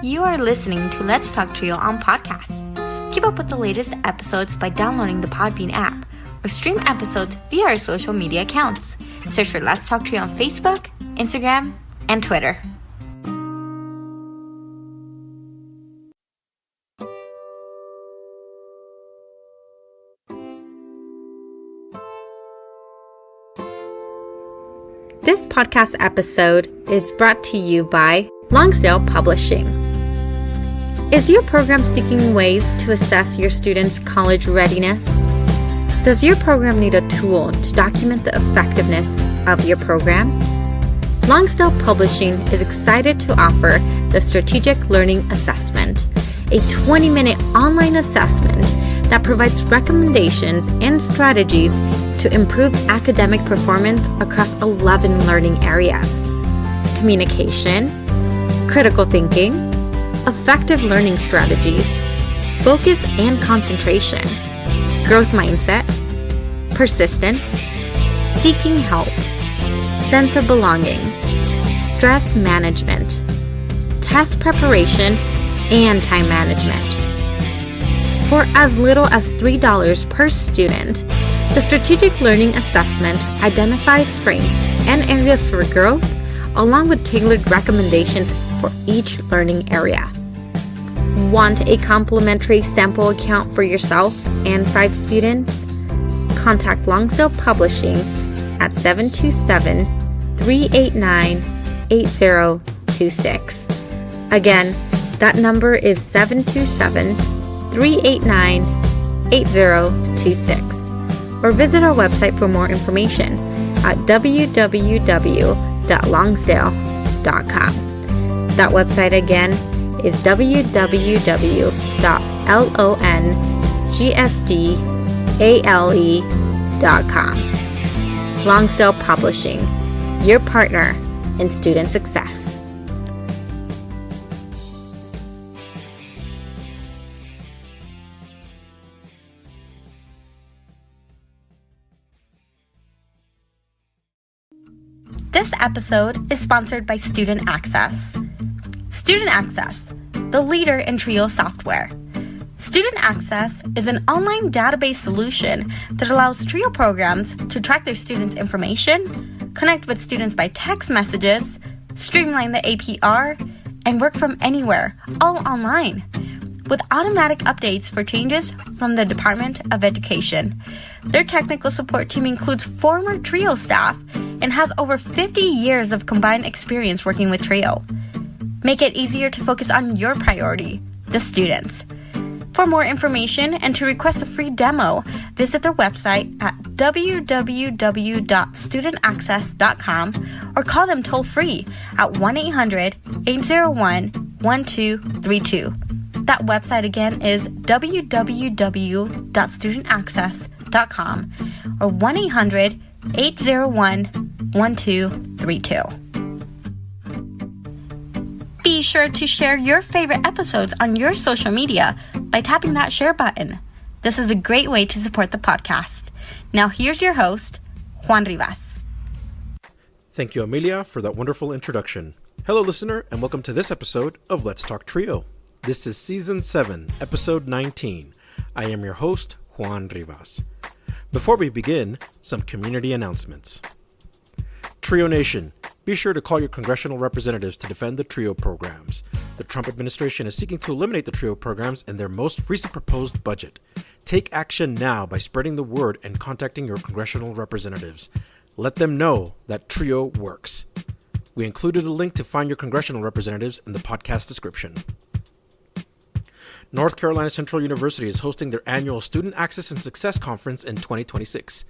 You are listening to Let's Talk Trio on podcasts. Keep up with the latest episodes by downloading the Podbean app or stream episodes via our social media accounts. Search for Let's Talk Trio on Facebook, Instagram, and Twitter. This podcast episode is brought to you by Lonsdale Publishing. Is your program seeking ways to assess your students' college readiness? Does your program need a tool to document the effectiveness of your program? Lonsdale Publishing is excited to offer the Strategic Learning Assessment, a 20-minute online assessment that provides recommendations and strategies to improve academic performance across 11 learning areas: communication, critical thinking, effective learning strategies, focus and concentration, growth mindset, persistence, seeking help, sense of belonging, stress management, test preparation, and time management. For as little as $3 per student, the Strategic Learning Assessment identifies strengths and areas for growth, along with tailored recommendations for each learning area. Want a complimentary sample account for yourself and 5 students? Contact Lonsdale Publishing at 727-389-8026. Again, that number is 727-389-8026. Or visit our website for more information at www.lonsdale.com. That website again is www.lonsdale.com. Lonsdale Publishing, your partner in student success. This episode is sponsored by Student Access. Student Access, the leader in Trio software. Student Access is an online database solution that allows Trio programs to track their students' information, connect with students by text messages, streamline the APR, and work from anywhere, all online, with automatic updates for changes from the Department of Education. Their technical support team includes former Trio staff and has over 50 years of combined experience working with Trio. Make it easier to focus on your priority, the students. For more information and to request a free demo, visit their website at www.studentaccess.com or call them toll-free at 1-800-801-1232. That website again is www.studentaccess.com or 1-800-801-1232. Be sure to share your favorite episodes on your social media by tapping that share button. This is a great way to support the podcast. Now here's your host, Juan Rivas. Thank you, Amelia, for that wonderful introduction. Hello, listener, and welcome to this episode of Let's Talk Trio. This is Season 7, Episode 19. I am your host, Juan Rivas. Before we begin, some community announcements. Trio Nation, be sure to call your congressional representatives to defend the TRIO programs. The Trump administration is seeking to eliminate the TRIO programs in their most recent proposed budget. Take action now by spreading the word and contacting your congressional representatives. Let them know that TRIO works. We included a link to find your congressional representatives in the podcast description. North Carolina Central University is hosting their annual Student Access and Success Conference in 2026.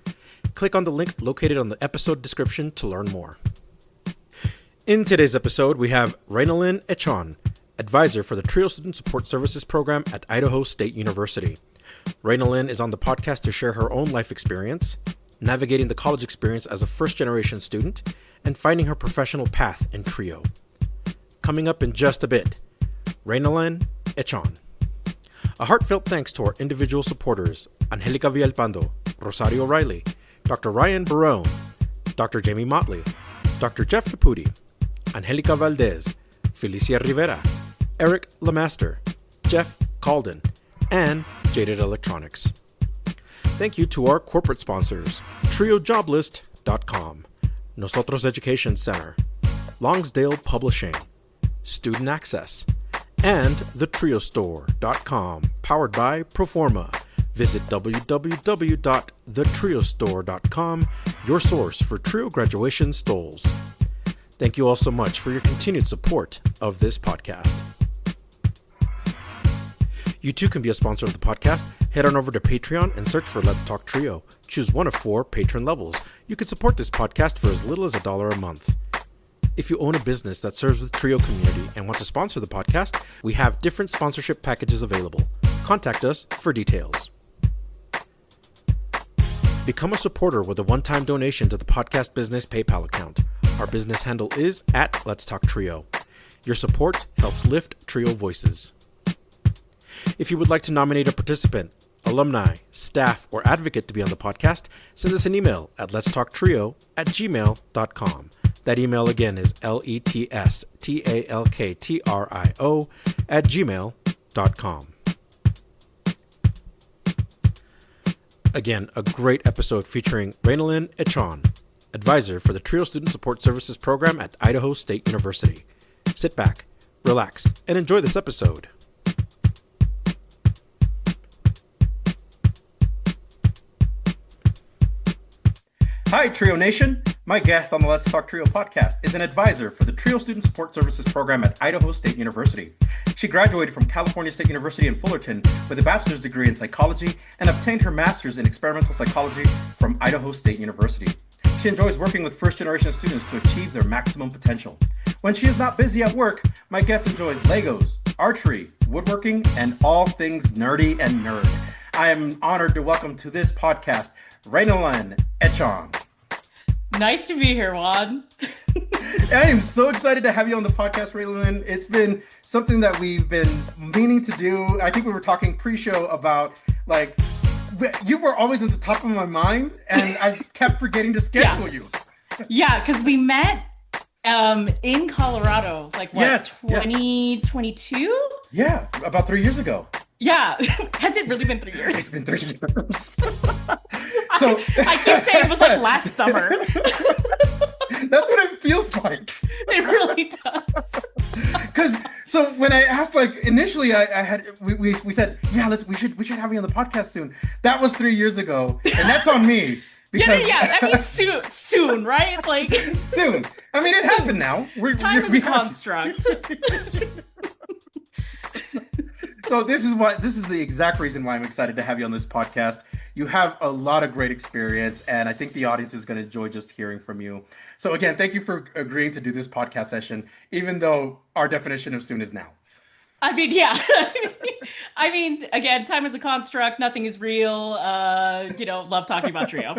Click on the link located on the episode description to learn more. In today's episode, we have Reinalyn Echon, advisor for the TRIO Student Support Services Program at Idaho State University. Reinalyn is on the podcast to share her own life experience, navigating the college experience as a first-generation student, and finding her professional path in TRIO. Coming up in just a bit, Reinalyn Echon. A heartfelt thanks to our individual supporters, Angelica Villalpando, Rosario Riley, Dr. Ryan Barone, Dr. Jamie Motley, Dr. Jeff Laputi, Angelica Valdez, Felicia Rivera, Eric Lemaster, Jeff Calden, and Jaded Electronics. Thank you to our corporate sponsors, TrioJoblist.com, Nosotros Education Center, Longsdale Publishing, Student Access, and TheTrioStore.com, powered by Proforma. Visit www.thetriostore.com, your source for Trio graduation stoles. Thank you all so much for your continued support of this podcast. You too can be a sponsor of the podcast. Head on over to Patreon and search for Let's Talk Trio. Choose one of 4 patron levels. You can support this podcast for as little as $1 a month. If you own a business that serves the Trio community and want to sponsor the podcast, we have different sponsorship packages available. Contact us for details. Become a supporter with a one-time donation to the podcast business PayPal account. Our business handle is @Let'sTalkTrio. Your support helps lift Trio voices. If you would like to nominate a participant, alumni, staff, or advocate to be on the podcast, send us an email at letstalktrio@gmail.com. That email again is letstalktrio@gmail.com. Again, a great episode featuring Reinalyn Echon, advisor for the Trio Student Support Services program at Idaho State University. Sit back, relax, and enjoy this episode. Hi, Trio Nation. My guest on the Let's Talk Trio podcast is an advisor for the Trio Student Support Services program at Idaho State University. She graduated from California State University in Fullerton with a bachelor's degree in psychology and obtained her master's in experimental psychology from Idaho State University. She enjoys working with first-generation students to achieve their maximum potential. When she is not busy at work, my guest enjoys Legos, archery, woodworking, and all things nerdy and nerd. I am honored to welcome to this podcast Reinalyn Echon. Nice to be here, Juan. I am so excited to have you on the podcast, Reinalyn. It's been something that we've been meaning to do. I think we were talking pre-show about, like, you were always at the top of my mind, and I kept forgetting to schedule you. Yeah, because we met in Colorado, like, what, Yes, 2022? Yeah, about 3 years ago. Yeah. Has it really been 3 years? It's been 3 years. So I keep saying it was like last summer. That's what it feels like. It really does. Because so when I asked, like, initially, we said, yeah, we should have you on the podcast soon. That was 3 years ago, and that's on me. Because, Yeah. I mean, soon, right? Like soon. I mean, it happened now. Time is a construct. So this is the exact reason why I'm excited to have you on this podcast. You have a lot of great experience, and I think the audience is going to enjoy just hearing from you. So again, thank you for agreeing to do this podcast session, even though our definition of soon is now. I mean, yeah. I mean, again, time is a construct. Nothing is real. Love talking about Trio.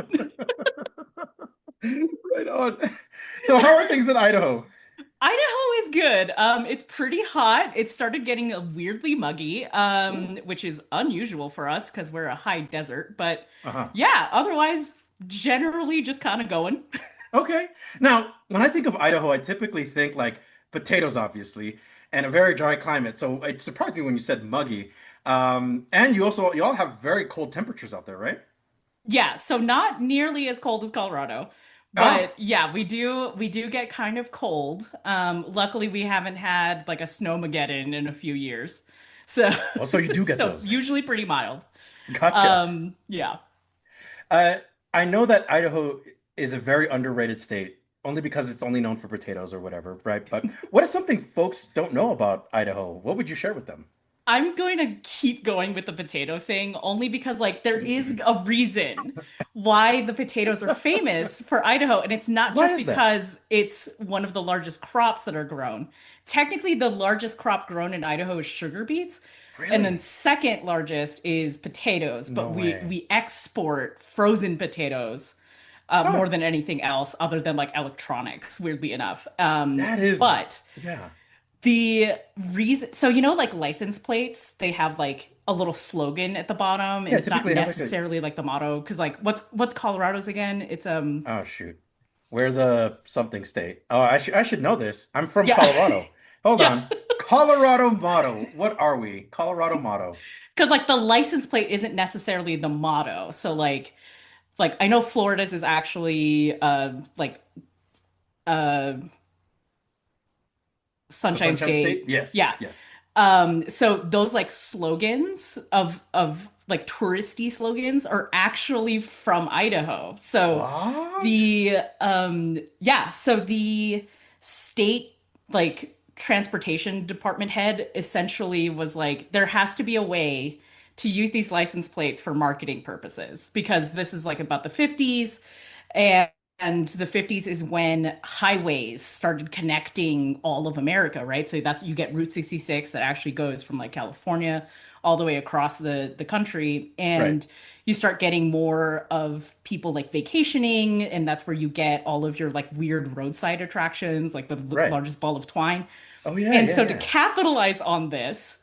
Right on. So how are things in Idaho? Idaho is good. It's pretty hot. It started getting weirdly muggy, which is unusual for us because we're a high desert. But yeah, otherwise, generally just kind of going. Okay. Now, when I think of Idaho, I typically think like potatoes, obviously, and a very dry climate. So it surprised me when you said muggy. And you all have very cold temperatures out there, right? Yeah, so not nearly as cold as Colorado. But yeah, we do get kind of cold. Luckily, we haven't had like a snowmageddon in a few years. So also you do get so those. Usually pretty mild. Gotcha. Yeah. I know that Idaho is a very underrated state, only because it's only known for potatoes or whatever, right? But what is something folks don't know about Idaho? What would you share with them? I'm going to keep going with the potato thing only because like there is a reason why the potatoes are famous for Idaho. And it's not Why just is that? because it's one of the largest crops that are grown. Technically, the largest crop grown in Idaho is sugar beets. Really? And then second largest is potatoes. But No we way. we export frozen potatoes more than anything else other than like electronics, weirdly enough. That is, But yeah. the reason, so like license plates, they have like a little slogan at the bottom, and Yeah, it's not typically they have, like, necessarily like the motto. Because like, what's Colorado's again? It's Oh shoot, we're the something state. Oh, I should know this. I'm from Yeah. Colorado. Hold Yeah. on. Colorado motto. What are we? Colorado motto. Because like the license plate isn't necessarily the motto. So like I know Florida's is actually uh The Sunshine Sunshine State? State. Yes. Yeah. Yes. So those like slogans of like touristy slogans are actually from Idaho. So What? the state like transportation department head essentially was like there has to be a way to use these license plates for marketing purposes because this is like about the 50s and the 50s is when highways started connecting all of America, right? So that's you get Route 66 that actually goes from like California all the way across the country Right. and you start getting more of people like vacationing and that's where you get all of your like weird roadside attractions like the Right. largest ball of twine. Oh yeah, And yeah, so to yeah. capitalize on this,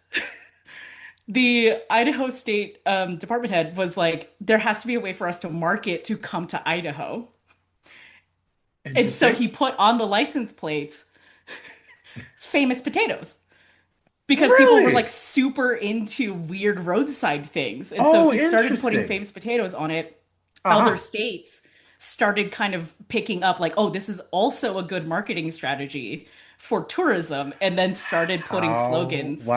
the Idaho State Department head was like, there has to be a way for us to market to come to Idaho. And so Interesting. he put on the license plates famous potatoes because people were like Really? super into weird roadside things. And so Oh, he started putting interesting. famous potatoes on it. Other Uh-huh. states started kind of picking up, like, oh, this is also a good marketing strategy for tourism, and then started putting How? slogans.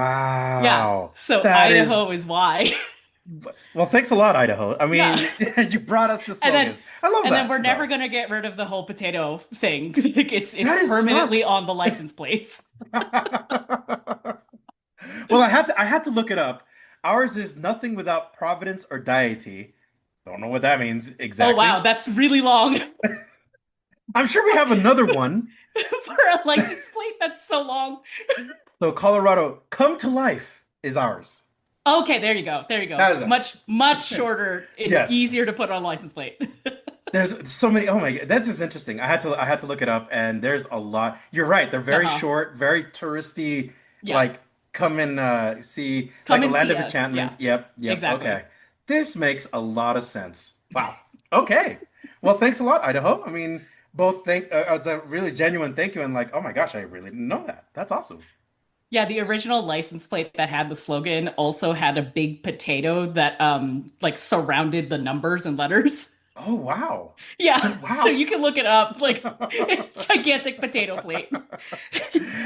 Yeah. Wow. So That Idaho is is why. well, thanks a lot, Idaho. I Yeah. mean, you brought us the And then slogans. I love we're that, never though. gonna get rid of the whole potato thing. Like it's That is not. permanently on the license plates. Well, I had to look it up. Ours is nothing without providence or deity. Don't know what that means Oh wow, exactly. that's really long I'm sure we have another one. for a license plate. That's so long. So Colorado, come to life is ours. Okay, there you go. There you go. That is it. Much shorter and Yes. easier to put on a license plate. There's so many. Oh my God, that's just interesting. I had to look it up, and there's a lot. You're right. They're very Uh-huh. short, very touristy. Yeah. Like come and see, Come like a and land see of us. Yeah. enchantment. Yep, yep. Exactly. Okay, this makes a lot of sense. Wow. Okay. Well, thanks a lot, Idaho. I mean, both thank. It's a really genuine thank you, and like, oh my gosh, I really didn't know that. That's awesome. Yeah, the original license plate that had the slogan also had a big potato that like surrounded the numbers and letters. Oh wow. So Yeah, so wow. you can look it up. Like gigantic potato plate.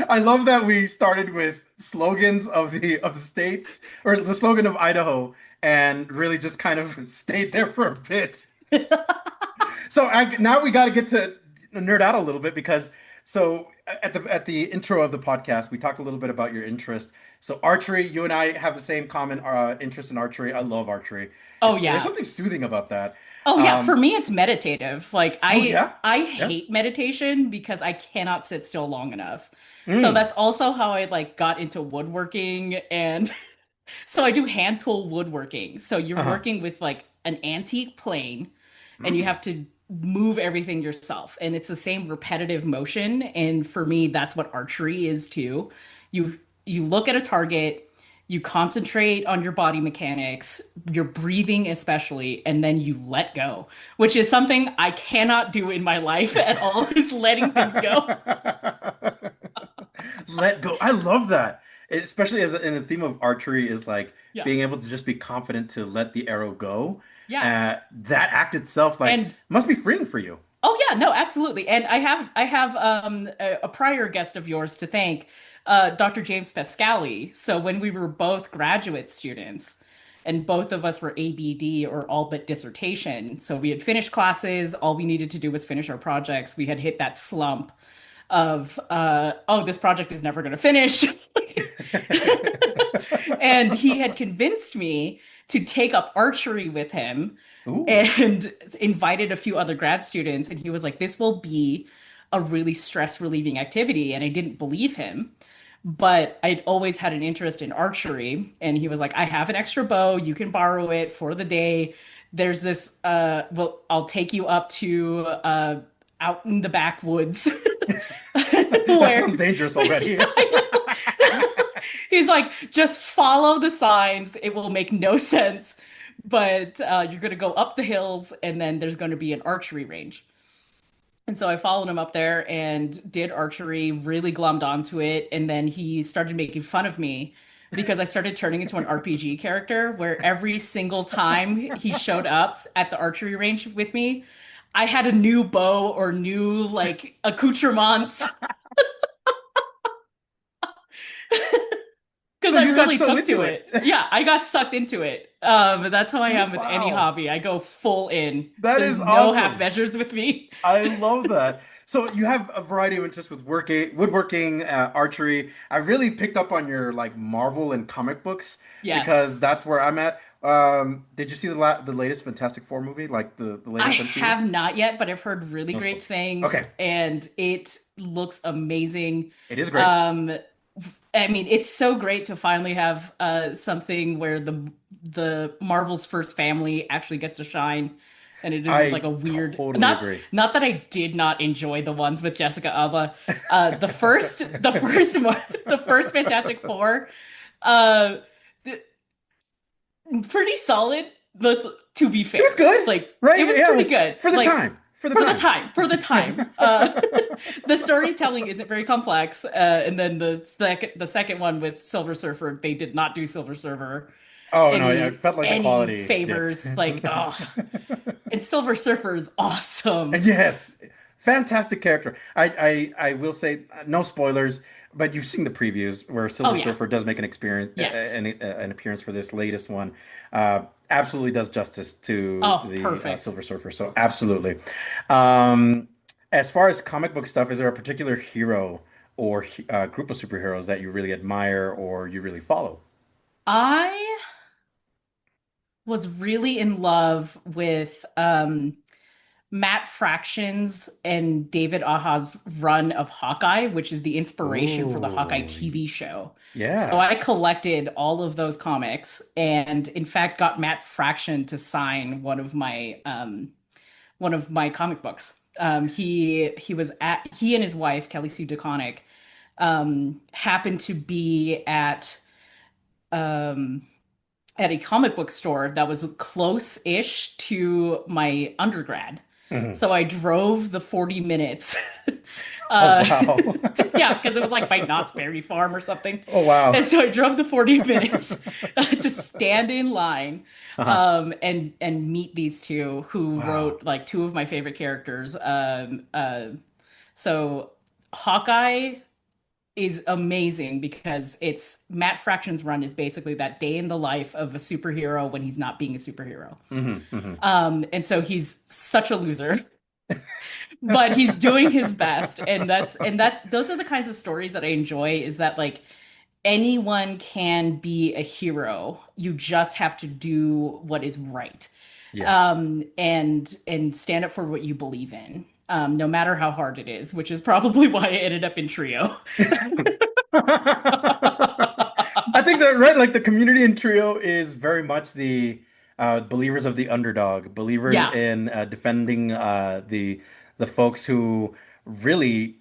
I love that we started with slogans of the states or the slogan of Idaho and really just kind of stayed there for a bit. So now we got to get to nerd out a little bit because so at the intro of the podcast we talked a little bit about your interest. So archery, you and I have the same common interest in archery. I love archery. Oh There's yeah. something soothing about that. Oh yeah, for Um, me it's meditative. Like oh yeah, I yeah. hate meditation because I cannot sit still long enough. So Mm, that's also how I like got into woodworking and so I do hand tool woodworking. So you're uh-huh. working with like an antique plane and you Mm, have to move everything yourself and it's the same repetitive motion and for me that's what archery is too. You look at a target, you concentrate on your body mechanics, your breathing especially, and then you let go, which is something I cannot do in my life at all is letting things go. Let go. I love that. Especially as in the theme of archery is like Yeah. being able to just be confident to let the arrow go. Yeah. That act itself like And must be freeing for you. oh yeah, no, absolutely. And I have a prior guest of yours to thank, Dr. James Pascali. So when we were both graduate students and both of us were ABD or all but dissertation. So we had finished classes, all we needed to do was finish our projects. We had hit that slump of oh, this project is never going to finish. And he had convinced me to take up archery with him Ooh. and invited a few other grad students. And he was like, this will be a really stress relieving activity. And I didn't believe him, but I'd always had an interest in archery. And he was like, I have an extra bow. You can borrow it for the day. There's this, well, I'll take you up to out in the backwoods That where sounds dangerous already. I know. He's like, just follow the signs. It will make no sense, but you're going to go up the hills, and then there's going to be an archery range. And so I followed him up there and did archery, really glommed onto it. And then he started making fun of me because I started turning into an RPG character where every single time he showed up at the archery range with me, I had a new bow or new like accoutrements because So I you got really so took to into it. it. Yeah, I got sucked into it. That's how I am with any Wow. hobby. I go full in. That There's is no half awesome. measures with me. I love that. So you have a variety of interests with working, woodworking, archery. I really picked up on your like Marvel and comic books Yes. because that's where I'm at. Did you see the latest Fantastic Four movie, like the I latest MCU? have not yet, but I've heard really No great spoilers. things Okay, and it looks amazing. it is great. Um, I mean, it's so great to finally have something where the Marvel's first family actually gets to shine, and it isn't like I a weird totally agree. not that I did not enjoy the ones with Jessica Alba. The first one, the first Fantastic Four, uh, th- pretty solid. But to be It was fair, good, like it right? was Yeah, pretty like good. for the Like time, for the for the time. time, for the time. The storytelling isn't very complex, and then the second one with Silver Surfer, they did not do Silver Surfer Oh no, yeah, it any felt like the any quality dipped. favors. Like, oh, and Silver Surfer is awesome. Yes, fantastic character. I will say no spoilers, but you've seen the previews where Oh Silver yeah, Surfer does make an experience yes. an appearance for this latest one. Absolutely does justice to Oh, the perfect. Silver Surfer. So absolutely. Um, as far as comic book stuff, is there a particular hero or group of superheroes that you really admire or you really follow? I was really in love with Matt Fraction's and David Aja's run of Hawkeye, which is the inspiration for the Hawkeye Oh, TV show. So yeah. I collected all of those comics and in fact got Matt Fraction to sign one of my comic books. He and his wife, Kelly Sue DeConnick, happened to be um at a comic book store that was close-ish to my undergrad. Mhm. So I drove the 40 minutes. Oh uh, wow. yeah, because it was like by Knott's Berry Farm or something. Oh wow. And so I drove the 40 minutes to stand in line Uh-huh. and meet these two who Wow. wrote like two of my favorite characters. So Hawkeye is amazing because it's Matt Fraction's run is basically that day in the life of a superhero when he's not being a superhero. Hmm, hmm. And so he's such a loser, but he's doing his best. And that's those are the kinds of stories that I enjoy is that like anyone can be a hero. You just have to do what is right. Yeah. And stand up for what you believe in. No matter how hard it is, which is probably why I ended up in trio. I think that right, like the community in Trio is very much the believers of the underdog, believers Yeah, in defending the folks who really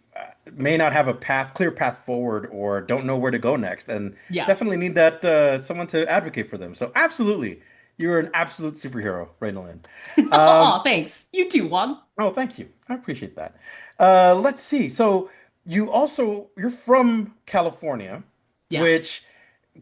may not have a clear path forward, or don't know where to go next, and yeah. definitely need that someone to advocate for them. So absolutely, you're an absolute superhero, Reinalyn. Oh, thanks. You too, Juan. Oh, thank you. I appreciate that. Let's see. So you're from California, Yeah. which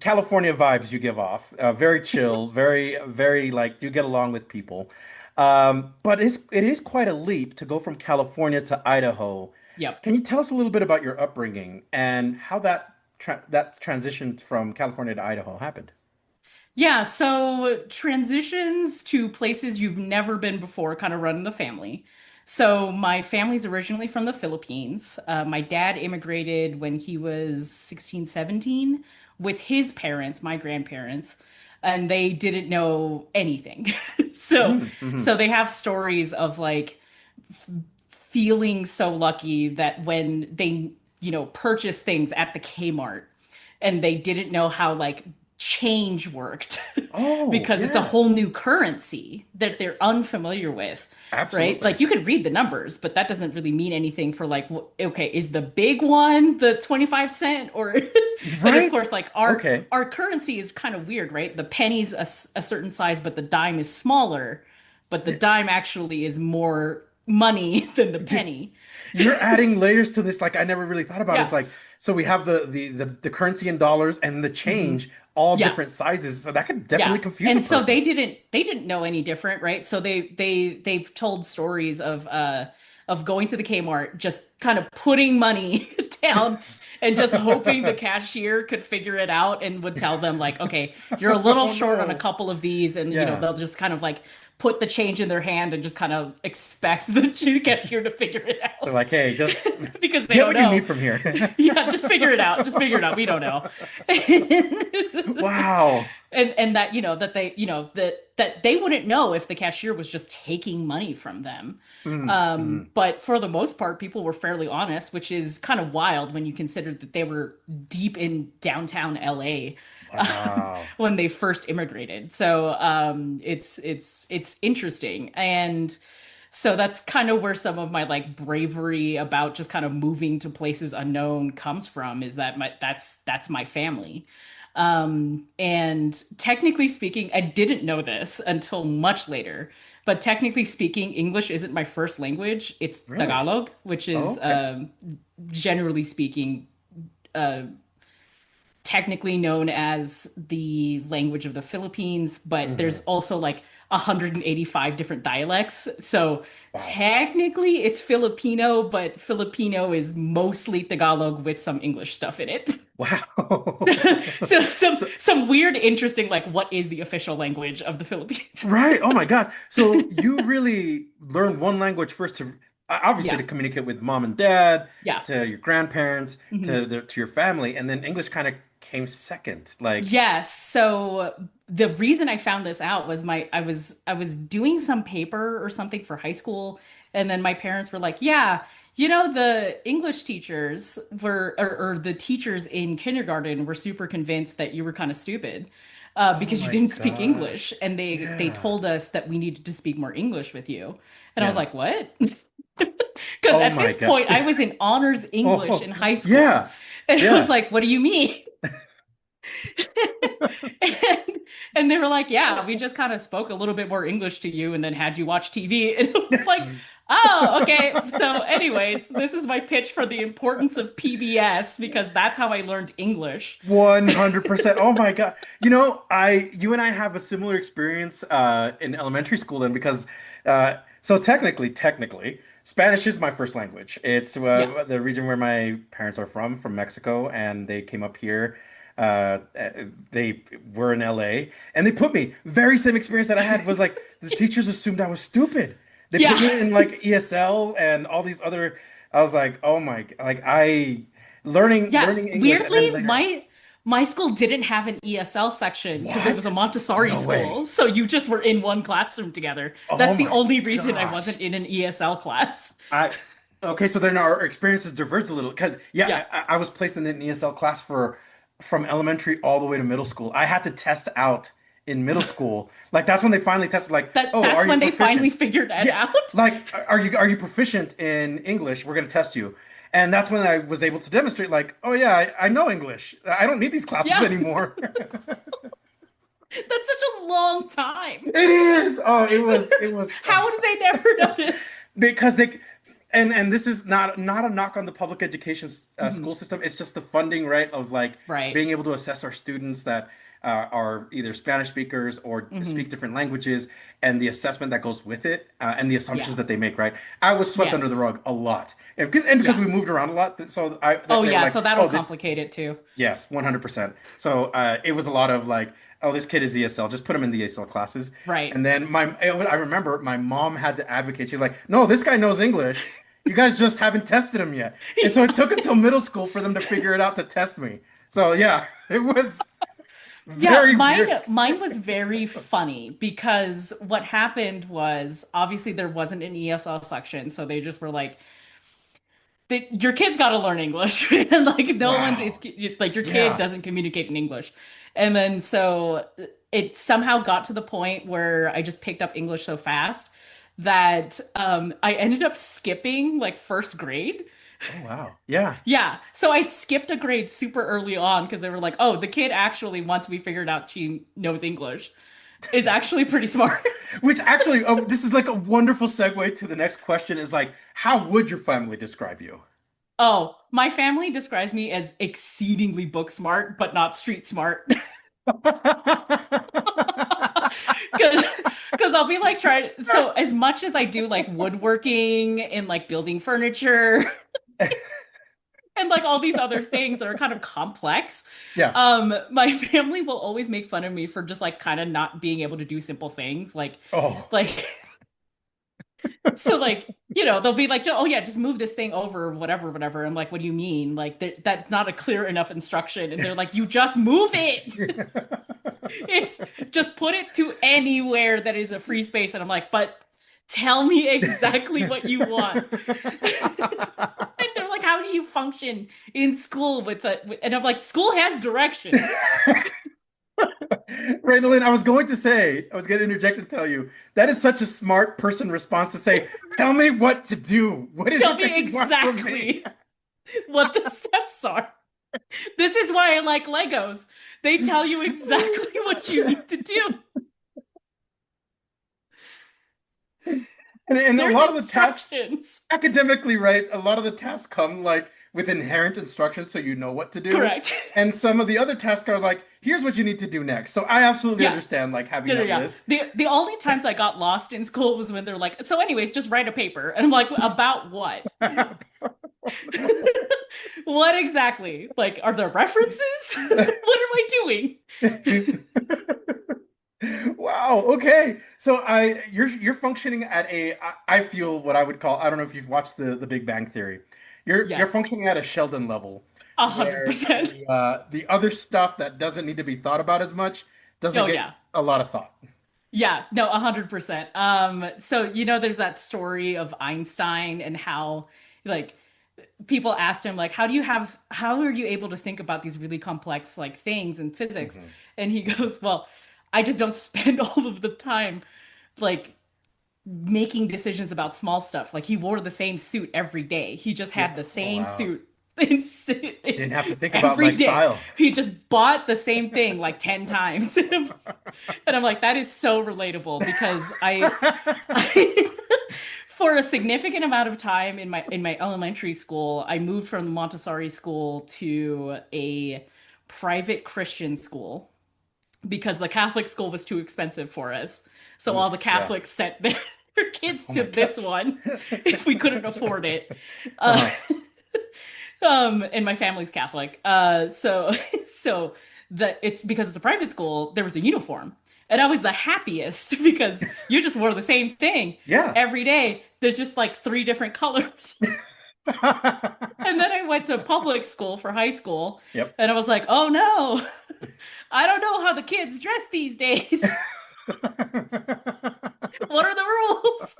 California vibes you give off. Very chill, very like you get along with people. But it is quite a leap to go from California to Idaho. Yep. Can you tell us a little bit about your upbringing and how that transition from California to Idaho happened? Yeah, so transitions to places you've never been before kind of run in the family. So my family's originally from the Philippines. My dad immigrated when he was 16, 17 with his parents, my grandparents, and they didn't know anything. So Mm, hmm. so they have stories of like feeling so lucky that when they, purchased things at the Kmart and they didn't know how like change worked Oh, because it's a yeah, whole new currency that they're unfamiliar with, right? absolutely. Like you could read the numbers, but that doesn't really mean anything for like, okay, is the big one the 25 cent or and of Right? course like our Okay. our currency is kind of weird, right? The penny's a certain size, but the dime is smaller, but the dime actually is more money than the penny. You're adding layers to this like I never really thought about. It's Yeah. like so we have the currency in dollars and the hmm change, all Yeah. different sizes. So that could Yeah. definitely confuse a And so person. they didn't know any different, right? So they've told stories of going to the Kmart, just kind of putting money down and just hoping the cashier could figure it out and would tell them like, okay, you're a little Oh short on a no. couple of these, and Yeah. they'll just kind of like put the change in their hand and just kind of expect the cashier to figure it They're out like, hey, just because they get don't what you know. need from here. Yeah, just figure it out. Just figure it out. We don't know. Wow. And that that they that they wouldn't know if the cashier was just taking money from them. Mm. But for the most part, people were fairly honest, which is kind of wild when you consider that they were deep in downtown LA Wow. when they first immigrated. So it's interesting. And so that's kind of where some of my like bravery about just kind of moving to places unknown comes from, is that that's my family. And technically speaking, I didn't know this until much later, but technically speaking, English isn't my first language. It's Really? Tagalog, which Oh, is okay. generally speaking uh, technically known as the language of the Philippines, but there's Hmm. also like 185 different dialects. So Wow. technically it's Filipino, but Filipino is mostly Tagalog with some English stuff in it. Wow. So some So, some weird, interesting, like what is the official language of the Philippines? right. Oh my God. So you really learned one language first to obviously Yeah, to communicate with mom and dad, yeah. to your grandparents, Mhm. to your family, and then English kind of came second. Like, Yes. So the reason I found this out was I was doing some paper or something for high school, and then my parents were like, "Yeah, the English teachers or the teachers in kindergarten were super convinced that you were kind of stupid oh because you my didn't speak English, gosh. and they Yeah. told us that we needed to speak more English with you." And I was Yeah. like, "What?" Because Oh at my this God. point I was in honors English in Oh, high school, yeah. and I was Yeah. like, "What do you mean?" and, and they were like, yeah, we just kind of spoke a little bit more English to you and then had you watch TV. And it was like, oh, okay. So, anyways, this is my pitch for the importance of PBS because that's how I learned English. 100%. Oh my God. You and I have a similar experience in elementary school then because so technically, Spanish is my first language. It's Yeah. the region where my parents are from Mexico, and they came up here. They were in LA, and they put me very same experience that I had was like the teachers assumed I was stupid. They put Yeah. me in like ESL and all these other. I was like, oh my, like I Yeah. learning English, and Weirdly, then later. my school didn't have an ESL section because it was a What? Montessori No way. school. So you just were in one classroom together. Oh That's the my only reason I gosh. wasn't in an ESL class. I okay, so then our experiences diverged a little because Yeah. yeah, I was placed in an ESL class for from elementary all the way to middle school. I had to test out in middle school. Like that's when they finally tested like, "Oh, That's are you when they finally proficient?" figured that Yeah. out. Like, are you proficient in English? We're going to test you. And that's when I was able to demonstrate like, "Oh yeah, I know English. I don't need these classes Yeah. anymore." That's such a long time. It is. Oh, it was How did they never notice? because they and this is not a knock on the public education Mhm. school system. It's just the funding, right, of like Right. being able to assess our students that are either Spanish speakers or speak hmm different languages, and the assessment that goes with it, and the assumptions Yeah. that they make. Right, I was swept under the Yes. rug a lot, and because Yeah. we moved around a lot, so Oh, they were yeah. like, So that'll oh, this. complicate it too. Yes, 100%. So it was a lot of like, oh, this kid is ESL. Just put him in the ESL classes. Right. And then I remember my mom had to advocate. She's like, no, this guy knows English. You guys just haven't tested him yet. And so it took until middle school for them to figure it out to test me. So yeah, it was Yeah, very weird. mine was very funny because what happened was obviously there wasn't an ESL section, so they just were like, your kid's got to learn English. And like no one's Wow. like your kid Yeah. doesn't communicate in English. And then so it somehow got to the point where I just picked up English so fast that I ended up skipping like first grade. Oh wow. Yeah. Yeah. So I skipped a grade super early on because they were like, oh, the kid actually, once we figured out she knows English. is actually pretty smart. Which actually, oh, this is like a wonderful segue to the next question is like, how would your family describe you? Oh, my family describes me as exceedingly book smart, but not street smart. Because I'll be like trying. So as much as I do like woodworking and like building furniture and like all these other things that are kind of complex, Yeah. my family will always make fun of me for just like kind of not being able to do simple things. Oh. Like so like, they'll be like, oh yeah, just move this thing over, whatever, whatever. I'm like, what do you mean? Like that's not a clear enough instruction. And they're like, you just move it. It's just put it to anywhere that is a free space. And I'm like, but tell me exactly what you want. And they're like, how do you function in school with the, and I'm like, school has directions. Reinalyn, I was going to interject and tell you that is such a smart person response to say, tell me what to do. What is Tell it me that you want from me? exactly what the steps are. This is why I like Legos. They tell you exactly what you need to do. And a There's lot of the tasks, instructions. academically, right? A lot of the tasks come like with inherent instructions so you know what to do. Correct. And some of the other tasks are like, here's what you need to do next. So I absolutely Yeah. understand like having that list. The only times I got lost in school was when they're like, so anyways, just write a paper. And I'm like, about what? What exactly? Like, are there references? What am I doing? Wow. Okay. So you're functioning at I feel what I would call, I don't know if you've watched the Big Bang Theory. You're Yes. functioning at a Sheldon level. 100%. The other stuff that doesn't need to be thought about as much doesn't Oh, get yeah. a lot of thought. Yeah, no, 100%. So there's that story of Einstein and how like people asked him like how are you able to think about these really complex like things in physics? Mhm. And he goes, well, I just don't spend all of the time like making decisions about small stuff. Like he wore the same suit every day. He just Yeah. had the Oh, same wow. suit Didn't have to think about every like day. style. He just bought the same thing like 10 times. And I'm like, that is so relatable because I for a significant amount of time in my elementary school, I moved from Montessori school to a private Christian school because the Catholic school was too expensive for us. So all Oof, the yeah. Catholics sent their kids Oh to my this God. one if we couldn't afford it. Uh-huh. And my family's Catholic. So that it's because it's a private school, there was a uniform. And I was the happiest because you just wore the same thing Yeah. every day. There's just like 3 different colors. And then I went to public school for high school. Yep. And I was like, oh no, I don't know how the kids dress these days. What are the rules?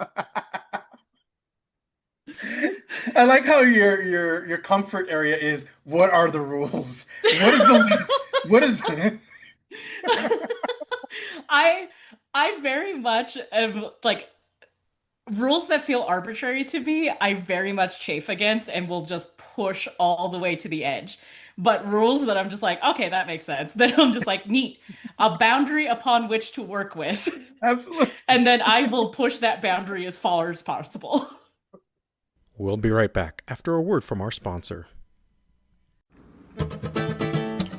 I like how your comfort area is what are the rules? What is the least? What is I I very much am like rules that feel arbitrary to me, I very much chafe against and will just push all the way to the edge. But rules that I'm just like, okay, that makes sense. Then I'm just like, neat, a boundary upon which to work with. Absolutely. And then I will push that boundary as far as possible. We'll be right back after a word from our sponsor.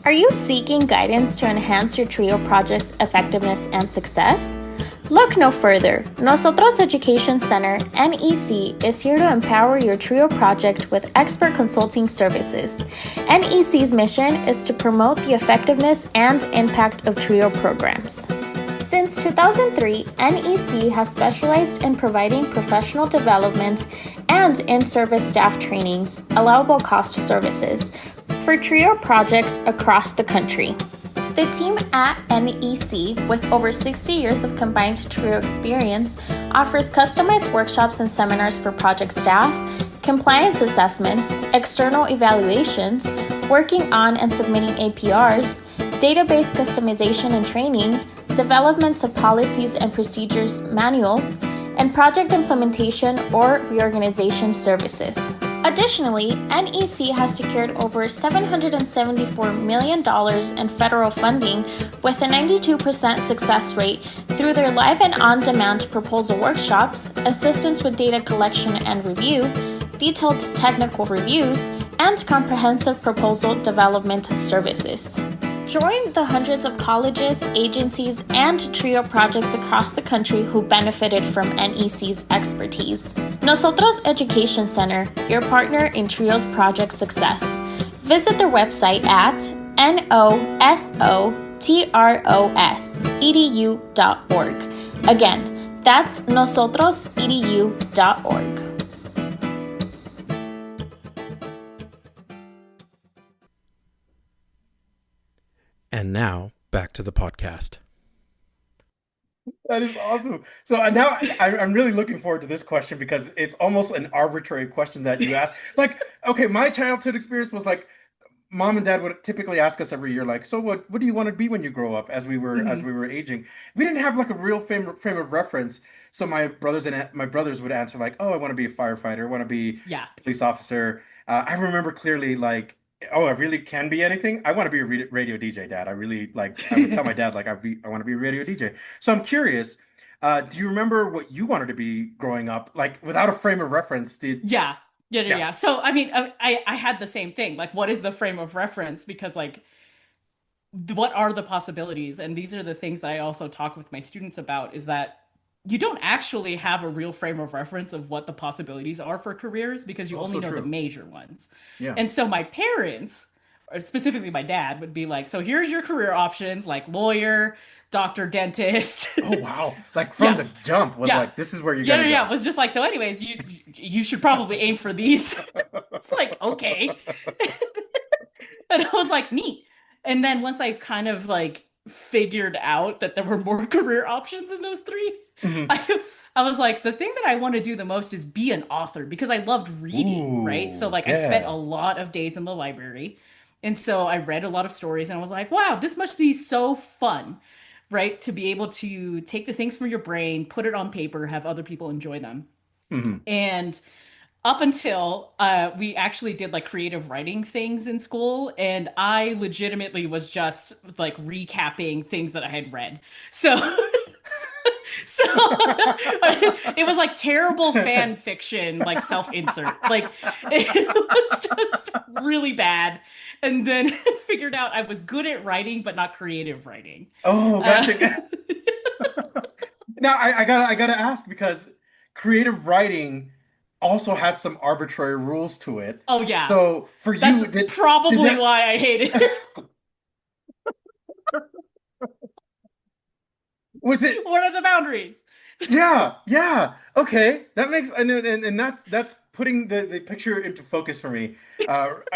Are you seeking guidance to enhance your TRIO project's effectiveness and success? Look no further. Nosotros Education Center, NEC, is here to empower your TRIO project with expert consulting services. NEC's mission is to promote the effectiveness and impact of TRIO programs. Since 2003, NEC has specialized in providing professional development and in-service staff trainings, allowable cost services, for TRIO projects across the country. The team at NEC, with over 60 years of combined TRIO experience, offers customized workshops and seminars for project staff, compliance assessments, external evaluations, working on and submitting APRs, database customization and training, development of policies and procedures manuals, and project implementation or reorganization services. Additionally, NEC has secured over $774 million in federal funding with a 92% success rate through their live and on-demand proposal workshops, assistance with data collection and review, detailed technical reviews, and comprehensive proposal development services. Join the hundreds of colleges, agencies, and TRIO projects across the country who benefited from NEC's expertise. Nosotros Education Center, your partner in TRIO's project success. Visit their website at nosotros.edu.org. Again, that's nosotrosedu.org. And now, back to the podcast. That is awesome. So now I'm really looking forward to this question because it's almost an arbitrary question that you asked. Like, okay, my childhood experience was like, mom and dad would typically ask us every year, like, so what do you want to be when you grow up? As we were aging, we didn't have like a real frame of reference. So my brothers would answer like, oh, I want to be a firefighter, I want to be a police officer. I remember clearly like, oh, I really can be anything. I want to be a radio DJ, Dad. I really like. I would tell my dad like I want to be a radio DJ. So I'm curious. Do you remember what you wanted to be growing up? Like without a frame of reference, Yeah. So I mean, I had the same thing. Like, what is the frame of reference? Because like, what are the possibilities? And these are the things that I also talk with my students about. Is that you don't actually have a real frame of reference of what the possibilities are for careers because you only know the major ones. Yeah. And so my parents, or specifically my dad, would be like, so here's your career options, like lawyer, doctor, dentist. Oh, wow. Like from the jump was like, this is where you're going to go. Yeah. It was just like, so anyways, you should probably aim for these. It's like, okay. And I was like, neat. And then once I kind of like figured out that there were more career options in those three, I was like, the thing that I want to do the most is be an author because I loved reading, right? So like I spent a lot of days in the library. And so I read a lot of stories and I was like, wow, this must be so fun, right? To be able to take the things from your brain, put it on paper, have other people enjoy them. And up until we actually did like creative writing things in school, and I legitimately was just like recapping things that I had read. So it was like terrible fan fiction, like self-insert. Like it was just really bad. And then figured out I was good at writing, but not creative writing. Oh, gotcha. Now I gotta ask because creative writing also has some arbitrary rules to it. Oh yeah. So for you, that's probably why I hated it. Was it? What are the boundaries? Yeah. Okay, that makes and that's putting the picture into focus for me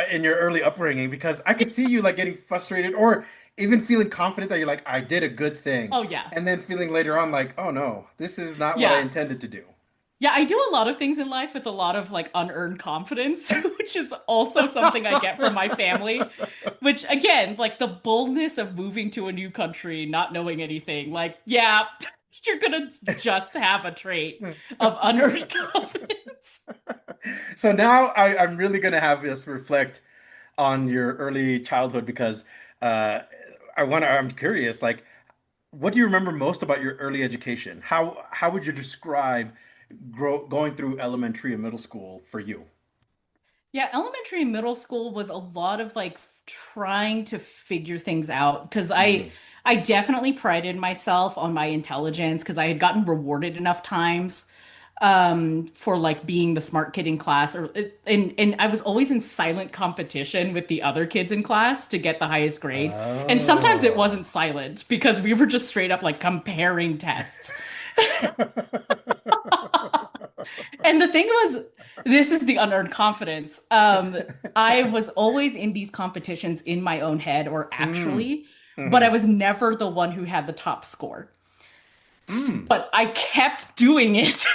in your early upbringing because I could see you like getting frustrated or even feeling confident that you're like, I did a good thing. Oh yeah. And then feeling later on like, oh no, this is not what I intended to do. Yeah, I do a lot of things in life with a lot of like unearned confidence, which is also something I get from my family. Which again, like the boldness of moving to a new country, not knowing anything, like, yeah, you're gonna just have a trait of unearned confidence. So now I'm really gonna have us reflect on your early childhood because I'm curious, like, what do you remember most about your early education? How would you describe going through elementary and middle school for you? Yeah, elementary and middle school was a lot of like trying to figure things out because I definitely prided myself on my intelligence because I had gotten rewarded enough times for like being the smart kid in class and I was always in silent competition with the other kids in class to get the highest grade. And sometimes it wasn't silent because we were just straight up like comparing tests. And the thing was, this is the unearned confidence. I was always in these competitions in my own head or actually, but I was never the one who had the top score. But I kept doing it.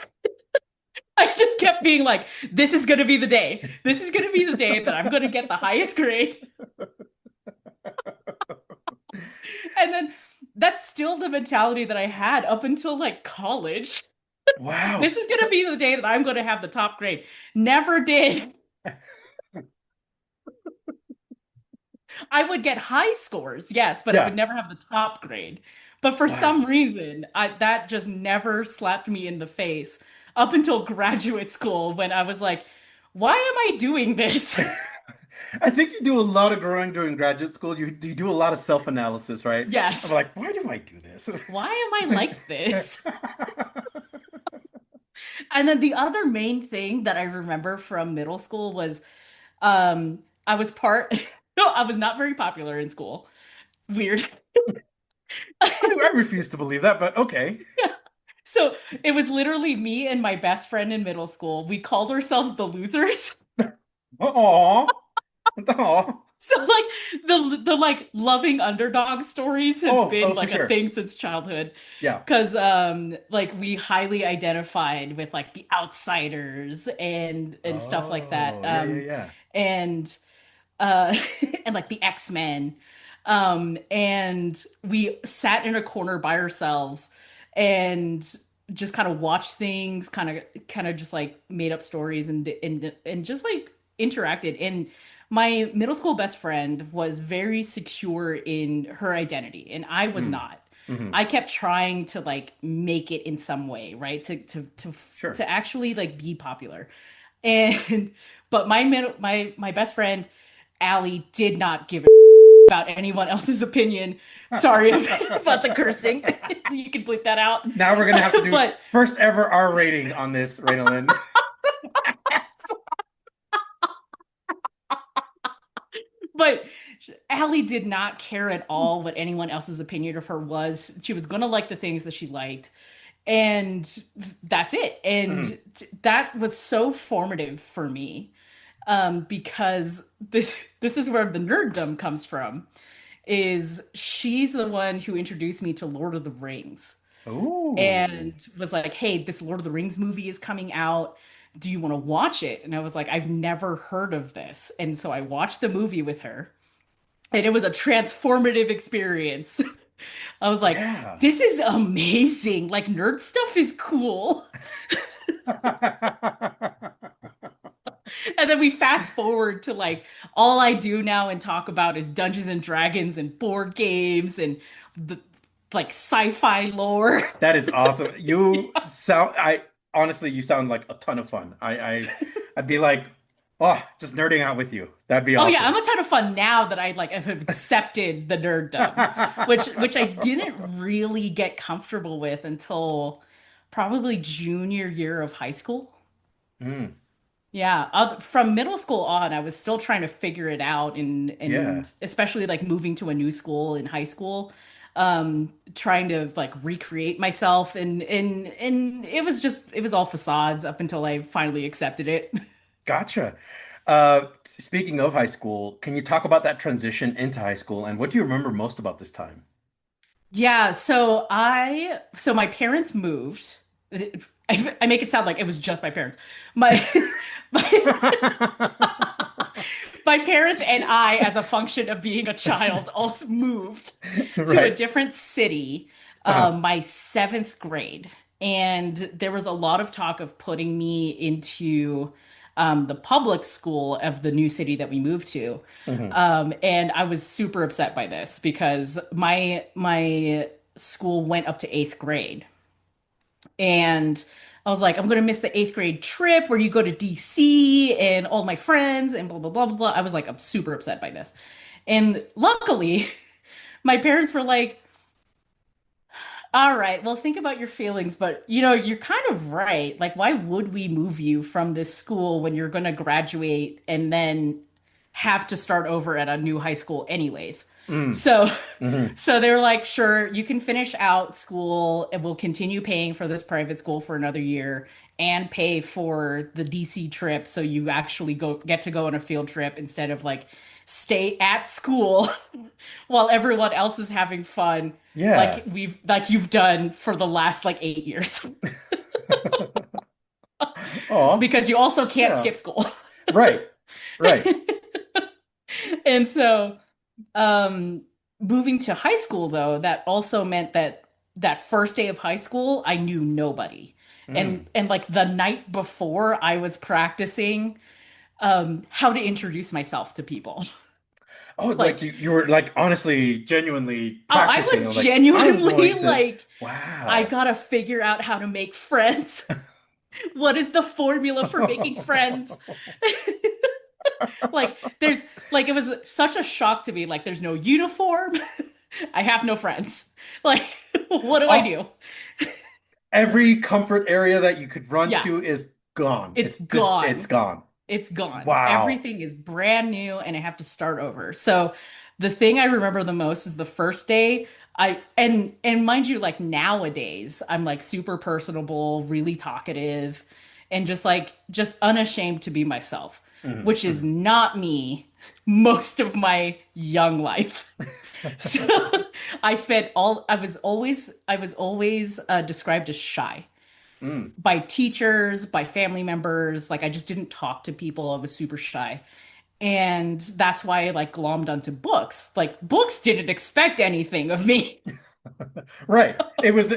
I just kept being like, this is going to be the day. This is going to be the day that I'm going to get the highest grade. And then that's still the mentality that I had up until like college. Wow. This is going to be the day that I'm going to have the top grade. Never did. I would get high scores, yes, but I would Yeah. never have the top grade. But for some Wow. reason, that just never slapped me in the face up until graduate school when I was like, why am I doing this? I think you do a lot of growing during graduate school. You do a lot of self-analysis, right? I'm Yes. like, why do I do this? Why am I like this? And then the other main thing that I remember from middle school was I was part no, I was not very popular in school. Weird. I refuse to believe that, but okay. So it was literally me and my best friend in middle school. We called ourselves the losers. Aw. Aw. So like the like loving underdog stories has Oh, been oh, for like a sure. thing since childhood. Yeah. Because like we highly identified with like the outsiders and stuff like that. Oh, yeah, yeah, yeah. And and like the X-Men. And we sat in a corner by ourselves and just kind of watched things, kind of just like made up stories and just like interacted. And my middle school best friend was very secure in her identity, and I was Mm. not. Hmm. I kept trying to like make it in some way, right? Sure. To actually like be popular. And but my best friend Allie did not give a about anyone else's opinion. Sorry about the cursing. You can bleep that out. Now we're gonna have to do But first ever R rating on this, Reinalyn. but Allie did not care at all what anyone else's opinion of her was. She was gonna like the things that she liked. And that's it. Mhm. And that was so formative for me. Because this is where the nerddom comes from. Is she's the one who introduced me to Lord of the Rings Ooh. and was like, "Hey, this Lord of the Rings movie is coming out. Do you want to watch it?" And I was like, "I've never heard of this." And so I watched the movie with her, and it was a transformative experience. I was like, Yeah. "This is amazing. Like nerd stuff is cool." And then we fast forward to like all I do now and talk about is Dungeons and Dragons and board games and the like sci-fi lore. That is awesome. I honestly, you sound like a ton of fun. I'd be like, oh, just nerding out with you. That'd be Oh yeah, I'm awesome. a ton of fun now that I like have accepted the nerddom, which I didn't really get comfortable with until probably junior year of high school. Mm, Yeah, from middle school on, I was still trying to figure it out, yeah, and especially like moving to a new school in high school, trying to like recreate myself, and it was all facades up until I finally accepted it. gotcha. Speaking of high school, can you talk about that transition into high school and what do you remember most about this time? Yeah, so my parents moved. I make it sound like it was just my parents. My my my parents and I, as a function of being a child, also moved to a Right. different city, Uh-huh. my seventh grade. And there was a lot of talk of putting me into the public school of the new city that we moved to. Hmm. And I was super upset by this because my school went up to eighth grade. And I was like, I'm gonna miss the eighth grade trip where you go to DC and all my friends and blah blah blah blah blah. I was like, I'm super upset by this. And luckily, my parents were like, all right, well, think about your feelings, but you're kind of right. Like, why would we move you from this school when you're gonna graduate and then have to start over at a new high school anyways? Mm. So Hmm. so they're like, sure, you can finish out school and we'll continue paying for this private school for another year and pay for the DC trip so you actually get to go on a field trip instead of like stay at school while everyone else is having fun Yeah. like you've done for the last like 8 years. Oh, Because you also can't yeah. skip school. Right. Right. And so Um, moving to high school though, that also meant that that first day of high school, I knew nobody. Mm. And like the night before I was practicing how to introduce myself to people. Oh, like Like, you were like honestly, genuinely oh, I practicing. was Like, I'm genuinely going to, like, I wow. gotta figure out how to make friends. What is the formula for making friends? Like, there's like, it was such a shock to me. Like, there's no uniform. I have no friends. Like, what do I Oh, do? every comfort area that you could run Yeah, to is gone. it's It's just, it's gone. gone. It's gone. Wow. Everything is brand new and I have to start over. So the thing I remember the most is the first day. And mind you, like nowadays, I'm like super personable, really talkative, and just unashamed to be myself, Mhm, which is mhm. not me most of my young life. So I was always described as shy Mm. by teachers, by family members. Like I just didn't talk to people. I was super shy. And that's why I like glommed onto books. Like books didn't expect anything of me. Right. It was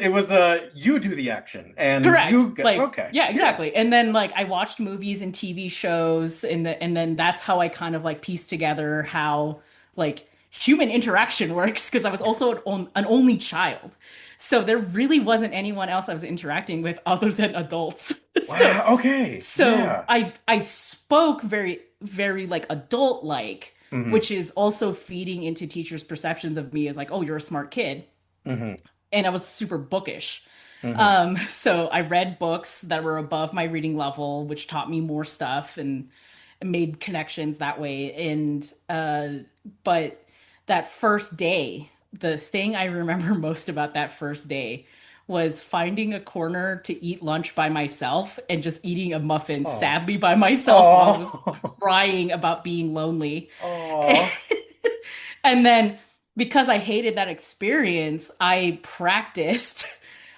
you do the action and Correct. you get Like, okay. yeah, Yeah. exactly. And then like I watched movies and TV shows and then that's how I kind of like pieced together how like human interaction works because I was also an only child. So there really wasn't anyone else I was interacting with other than adults. So Wow. Okay. so Yeah. I spoke very like adult like, Hmm. which is also feeding into teachers' perceptions of me as like, oh, you're a smart kid. Hmm. And I was super bookish. Hmm. So I read books that were above my reading level, which taught me more stuff and made connections that way. And but that first day, the thing I remember most about that first day was finding a corner to eat lunch by myself and just eating a muffin Oh. sadly by myself while I was Oh. crying about being lonely. Oh. And then because I hated that experience, I practiced.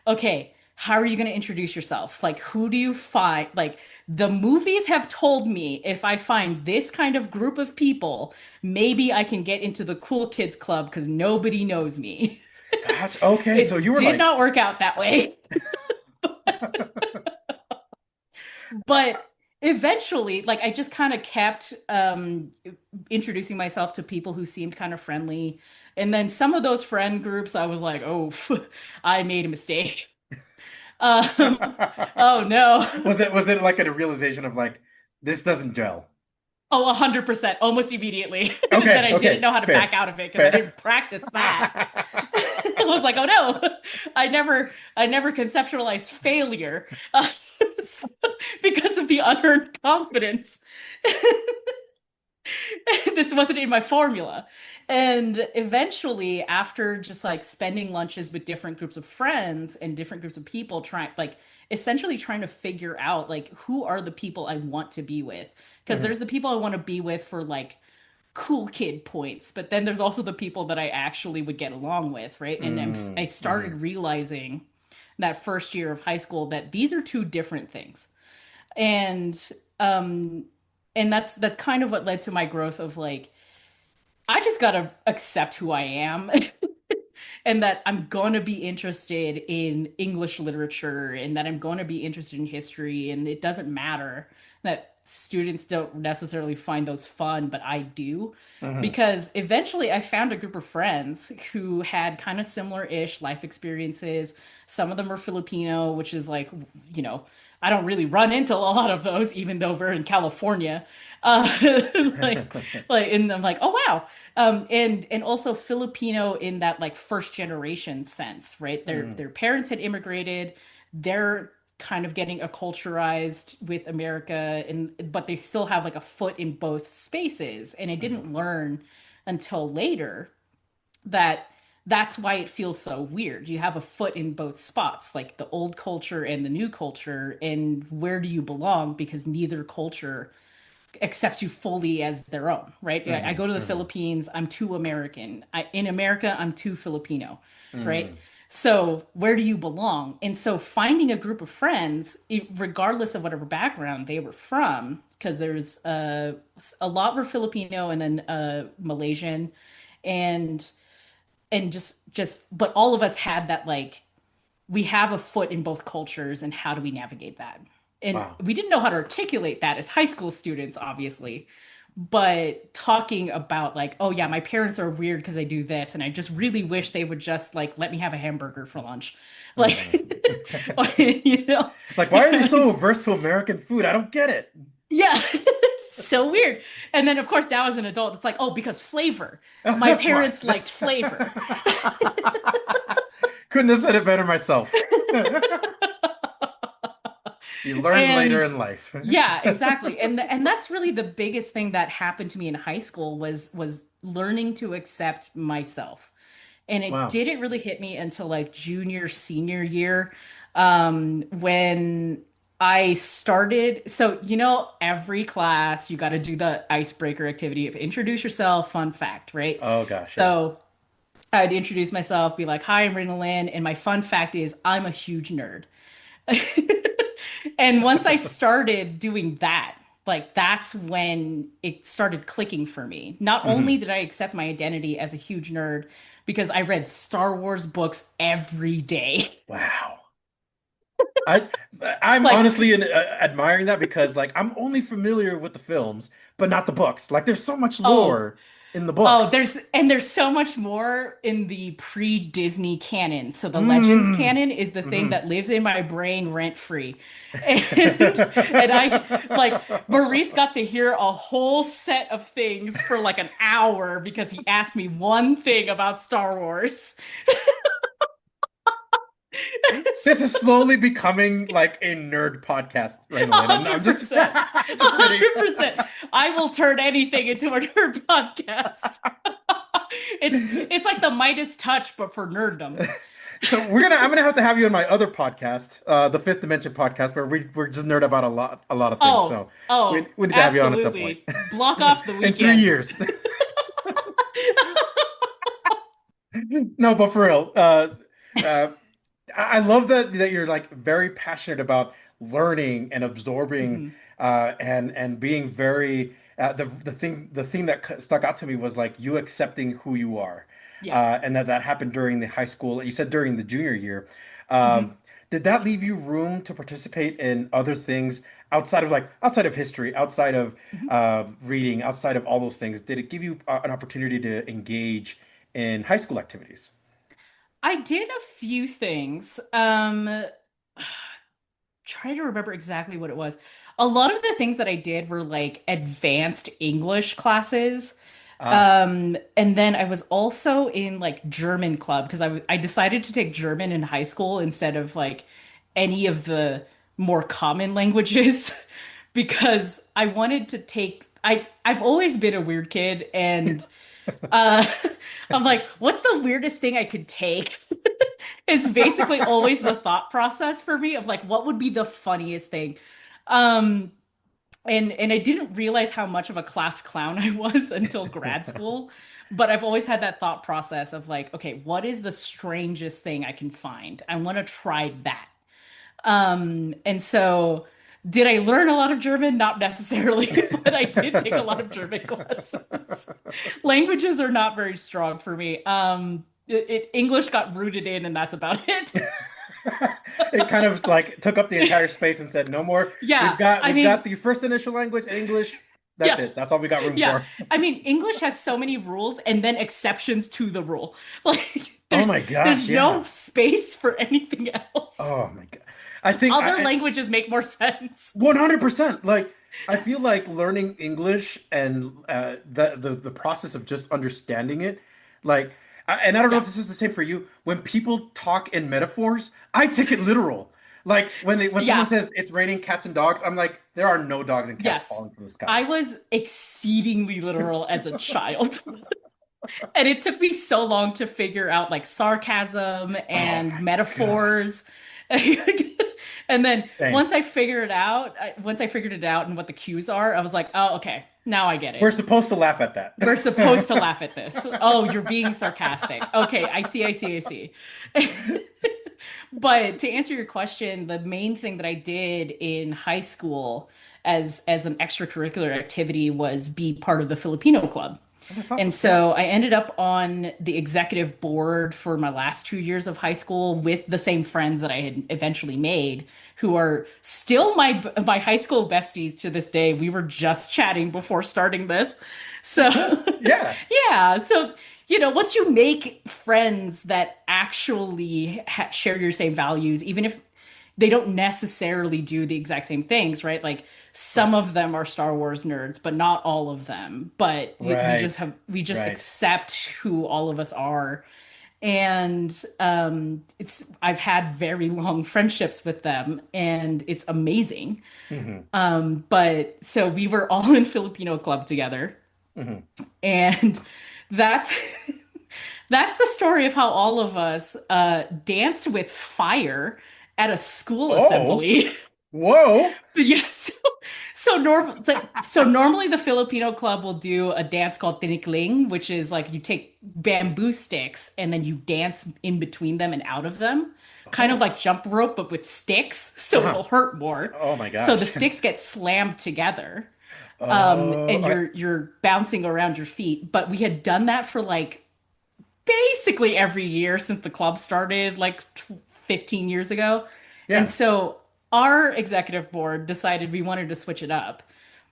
Okay, how are you going to introduce yourself? Like, who do you find? Like, the movies have told me if I find this kind of group of people, maybe I can get into the cool kids club because nobody knows me. Gotcha. Okay. So you It were did like not work out that way. But eventually, like I just kind of kept introducing myself to people who seemed kind of friendly. And then some of those friend groups, I was like, oh, I made a mistake. Oh no. was it like a realization of like this doesn't gel? Oh, 100%, almost immediately. That Okay, I didn't okay, know how to back fair, out of it because I fair. didn't practice that. I was like, oh no, I never conceptualized failure because of the unearned confidence. This wasn't in my formula. And eventually, after just like spending lunches with different groups of friends and different groups of people, trying like essentially trying to figure out like who are the people I want to be with. Because Mhm, there's the people I want to be with for like cool kid points, but then there's also the people that I actually would get along with, right? And I mhm. started realizing that first year of high school that these are two different things. And um and that's kind of what led to my growth of like I just gotta accept who I am and that I'm going to be interested in English literature and that I'm going to be interested in history. And it doesn't matter that students don't necessarily find those fun, but I do. Mhm. Because eventually I found a group of friends who had kind of similar-ish life experiences. Some of them were Filipino, which is like, you know, I don't really run into a lot of those, even though we're in California. Uh, like, and I'm like, oh wow, and also Filipino in that like first generation sense, right? Mm, Their parents had immigrated, they're kind of getting acculturized with America, and but they still have like a foot in both spaces. And I mhm, didn't learn until later that that's why it feels so weird. You have a foot in both spots, like the old culture and the new culture, and where do you belong? Because neither culture accepts you fully as their own, right? I mhm, go to the mhm, Philippines, I'm too American. In America, I'm too Filipino, right? mm, So where do you belong? And so finding a group of friends, regardless of whatever background they were from, because there's a lot were Filipino and then Malaysian, and but all of us had that like we have a foot in both cultures, and how do we navigate that? And Wow. we didn't know how to articulate that as high school students, obviously. But talking about like, oh yeah, my parents are weird because I do this, and I just really wish they would just like let me have a hamburger for lunch. Like, Mhm. you know, Like, why are they so averse to American food? I don't get it. yeah, it's so weird. And then, of course, now as an adult, it's like, oh, because flavor. My That's why. parents liked flavor. Couldn't have said it better myself. You learn later And in life. yeah, exactly. And that's really the biggest thing that happened to me in high school was learning to accept myself. And it Wow. didn't really hit me until like junior, senior year, when I started. So, every class you got to do the icebreaker activity of introduce yourself, fun fact, right? Oh gosh, yeah. So I'd introduce myself, be like, "Hi, I'm Reinalyn, and my fun fact is I'm a huge nerd." And once I started doing that, like that's when it started clicking for me. Not only Mhm. did I accept my identity as a huge nerd, because I read Star Wars books every day. Wow. I I'm Like, honestly admiring that because like I'm only familiar with the films, but not the books. Like there's so much oh, lore in the oh, books. there's so much more in the pre-Disney canon. So the Legends Mm. canon is the thing Hmm. that lives in my brain rent free. And I like Maurice got to hear a whole set of things for like an hour because he asked me one thing about Star Wars. This is slowly becoming like a nerd podcast, A Raylan. I'm hundred just percent. A just kidding. hundred percent. I will turn anything into a nerd podcast. It's like the Midas touch, but for nerddom. So I'm gonna have to have you on my other podcast, the Fifth Dimension podcast, where we're just nerd about a lot of things. Oh, So oh, we need to have you on at some point absolutely. Block off the in three weekend. years. No, but for real, uh, I love that you're like very passionate about learning and absorbing, Mhm. and being very the thing that stuck out to me was like you accepting who you are, Yeah. and that happened during the high school. You said during the junior year. Mhm. Did that leave you room to participate in other things outside of history, outside of Mhm. reading, outside of all those things? Did it give you an opportunity to engage in high school activities? I did a few things. Try to remember exactly what it was. A lot of the things that I did were like advanced English classes. Ah. And then I was also in like German club because I decided to take German in high school instead of like any of the more common languages because I wanted to take I've always been a weird kid and uh I'm like, what's the weirdest thing I could take? Is basically always the thought process for me of like what would be the funniest thing. Um and I didn't realize how much of a class clown I was until grad school. But I've always had that thought process of like, okay, what is the strangest thing I can find? I want to try that. And so did I learn a lot of German? Not necessarily, but I did take a lot of German classes. Languages are not very strong for me. English got rooted in, and that's about it. It kind of like took up the entire space and said, "No more. We've Yeah, got I we've got mean, the first initial language, English. That's yeah, it. That's all we got room yeah. for." I mean, English has so many rules and then exceptions to the rule. Like Oh there's my there's gosh, no yeah. space for anything else. Oh my God. I think Other languages make more sense. 100%. Like I feel like learning English and the process of just understanding it, like, and I don't know Yeah. if this is the same for you. When people talk in metaphors, I take it literal. Like when someone Yeah. says it's raining cats and dogs, I'm like, there are no dogs and cats Yes. falling from the sky. I was exceedingly literal as a child. And it took me so long to figure out like sarcasm Oh and my gosh. metaphors. And then Same. once I figured it out and what the cues are, I was like, oh, okay, now I get We're it. supposed to laugh at that. We're supposed to laugh at this. Oh, you're being sarcastic. Okay, I see, I see, I see. But to answer your question, the main thing that I did in high school as an extracurricular activity was be part of the Filipino club. Oh, that's And awesome. Yeah. so I ended up on the executive board for my last 2 years of high school with the same friends that I had eventually made, who are still my high school besties to this day. We were just chatting before starting this. Oh, So cool. Yeah. yeah, so once you make friends that actually share your same values, even if they don't necessarily do the exact same things, right? Like some Right. of them are Star Wars nerds, but not all of them. But Right. we just Right. accept who all of us are. And it's I've had very long friendships with them, and it's amazing. Hmm. But so we were all in Filipino club together, Hmm. and that's that's the story of how all of us danced with fire at a school Oh, assembly. whoa. Yes. So normally the Filipino club will do a dance called tinikling, which is like you take bamboo sticks and then you dance in between them and out of them, kind of Oh. like jump rope but with sticks, so Uh-huh. it'll hurt more. Oh my So the gosh. sticks get slammed together, Oh, and you're bouncing around your feet. But we had done that for like basically every year since the club started, like 15 years ago. And yeah. so our executive board decided we wanted to switch it up.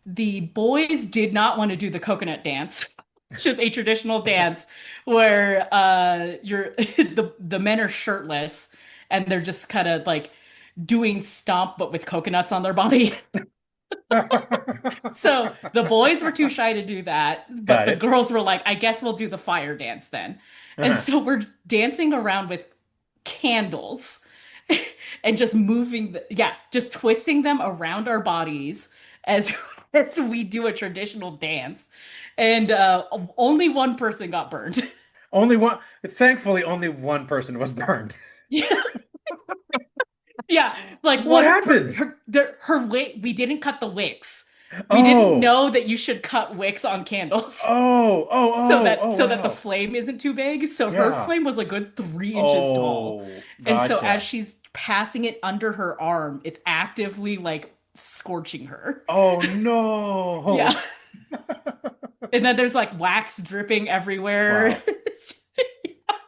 The boys did not want to do the coconut dance, which is a traditional dance where you're the men are shirtless and they're just kind of like doing stomp but with coconuts on their body. So the boys were too shy to do that, but Got the it. girls were like, I guess we'll do the fire dance then. And Uh-huh. so we're dancing around with candles and just just twisting them around our bodies as as we do a traditional dance. And only one person got burned. Only one, thankfully, only one person was burned. Yeah. Yeah, like What one of happened? her wick. We didn't cut the wicks. We didn't Oh, know that you should cut wicks on candles. oh, So that the wow. flame isn't too big. So her Yeah. flame was a good 3 inches tall. Oh, And so as gotcha. she's passing it under her arm, it's actively like scorching her. Oh, no. Yeah. And then there's like wax dripping everywhere. Wow.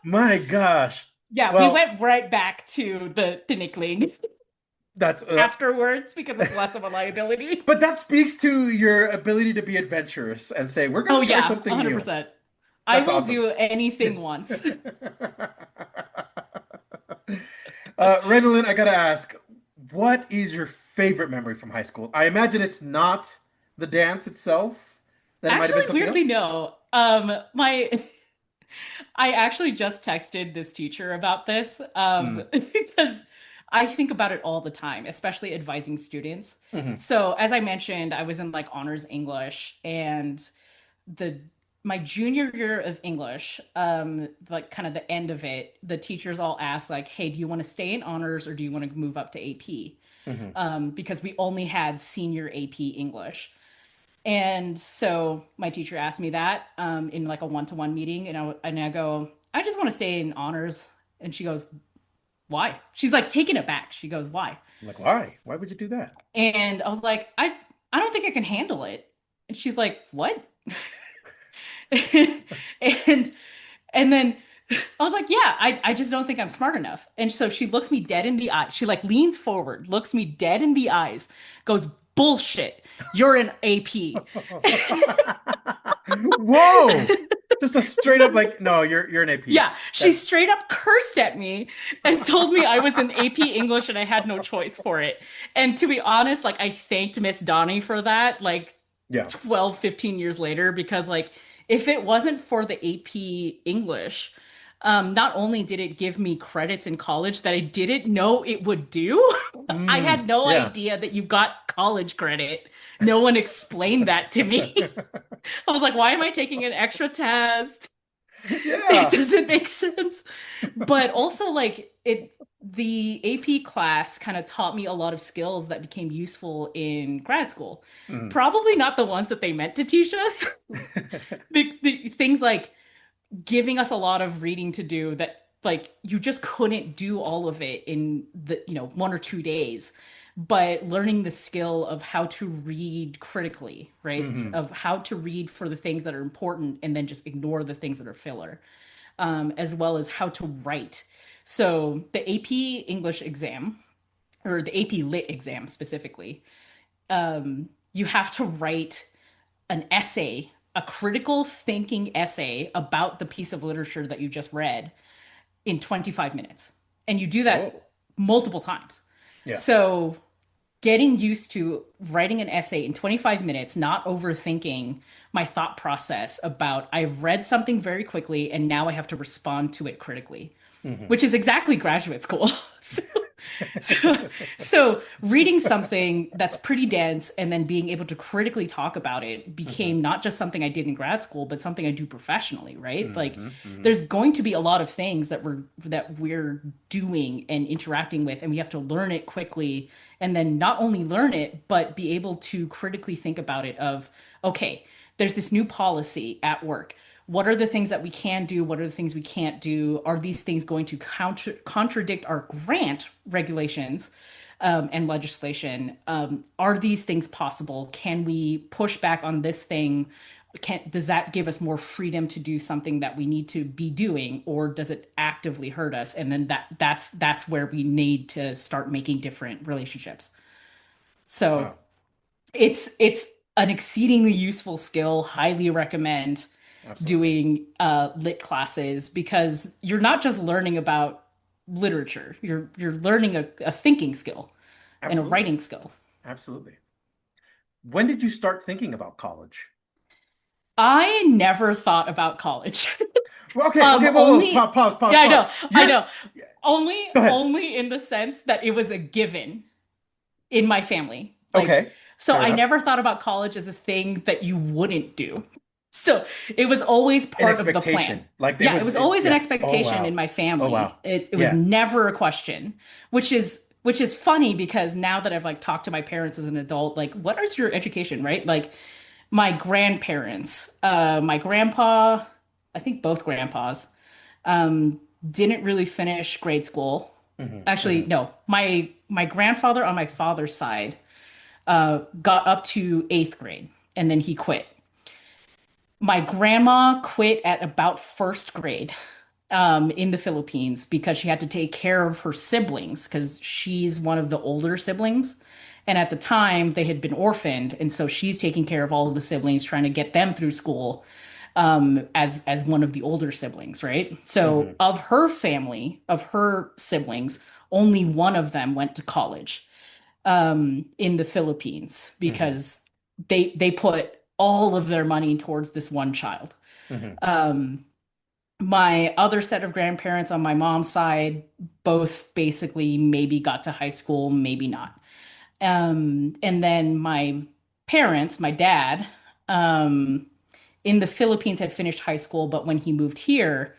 My gosh. Yeah, we Well, went right back to the tinikling that's afterwards because it's less of a liability. but that speaks to your ability to be adventurous and say, we're Oh gonna try yeah, something new. 100%. I That's will awesome. do anything once. Reinalyn, I gotta ask, what is your favorite memory from high school? I imagine it's not the dance itself, that it might have Actually, been something weirdly, else. no. My I actually just texted this teacher about this Mm. because I think about it all the time, especially advising students. Hmm. So, as I mentioned, I was in like honors English, and the my junior year of English, like kind of the end of it, the teachers all asked like, "Hey, do you want to stay in honors or do you want to move up to AP?" Hmm. Because we only had senior AP English. And so my teacher asked me that in like a one-to-one meeting, and I go, I just want to stay in honors. And she goes, why? She's like taken aback. She goes, why? Like, why? Why would you do that? And I was like, I don't think I can handle it. And she's like, what? and and then I was like, yeah, I just don't think I'm smart enough. And so she looks me dead in the eye. She like leans forward, looks me dead in the eyes, goes, bullshit. You're an AP. Whoa! Just a straight up like, no, you're an AP. Yeah, she That's straight up cursed at me and told me I was in AP English and I had no choice for it. And to be honest, like I thanked Miss Donnie for that like yeah. 12, 15 years later because like if it wasn't for the AP English, not only did it give me credits in college that I didn't know it would do, I had no Yeah. idea that you got college credit. No one explained that to me. I was like, why am I taking an extra test? It Yeah. doesn't make sense. But also like the AP class kind of taught me a lot of skills that became useful in grad school. Mm. Probably not the ones that they meant to teach us. The things like giving us a lot of reading to do that like you just couldn't do all of it in the 1 or 2 days. but learning the skill of how to read critically, right? Hmm. Of how to read for the things that are important and then just ignore the things that are filler, as well as how to write. So the AP English exam, or the AP Lit exam specifically, you have to write an essay, a critical thinking essay about the piece of literature that you just read in 25 minutes. And you do that Oh, multiple times. yeah. So getting used to writing an essay in 25 minutes, not overthinking my thought process about I've read something very quickly and now I have to respond to it critically, Hmm. which is exactly graduate school. So, so reading something that's pretty dense and then being able to critically talk about it Hmm. became not just something I did in grad school, but something I do professionally, right? Like Hmm. Hmm. there's going to be a lot of things that we're doing and interacting with, and we have to learn it quickly, and then not only learn it, but be able to critically think about it of, okay, there's this new policy at work. What are the things that we can do? What are the things we can't do? Are these things going to contradict our grant regulations and legislation? Are these things possible? Can we push back on this thing? Does that give us more freedom to do something that we need to be doing, or does it actively hurt us? And then that's where we need to start making different relationships. So Wow. it's an exceedingly useful skill. Highly recommend Absolutely. doing lit classes, because you're not just learning about literature. You're learning a thinking skill and a Absolutely. writing skill. Absolutely. When did you start thinking about college? I never thought about college. Well, okay, okay, whoa, Only, pause, pause, yeah, I pause. know, I You're, know. Only, go ahead. only in the sense that it was a given in my family. Like, Okay, so fair I enough. never thought about college as a thing that you wouldn't do. So it was always An part of the plan. expectation. Like Yeah, it was always an yeah. Oh, expectation in wow. my Oh, wow. family. It was Yeah. never a question, which is funny, because now that I've like talked to my parents as an adult, like, what is your education, right? Like my grandparents, my grandpa, I think both grandpas, um, didn't really finish grade school. Hmm. Actually, Hmm. no. My grandfather on my father's side got up to eighth grade and then he quit. My grandma quit at about first grade in the Philippines because she had to take care of her siblings because she's one of the older siblings. And at the time, they had been orphaned, and so she's taking care of all of the siblings, trying to get them through school as one of the older siblings, right? So Hmm. of her family, of her siblings, only one of them went to college in the Philippines Hmm. because they put all of their money towards this one child. Hmm. Um, my other set of grandparents on my mom's side both basically maybe got to high school, maybe not. And then my parents, my dad, um, in the Philippines had finished high school, but when he moved here,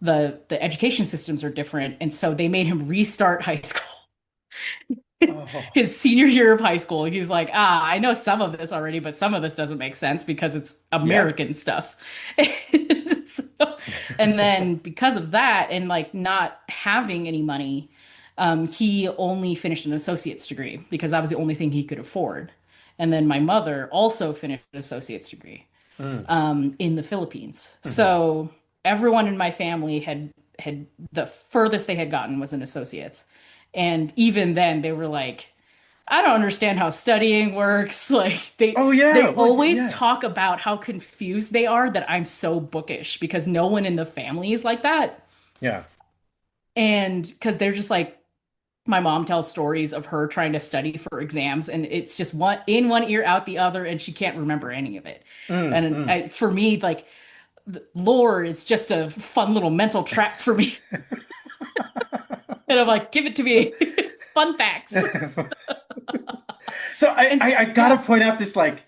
the education systems are different, and so they made him restart high school. Oh, His senior year of high school, he's like, I know some of this already, but some of this doesn't make sense because it's yeah. American stuff. So, and then because of that, and like not having any money, he only finished an associate's degree because that was the only thing he could afford. And then my mother also finished an associate's degree Mm. in the Philippines. Hmm. So everyone in my family had the furthest they had gotten was an associate's. And even then they were like, I don't understand how studying works. Like Oh, yeah. they Well, always yeah. talk about how confused they are that I'm so bookish because no one in the family is like that. Yeah. And because they're just like, my mom tells stories of her trying to study for exams, and it's just one in one ear out the other, and she can't remember any of it. Mm, And mm. for me, like lore is just a fun little mental trap for me. And I'm like, give it to me. Fun facts. So And I gotta yeah, point out this like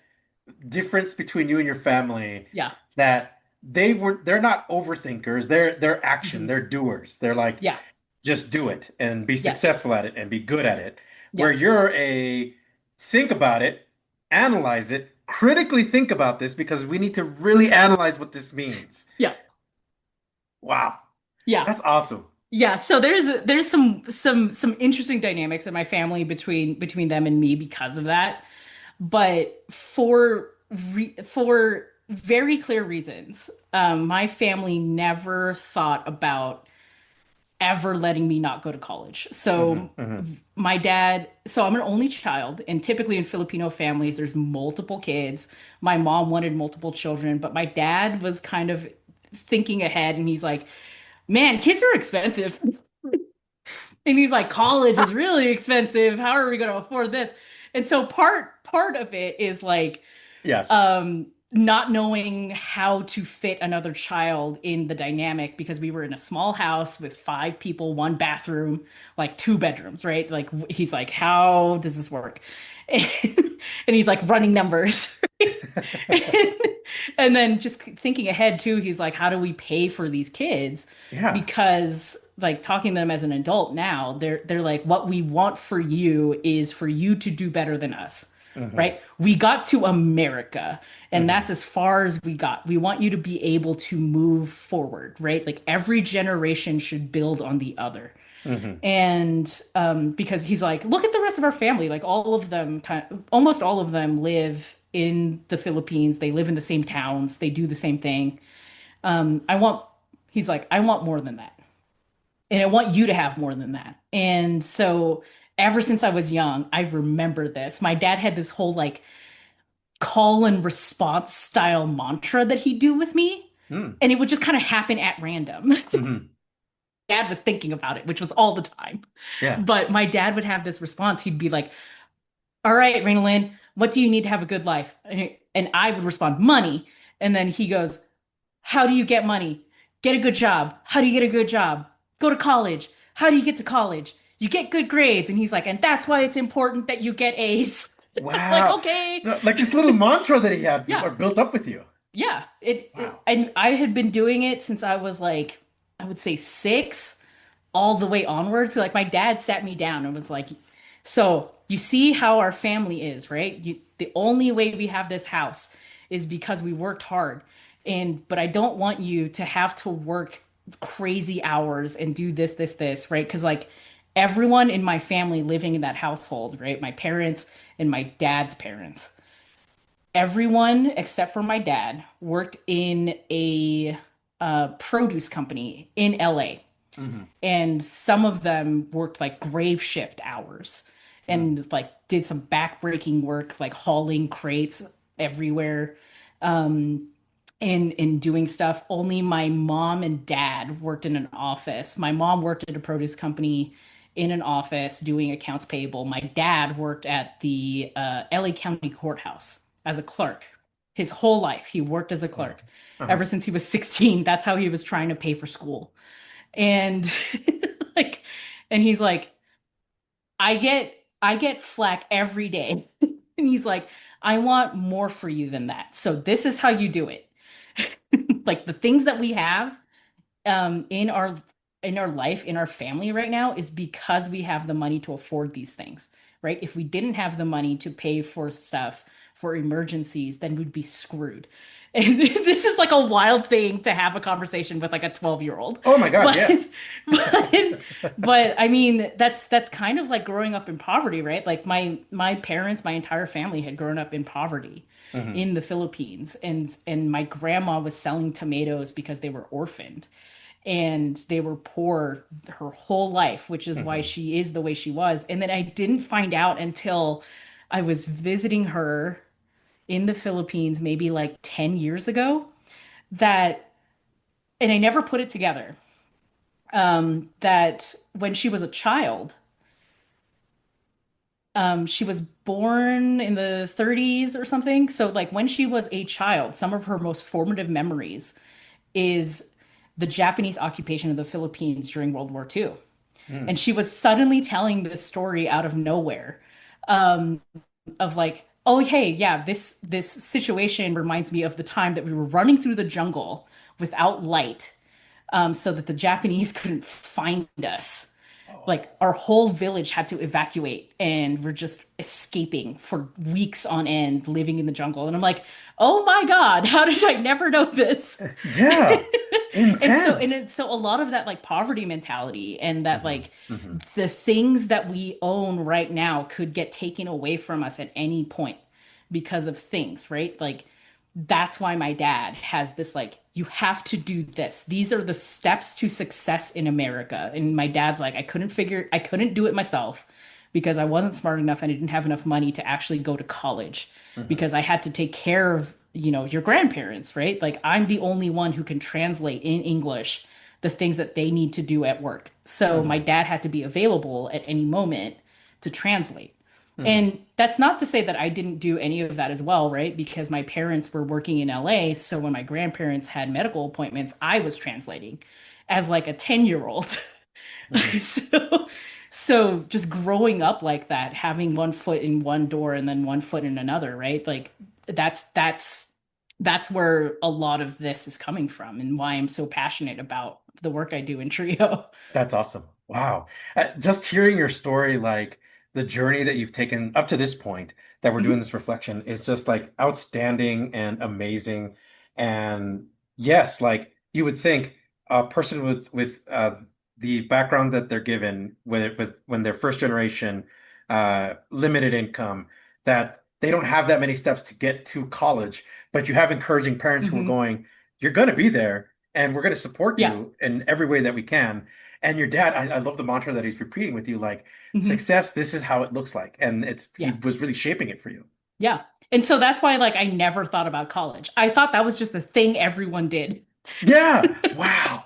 difference between you and your family yeah, that they're not overthinkers. They're action. mhm, They're doers. They're like yeah, just do it and be yes, successful at it and be good at it. yeah, Where you're a think about it, analyze it, critically think about this because we need to really analyze what this means. yeah, Wow. yeah. That's awesome. Yeah, so there's some interesting dynamics in my family between them and me because of that. But for very clear reasons, my family never thought about ever letting me not go to college. So my dad, so I'm an only child, and typically in Filipino families, there's multiple kids. My mom wanted multiple children, but my dad was kind of thinking ahead, and he's like, "Man, kids are expensive." And he's like, college is really expensive. How are we going to afford this? And so part of it is like Yes. not knowing how to fit another child in the dynamic because we were in a small house with five people, one bathroom, like two bedrooms, right? Like he's like, how does this work? And he's like running numbers. and, and then just thinking ahead too, he's like, how do we pay for these kids? Yeah. Because like talking to them as an adult now, they're like, what we want for you is for you to do better than us. Right? We got to America, and that's as far as we got. We want you to be able to move forward, right? Like every generation should build on the other. And because he's like, look at the rest of our family, like all of them, almost all of them live in the Philippines. They live in the same towns. They do the same thing. I want, he's like, I want more than that. And I want you to have more than that. And so ever since I was young, I remember this. My dad had this whole like call and response style mantra that he'd do with me. And it would just kind of happen at random. Dad was thinking about it, which was all the time. Yeah. But my dad would have this response. He'd be like, all right, Reinalyn, what do you need to have a good life? And I would respond, money. And then he goes, how do you get money? Get a good job. How do you get a good job? Go to college. How do you get to college? You get good grades. And he's like, and that's why it's important that you get A's. Wow. Like, okay. So, like this little mantra that he had Yeah. or built up with you. Yeah. Wow. And I had been doing it since I was like, I would say 6, all the way onwards. So like my dad sat me down and was like, so you see how our family is, right? The only way we have this house is because we worked hard. But I don't want you to have to work crazy hours and do this, right? Because like everyone in my family living in that household, right? My parents and my dad's parents, everyone except for my dad worked in a produce company in LA. And some of them worked like grave shift hours and like did some backbreaking work, like hauling crates everywhere. And doing stuff. Only my mom and dad worked in an office. My mom worked at a produce company in an office doing accounts payable. My dad worked at the LA County Courthouse as a clerk. His whole life, he worked as a clerk. Ever since he was 16, that's how he was trying to pay for school. And like, and he's like, I get flack every day. And he's like, I want more for you than that. So this is how you do it. Like the things that we have in our life, in our family right now is because we have the money to afford these things, right? If we didn't have the money to pay for stuff for emergencies, then we'd be screwed. And this is like a wild thing to have a conversation with like a 12-year-old. Oh my God, But, yes. but I mean, that's kind of like growing up in poverty, right? Like my parents, my entire family had grown up in poverty in the Philippines, and my grandma was selling tomatoes because they were orphaned and they were poor her whole life, which is why she is the way she was. And then I didn't find out until I was visiting her in the Philippines maybe like 10 years ago that, and I never put it together, that when she was a child, she was born in the 30s or something. So like when she was a child, some of her most formative memories is the Japanese occupation of the Philippines during World War II. And she was suddenly telling this story out of nowhere, of like, oh hey, yeah, this situation reminds me of the time that we were running through the jungle without light, so that the Japanese couldn't find us. Oh, Like our whole village had to evacuate and we're just escaping for weeks on end, living in the jungle. And I'm like, oh my God, how did I never know this? yeah, And intense. it's so a lot of that like poverty mentality and that Hmm. like Hmm. the things that we own right now could get taken away from us at any point because of things, right? Like that's why my dad has this like, you have to do this. These are the steps to success in America. And my dad's like, I couldn't do it myself because I wasn't smart enough and I didn't have enough money to actually go to college Hmm. because I had to take care of, your grandparents, right? Like I'm the only one who can translate in English the things that they need to do at work. So my Hmm. dad had to be available at any moment to translate. Hmm. And that's not to say that I didn't do any of that as well, right? Because my parents were working in LA. So when my grandparents had medical appointments, I was translating as like a 10-year-old. Hmm. So, so just growing up like that, having one foot in one door and then one foot in another, right? Like that's where a lot of this is coming from and why I'm so passionate about the work I do in Trio. That's awesome. Wow. Just hearing your story, like the journey that you've taken up to this point that we're doing Mhm, this reflection is just like outstanding and amazing. And yes, like you would think a person with the background that they're given with when they're first generation limited income, that they don't have that many steps to get to college, but you have encouraging parents who are mhm. going, you're going to be there and we're going to support Yeah. you in every way that we can. And your dad, I love the mantra that he's repeating with you, like Mhm. success, this is how it looks like. And he Yeah. was really shaping it for you. Yeah. And so that's why like I never thought about college. I thought that was just the thing everyone did. Yeah. Wow.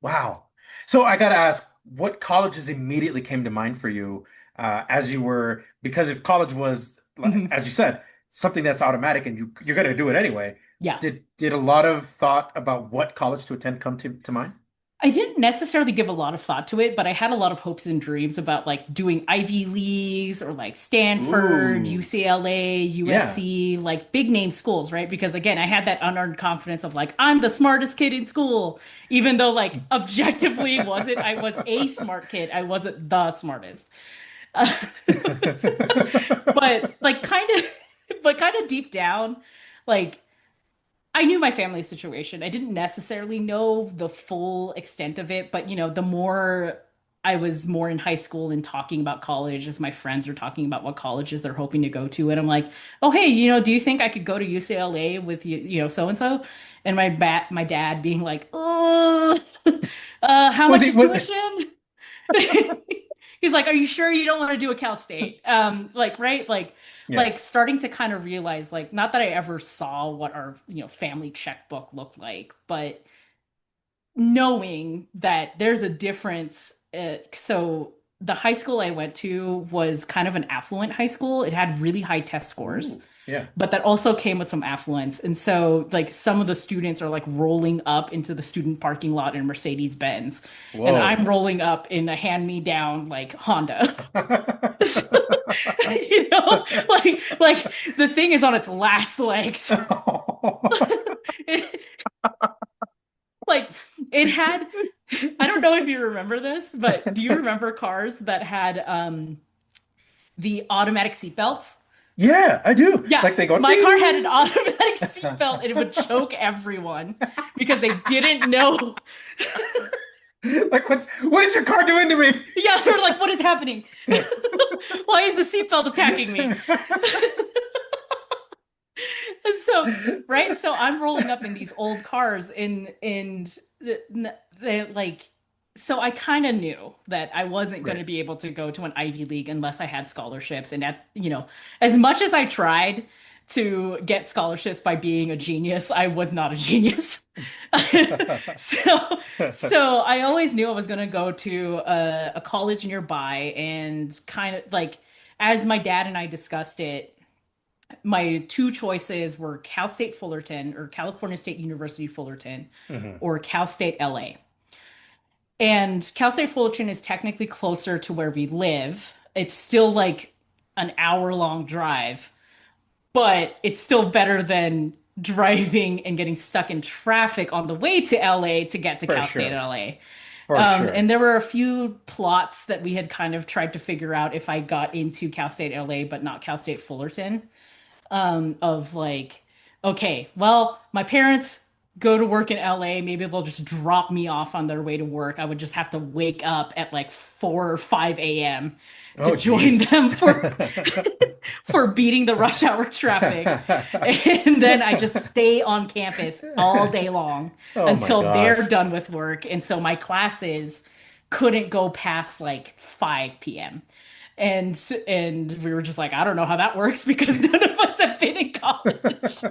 Wow. So I got to ask, what colleges immediately came to mind for you as you were, because if college was, Mhm. as you said, something that's automatic and you're going to do it anyway, Yeah. did a lot of thought about what college to attend come to mind? I didn't necessarily give a lot of thought to it, but I had a lot of hopes and dreams about like doing Ivy Leagues or like Stanford, Ooh, UCLA, yeah. USC, like big name schools, right? Because again, I had that unearned confidence of like, I'm the smartest kid in school, even though like objectively wasn't, I was a smart kid. I wasn't the smartest. Uh, but like kind of, but kind of deep down, like I knew my family situation. I didn't necessarily know the full extent of it, but the more I was more in high school and talking about college as my friends are talking about what colleges they're hoping to go to, and I'm like, "Oh, hey, do you think I could go to UCLA with so and so?" And my dad being like, "Oh, how Was much he, is tuition?" He's like, "Are you sure you don't want to do a Cal State?" Like, right? yeah, Like starting to kind of realize, like, not that I ever saw what our, family checkbook looked like, but knowing that there's a difference. So the high school I went to was kind of an affluent high school. It had really high test scores, ooh, yeah. but that also came with some affluence. And so, like, some of the students are like rolling up into the student parking lot in Mercedes Benz, and I'm Whoa. rolling up in a hand-me-down like Honda. So, like the thing is on its last legs. It, like it had, I don't know if you remember this, but do you remember cars that had the automatic seatbelts? Yeah, I do. Yeah, Like they go my car had an ding. automatic seatbelt and it would choke everyone because they didn't know. Like what is your car doing to me? Yeah, they were like, what is happening? Why is the seatbelt attacking me? And so, right? So I'm rolling up in these old cars and they like so I kind of knew that I wasn't going to Right. be able to go to an Ivy League unless I had scholarships. And as much as I tried to get scholarships by being a genius, I was not a genius. So, so I always knew I was going to go to a college nearby and kind of like, as my dad and I discussed it, my two choices were Cal State Fullerton or California State University Fullerton Hmm. or Cal State LA. And Cal State Fullerton is technically closer to where we live. It's still like an hour long drive, but it's still better than driving and getting stuck in traffic on the way to LA to get to For Cal State sure. LA. For sure. And there were a few plots that we had kind of tried to figure out if I got into Cal State LA, but not Cal State Fullerton. Of like, okay, well, my parents go to work in LA. Maybe they'll just drop me off on their way to work. I would just have to wake up at like 4 or 5 a.m. to Oh, join geez. them for for beating the rush hour traffic. And then I just stay on campus all day long Oh my until they're gosh. done with work. And so my classes couldn't go past like 5 p.m. And we were just like, I don't know how that works because none of us have been in college.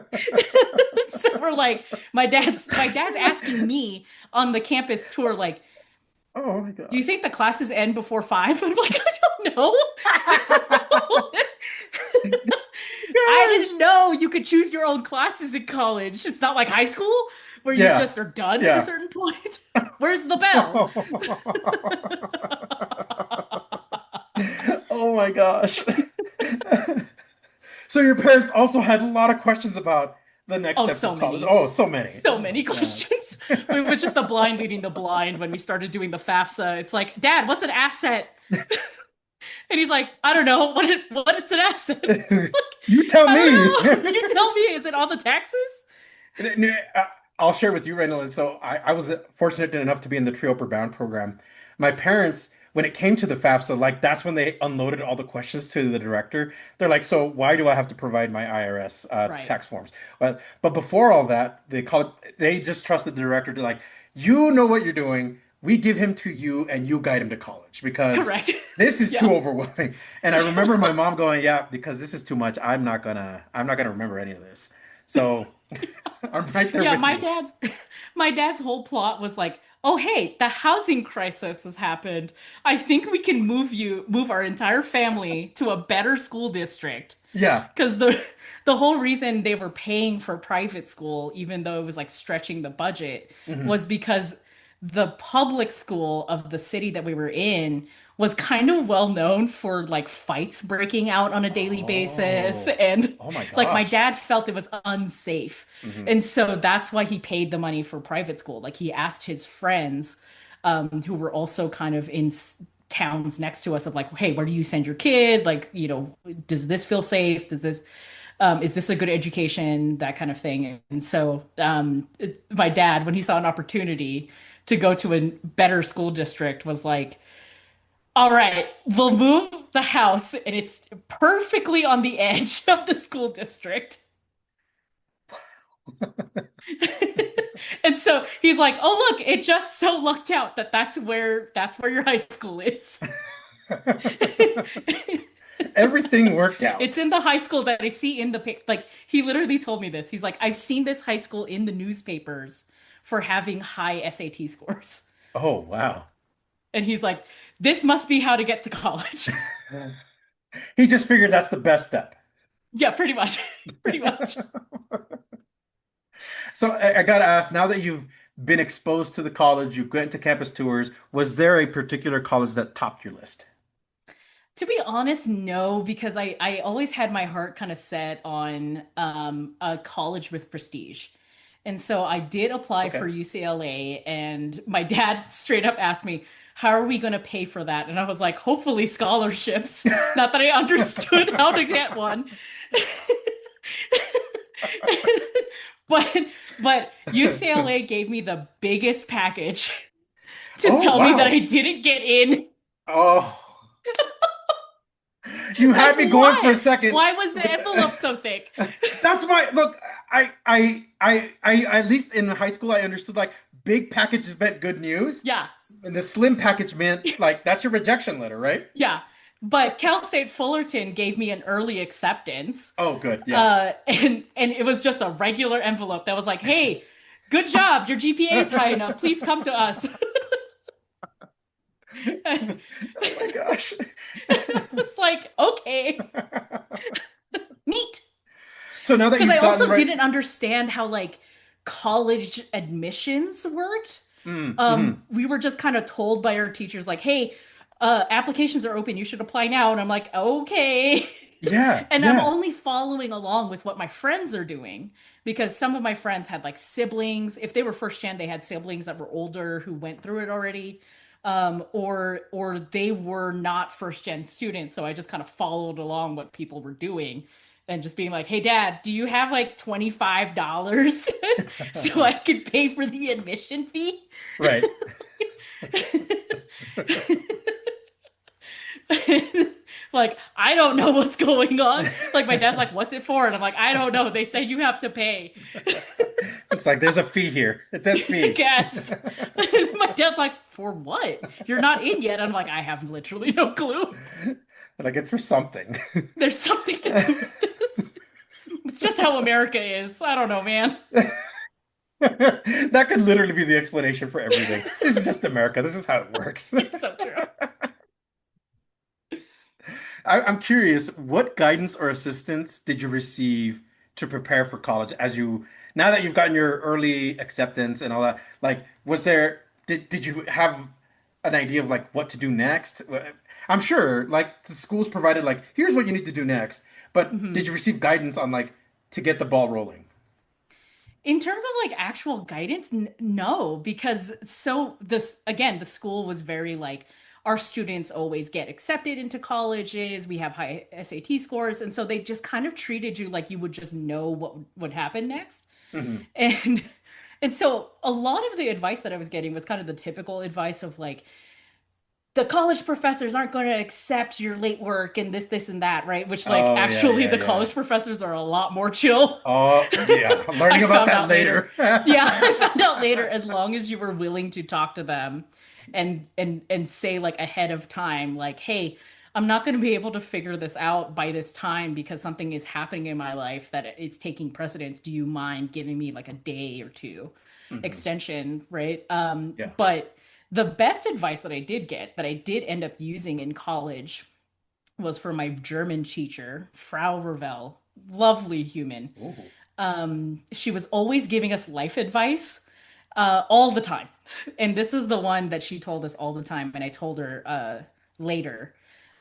So we're like, my dad's asking me on the campus tour, like, Oh my do you gosh. think the classes end before 5? I'm like, I don't know. I didn't know you could choose your own classes in college. It's not like high school where you Yeah. just are done at a Yeah. certain point. Where's the bell? Oh my gosh. So your parents also had a lot of questions about the next Oh, steps so of college. many. Oh, so many. So Oh many my God. questions. It was just the blind leading the blind when we started doing the FAFSA. It's like, Dad, what's an asset? And he's like, I don't know. What it's an asset? Like, You tell I me. don't know. You tell me. Is it on the taxes? I'll share with you, Reinalyn. So I was fortunate enough to be in the Trio Per Bound program. My parents, when it came to the FAFSA, like that's when they unloaded all the questions to the director. They're like, "So why do I have to provide my IRS Right. tax forms?" But before all that, they just trusted the director to like, "You know what you're doing. We give him to you, and you guide him to college because Correct. this is too Yeah. overwhelming." And I remember my mom going, "Yeah, because this is too much. I'm not gonna remember any of this." So I'm right there Yeah, with my you. dad's my dad's whole plot was like, "Oh, hey, the housing crisis has happened. I think we can move our entire family to a better school district." Yeah. Because the whole reason they were paying for private school, even though it was like stretching the budget, Hmm. was because the public school of the city that we were in was kind of well known for like fights breaking out on a daily basis. Oh. And Oh my like my gosh. dad felt it was unsafe. Hmm. And so that's why he paid the money for private school. Like he asked his friends, who were also kind of in towns next to us of like, hey, where do you send your kid? Like, does this feel safe? Is this a good education? That kind of thing. And so, my dad, when he saw an opportunity to go to a better school district, was like, all right, we'll move the house and it's perfectly on the edge of the school district. And so he's like, "Oh, look, it just so lucked out that that's where your high school is." Everything worked out. It's in the high school that I see in the like he literally told me this. He's like, "I've seen this high school in the newspapers for having high SAT scores." Oh, wow. And he's like, "This must be how to get to college." He just figured that's the best step. Yeah, pretty much. Pretty much. So I gotta ask, now that you've been exposed to the college, you've gone to campus tours, was there a particular college that topped your list? To be honest, no, because I always had my heart kind of set on a college with prestige. And so I did apply for Okay. UCLA, and my dad straight up asked me, "How are we going to pay for that?" And I was like, "Hopefully scholarships." Not that I understood how to get one. But but UCLA gave me the biggest package to Oh, tell me that I wow. didn't get in. Oh, you Like, had me going for a why? second. Why was the envelope so thick? That's my look. At least in high school, I understood like big packages meant good news, Yeah, and the slim package meant like that's your rejection letter, right? yeah. But Cal State Fullerton gave me an early acceptance. Oh, good. Yeah. And it was just a regular envelope that was like, "Hey, good job. Your GPA is high enough. Please come to us." And Oh my gosh. I was like, "Okay, neat." So now that Because I you've gotten also right. didn't understand how like college admissions worked. Mhm. We were just kind of told by our teachers, like, "Hey, applications are open. You should apply now." And I'm like, "Okay." Yeah, And I'm yeah. only following along with what my friends are doing because some of my friends had like siblings. If they were first gen, they had siblings that were older who went through it already. Or they were not first gen students. So I just kind of followed along what people were doing and just being like, hey dad, do you have like $25 so I could pay for the admission fee? Right. Like, I don't know what's going on. Like, my dad's like, what's it for? And I'm like, I don't know. They said you have to pay. It's like there's a fee here. It says I fee. guess. My dad's like, for what? You're not in yet. I'm like, I have literally no clue. Like it's for something. There's something to do with this. It's just how America is. I don't know, man. That could literally be the explanation for everything. This is just America. This is how it works. It's so true. I'm curious, what guidance or assistance did you receive to prepare for college as you now that you've gotten your early acceptance and all that, like was there did you have an idea of like what to do next? I'm sure like the schools provided like here's what you need to do next, but did Mhm. you receive guidance on like to get the ball rolling? In terms of like actual guidance, no, because so this again, the school was very like our students always get accepted into colleges. We have high SAT scores, and so they just kind of treated you like you would just know what would happen next. Hmm. And and so a lot of the advice that I was getting was kind of the typical advice of like the college professors aren't going to accept your late work and this and that, right? Which like Oh yeah, actually yeah, the yeah. college professors are a lot more chill. Oh yeah, I'm learning I about found that out later. later. Yeah, I found out later as long as you were willing to talk to them and say like ahead of time like, "Hey, I'm not going to be able to figure this out by this time because something is happening in my life that it's taking precedence. Do you mind giving me like a day or two Hmm. extension, right?" Yeah. But the best advice that I did get that I did end up using in college was for my German teacher, Frau Ravel, lovely human. Ooh. She was always giving us life advice all the time. And this is the one that she told us all the time. And I told her later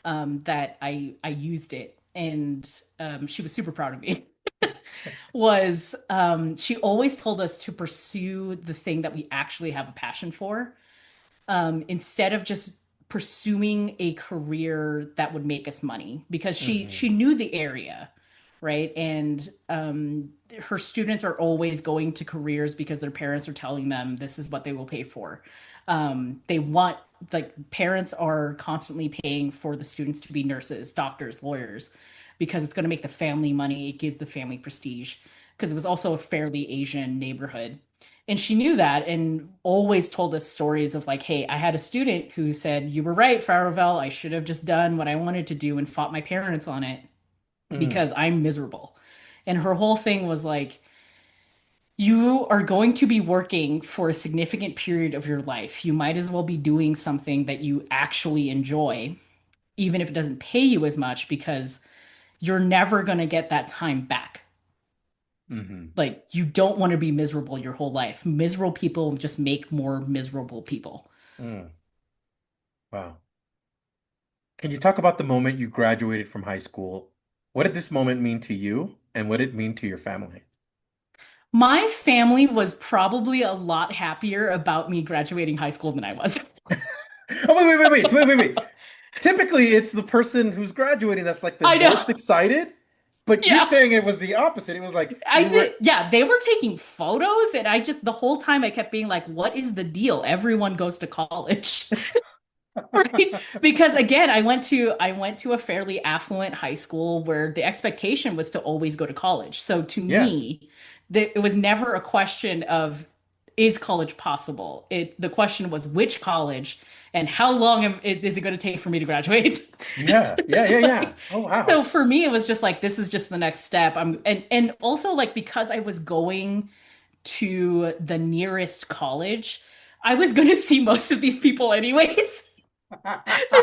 that I used it. And she was super proud of me. Was she always told us to pursue the thing that we actually have a passion for instead of just pursuing a career that would make us money because she Hmm. knew the area, right? And her students are always going to careers because their parents are telling them this is what they will pay for. They want like parents are constantly paying for the students to be nurses, doctors, lawyers because it's going to make the family money. It gives the family prestige because it was also a fairly Asian neighborhood. And she knew that and always told us stories of like, hey, I had a student who said, you were right, Faravel. I should have just done what I wanted to do and fought my parents on it Mm. because I'm miserable. And her whole thing was like, you are going to be working for a significant period of your life. You might as well be doing something that you actually enjoy, even if it doesn't pay you as much, because you're never going to get that time back. Hmm. Like, you don't want to be miserable your whole life. Miserable people just make more miserable people. Mm. Wow. Can you talk about the moment you graduated from high school? What did this moment mean to you, and what did it mean to your family? My family was probably a lot happier about me graduating high school than I was. Oh, wait. Typically, it's the person who's graduating that's like the I know. most excited, but you're Yeah. saying it was the opposite. It was like I you were. did. Yeah, they were taking photos, and I just, the whole time I kept being like, what is the deal? Everyone goes to college. Right? Because again, I went to a fairly affluent high school where the expectation was to always go to college. So to Yeah. me, it was never a question of is college possible? The question was which college and how long is it going to take for me to graduate? Yeah. Oh, So wow. for me, it was just like this is just the next step. And also like because I was going to the nearest college, I was going to see most of these people anyways.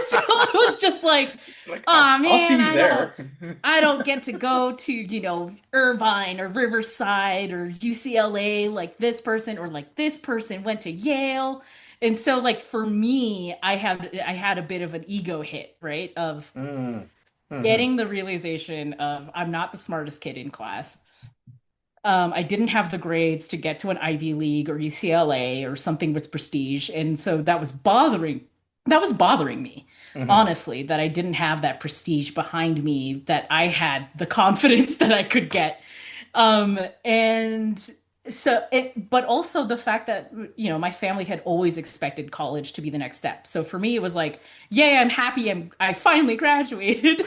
So it was just like, Like, oh I'll man, see you there. I don't get to go to, Irvine or Riverside or UCLA like this person or like this person went to Yale. And so like for me, I had a bit of an ego hit, right? Of Mm. getting the realization of I'm not the smartest kid in class. I didn't have the grades to get to an Ivy League or UCLA or something with prestige, and so that was bothering. That was bothering me, Hmm. honestly, that I didn't have that prestige behind me, that I had the confidence that I could get. And so but also the fact that, my family had always expected college to be the next step. So for me, it was like, yay, I'm happy I finally graduated.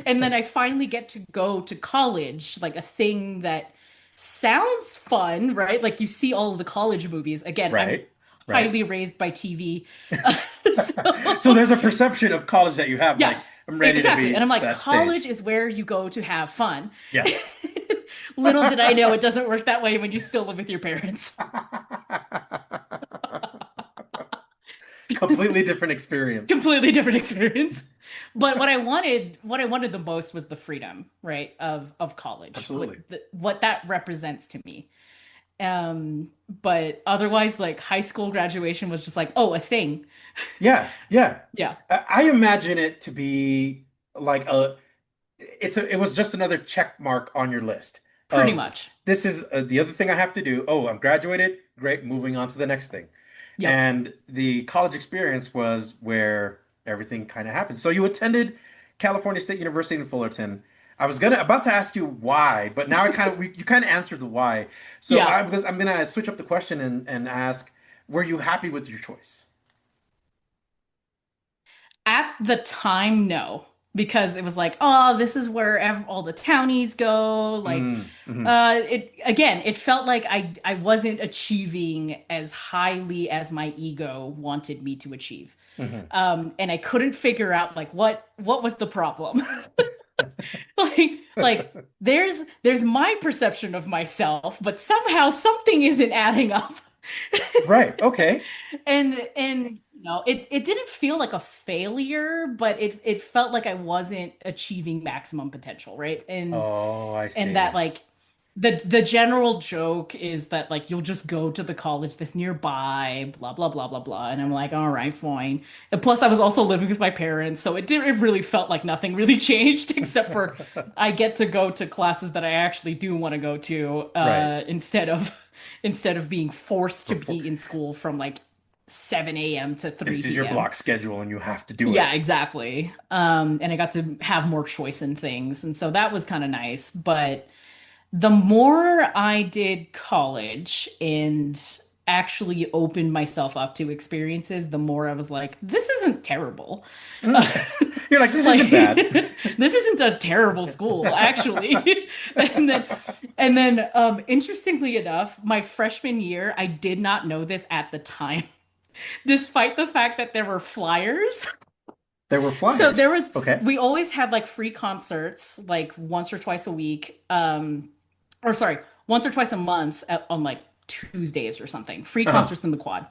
And then I finally get to go to college, like a thing that sounds fun, right? Like you see all of the college movies. Again, I'm Right. Right. highly raised by TV. So So there's a perception of college that you have, yeah, like, I'm ready to exactly. And be I'm like, that stage. college is where you go to have fun. Yes. Little did I know it doesn't work that way when you still live with your parents. Completely different experience. Completely different experience. But what I wanted the most was the freedom, right, of college, Absolutely. what that represents to me. But otherwise, like high school graduation was just like, oh, a thing. Yeah, yeah. Yeah, I imagine it to be like it was just another check mark on your list pretty of much. this is the other thing I have to do. Oh, I'm graduated. Great, moving on to the next thing. Yep. And the college experience was where everything kind of happened. So you attended California State University in Fullerton. I was gonna about to ask you why, but now you kind of answered the why. So Yeah. because I'm gonna switch up the question and ask, were you happy with your choice? At the time, no, because it was like, oh, this is where all the townies go. Like, Mm-hmm. it felt like I wasn't achieving as highly as my ego wanted me to achieve. Mm-hmm. And I couldn't figure out like what was the problem. Like there's my perception of myself, but somehow something isn't adding up. Right. Okay. And it didn't feel like a failure, but it felt like I wasn't achieving maximum potential, right? Oh, I And that see. like the general joke is that like you'll just go to the college that's nearby, blah blah blah blah blah. And I'm like, all right, fine. And plus I was also living with my parents, so it really felt like nothing really changed except for I get to go to classes that I actually do want to go to, Right. instead of being forced to Before be in school from like 7 a.m. to this is your 3 p.m. block schedule and you have to do Yeah, it. exactly. And I got to have more choice in things, and so that was kind of nice. But the more I did college and actually opened myself up to experiences, the more I was like, this isn't terrible. Mm. You're like, this Like isn't bad. this isn't a terrible school, actually. And then interestingly enough, my freshman year, I did not know this at the time, despite the fact that there were flyers. There were So there flyers. was Okay. we always had like free concerts like once or twice a week. Or sorry, once or twice a month on like Tuesdays or something. Free Uh-huh. concerts in the quad.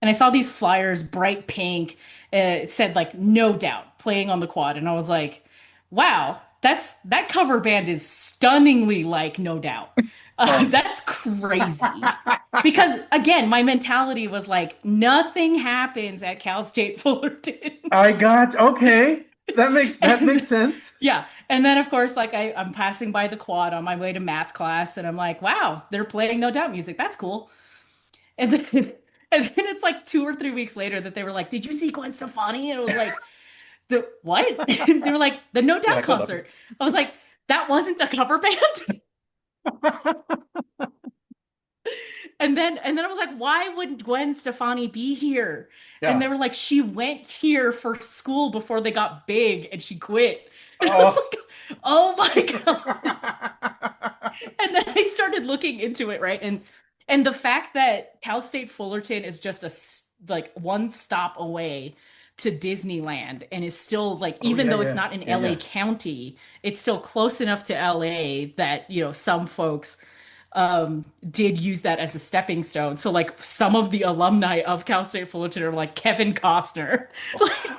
And I saw these flyers, bright pink. It said like "No Doubt" playing on the quad, and I was like, "Wow, that cover band is stunningly like No Doubt." Oh. That's crazy. Because again, my mentality was like, nothing happens at Cal State Fullerton. I got okay. That makes And sense. yeah. And then of course, like I'm passing by the quad on my way to math class, and I'm like, wow, they're playing No Doubt music. That's cool. And then and then it's like 2 or 3 weeks later that they were like, did you see Gwen Stefani? And it was like, the what? They were like, the No You're Doubt like, hold up. concert. I was like, that wasn't a cover band. And then I was like, why would Gwen Stefani be here? And they Yeah. were like, she went here for school before they got big and she quit. And I was Oh. like, oh my God. And then I started looking into it, right? And the fact that Cal State Fullerton is just like one stop away to Disneyland and is still like, Oh even yeah, though it's yeah. not in Yeah, LA yeah. County, it's still close enough to LA that, some folks did use that as a stepping stone. So like some of the alumni of Cal State Fullerton are like Kevin Costner.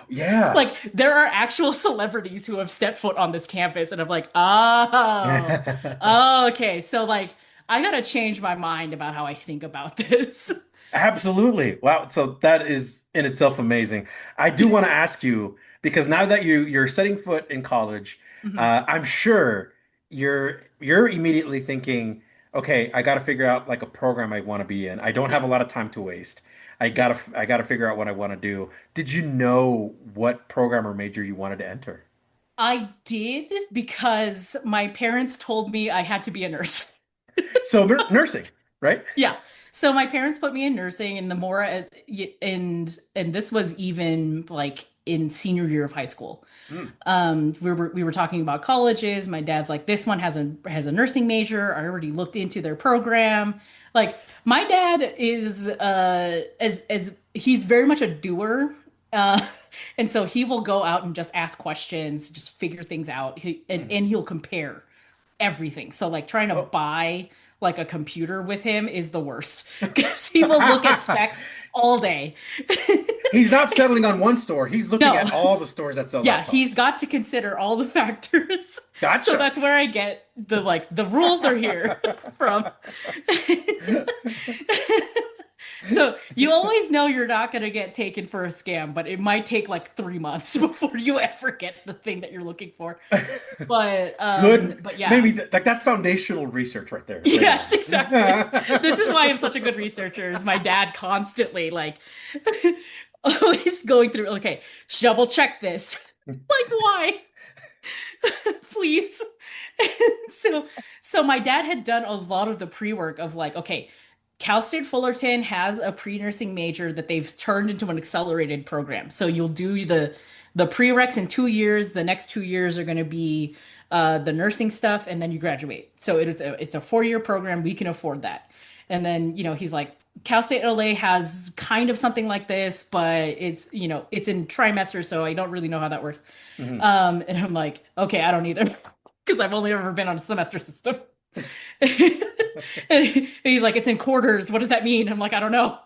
Yeah. Like there are actual celebrities who have stepped foot on this campus, and I'm like, oh, oh, okay. So like I gotta change my mind about how I think about this. Absolutely. Wow. So that is in itself amazing. I do want to ask you, because now that you're setting foot in college, Mhm. I'm sure you're immediately thinking, okay, I got to figure out like a program I want to be in. I don't have Yeah. a lot of time to waste. Yeah. I gotta figure out what I want to do. Did you know what program or major you wanted to enter? I did because my parents told me I had to be a nurse. So nursing, right? Yeah. So my parents put me in nursing, and the more and this was even like in senior year of high school. Mm. We were talking about colleges. My dad's like, this one has a nursing major. I already looked into their program. Like my dad is as he's very much a doer. Uh and so he will go out and just ask questions, just figure things out. Mm. And he'll compare everything. So like trying to Oh. buy like a computer with him is the worst because he will look at specs all day. He's not settling on one store. He's looking No. at all the stores that sell Yeah, he's laptops. got to consider all the factors. So Gotcha. that's where I get the like the rules are here from. So you always know you're not going to get taken for a scam, but it might take like 3 months before you ever get the thing that you're looking for. Good. But yeah. Maybe like that's foundational research right there. Yes, Right exactly. there. This is why I'm such a good researcher, is my dad constantly like always going through, okay, double check this. Like, why? Please. So so my dad had done a lot of the pre-work of like, okay, Cal State Fullerton has a pre-nursing major that they've turned into an accelerated program. So you'll do the prereqs in 2 years. The next 2 years are going to be the nursing stuff, and then you graduate. So it's a 4 year program. We can afford that. And then he's like, Cal State LA has kind of something like this, but it's in trimesters, so I don't really know how that works. Mhm. And I'm like, okay, I don't either, because I've only ever been on a semester system. And he's like, it's in quarters. What does that mean? I'm like, I don't know.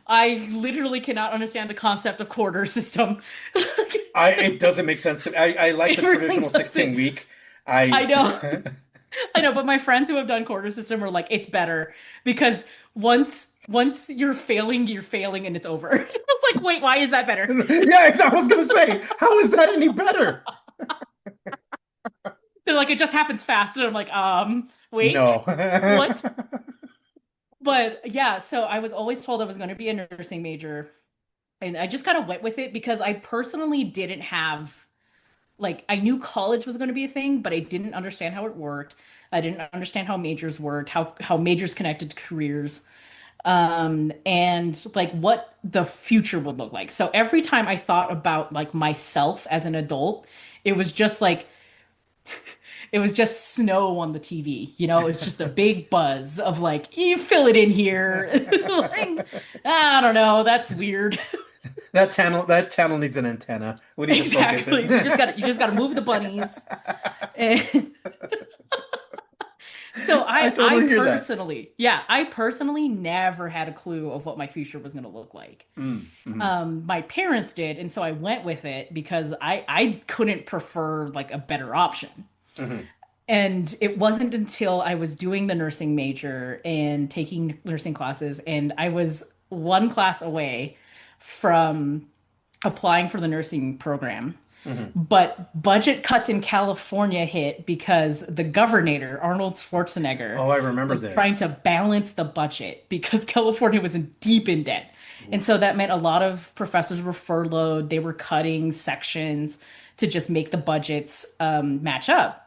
I literally cannot understand the concept of quarter system. It doesn't make sense to me. I like It the really traditional 16 doesn't. week. I I know. I know, but my friends who have done quarter system are like, it's better because once you're failing and it's over. I was like, wait, why is that better? yeah, exactly. I was gonna say, how is that any better? They're like, it just happens fast. And I'm like, wait, No. what? But yeah, so I was always told I was going to be a nursing major. And I just kind of went with it because I personally didn't have, like, I knew college was going to be a thing, but I didn't understand how it worked. I didn't understand how majors worked, how majors connected to careers, and like what the future would look like. So every time I thought about like myself as an adult, it was just like it was just snow on the TV. It was just a big buzz of like, you fill it in here. Like, I don't know, that's weird. That channel needs an antenna. We need to focus Exactly. it. You just got to move the bunnies. And so I totally hear that. I personally never had a clue of what my future was going to look like. Mhm. My parents did, and so I went with it because I couldn't prefer like a better option. Mhm. And it wasn't until I was doing the nursing major and taking nursing classes, and I was one class away from applying for the nursing program. Mhm. But budget cuts in California hit because the governor, Arnold Schwarzenegger, Oh, I remember was trying this. to balance the budget because California was in deep in debt. And so that meant a lot of professors were furloughed. They were cutting sections to just make the budgets match up.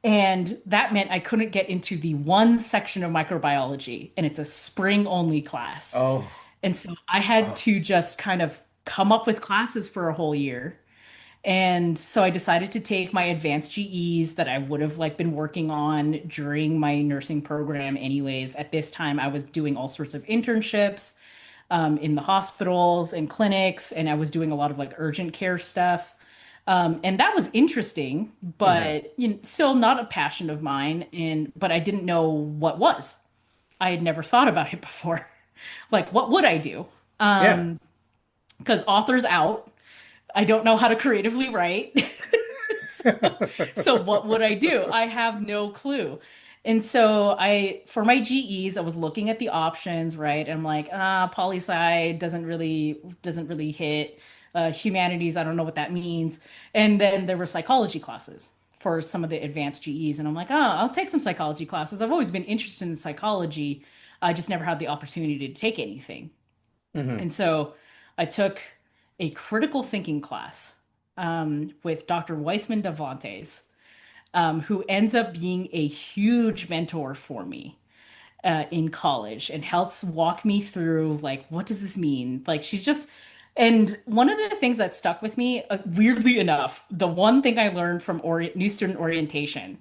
And that meant I couldn't get into the one section of microbiology, and it's a spring only class. Oh, And so I had oh. to just kind of come up with classes for a whole year. And so I decided to take my advanced GEs that I would have like been working on during my nursing program anyways. At this time, I was doing all sorts of internships in the hospitals and clinics, and I was doing a lot of like urgent care stuff. And that was interesting, Mhm. but still not a passion of mine. And but I didn't know what was. I had never thought about it before. Like, what would I do? Yeah. Because author's out. I don't know how to creatively write. So what would I do? I have no clue. And so for my GEs, I was looking at the options, right? I'm like, poli sci doesn't really hit. humanities, I don't know what that means. And then there were psychology classes for some of the advanced GEs. And I'm like, oh, I'll take some psychology classes. I've always been interested in psychology. I just never had the opportunity to take anything. Hmm. And so I took a critical thinking class with Dr. Weissman Devontes, who ends up being a huge mentor for me in college and helps walk me through like what does this mean? Like she's just and one of the things that stuck with me, weirdly enough, the one thing I learned from new student orientation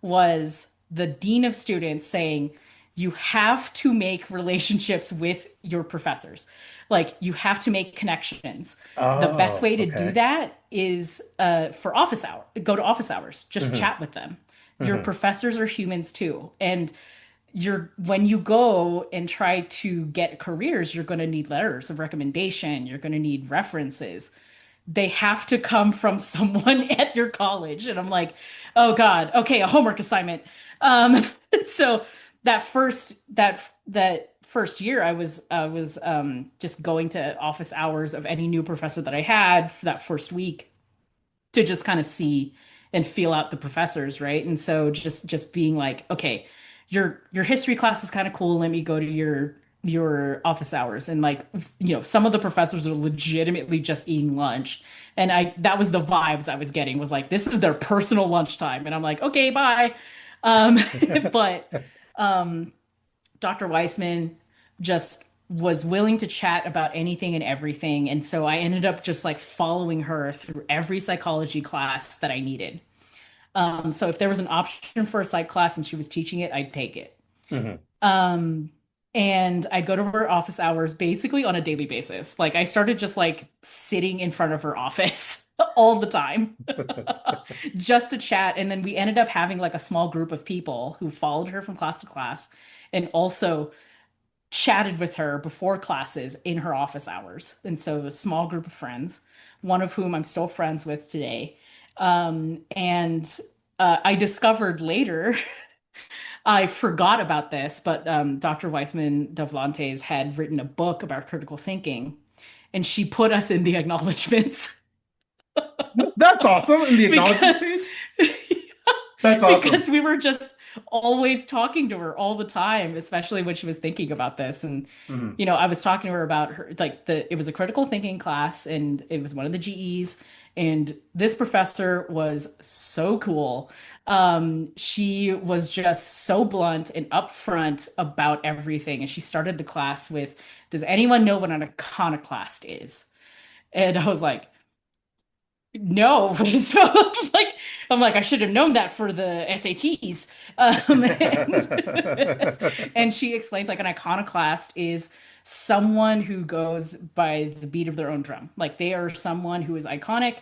was the dean of students saying you have to make relationships with your professors. Like you have to make connections. The best Oh, way to do okay. that is for office hour, go to office hours, just Hmm. chat with them. Your Hmm. professors are humans too. And you're when you go and try to get careers, you're going to need letters of recommendation, you're going to need references. They have to come from someone at your college. And I'm like, oh God, okay, a homework assignment. Um, so that first year I was just going to office hours of any new professor that I had for that first week to just kind of see and feel out the professors, right? And so just being like, okay, your history class is kind of cool. Let me go to your office hours. And like, some of the professors are legitimately just eating lunch. And I that was the vibes I was getting was like, this is their personal lunchtime. And I'm like, okay, bye. Um, but um Dr. Weissman just was willing to chat about anything and everything. And so I ended up just like following her through every psychology class that I needed. So if there was an option for a psych class and she was teaching it, I'd take it. Hmm. Um, and I'd go to her office hours basically on a daily basis. Like I started just like sitting in front of her office all the time just to chat. And then we ended up having like a small group of people who followed her from class to class and also chatted with her before classes in her office hours. And so a small group of friends, one of whom I'm still friends with today. And I discovered later, I forgot about this, but Dr. Weissman Davlantes had written a book about critical thinking, and she put us in the acknowledgments That's awesome. In the acknowledgments because page? That's awesome. because we were just always talking to her all the time, especially when she was thinking about this. And, Hmm. I was talking to her about her, like it was a critical thinking class and it was one of the GEs. And this professor was so cool. She was just so blunt and upfront about everything. And she started the class with, does anyone know what an iconoclast is? And I was like, no. So I'm like, I should have known that for the SATs. And she explains like an iconoclast is someone who goes by the beat of their own drum. Like they are someone who is iconic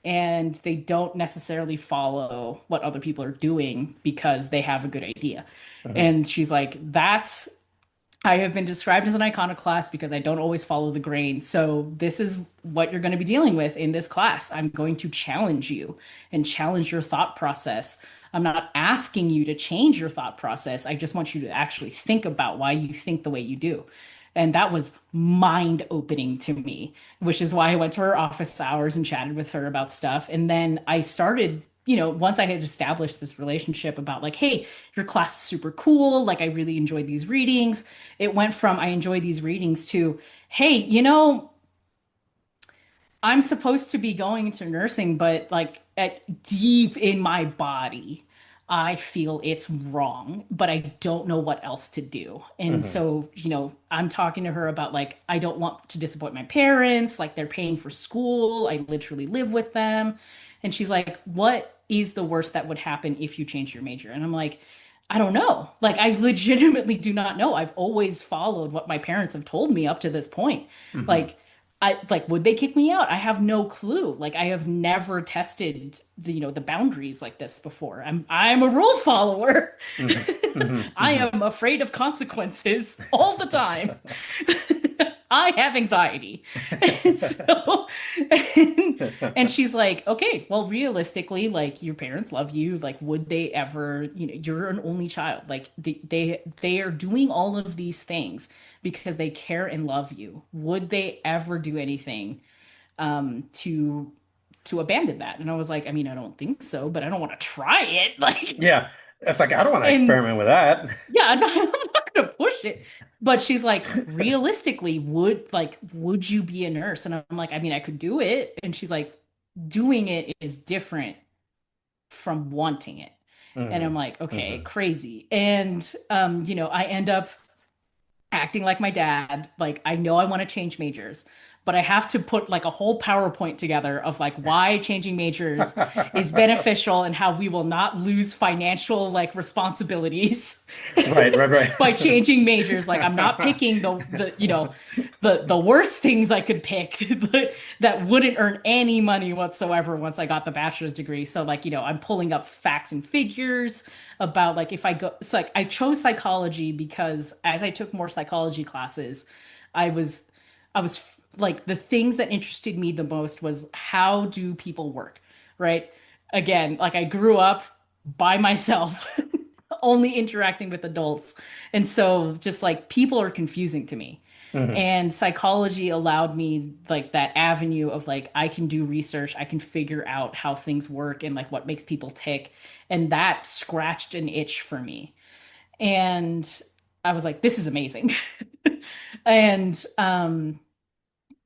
and they don't necessarily follow what other people are doing because they have a good idea. Hmm. And she's like, that's I have been described as an iconoclast because I don't always follow the grain. So this is what you're going to be dealing with in this class. I'm going to challenge you and challenge your thought process. I'm not asking you to change your thought process. I just want you to actually think about why you think the way you do. And that was mind opening to me, which is why I went to her office hours and chatted with her about stuff. And then I started, once I had established this relationship about like, hey, your class is super cool. Like, I really enjoyed these readings. It went from I enjoy these readings to, hey, I'm supposed to be going into nursing, but like at deep in my body, I feel it's wrong, but I don't know what else to do. And Hmm. so, I'm talking to her about like, I don't want to disappoint my parents. Like, they're paying for school. I literally live with them. And she's like, what is the worst that would happen if you change your major? And I'm like, I don't know. Like, I legitimately do not know. I've always followed what my parents have told me up to this point. Hmm. Like, would they kick me out? I have no clue. Like I have never tested the boundaries like this before. I'm a rule follower. Hmm. Hmm. I Hmm. am afraid of consequences all the time. I have anxiety. And so and she's like, "Okay, well realistically, like your parents love you. Like would they ever, you're an only child. Like they are doing all of these things because they care and love you. Would they ever do anything to abandon that. And I was like, I mean, I don't think so, but I don't want to try it. Like, Yeah. It's like I don't want to and experiment with that. yeah, I'm not gonna push it. But she's like, realistically, would you be a nurse? And I'm like, I mean, I could do it. And she's like, doing it is different from wanting it. And I'm Hmm. like, okay, Hmm. crazy. And I end up acting like my dad. Like, I know I want to change majors, but I have to put like a whole PowerPoint together of like why changing majors is beneficial and how we will not lose financial like responsibilities Right, right, by right. changing majors. Like, I'm not picking the worst things I could pick that wouldn't earn any money whatsoever once I got the bachelor's degree. So like, I'm pulling up facts and figures about like if I go, so like I chose psychology because as I took more psychology classes, I was I was like the things that interested me the most was how do people work, right? Again, like I grew up by myself, only interacting with adults. And so just like people are confusing to me. Hmm. And psychology allowed me like that avenue of like I can do research, I can figure out how things work and like what makes people tick. And that scratched an itch for me. And I was like, this is amazing. And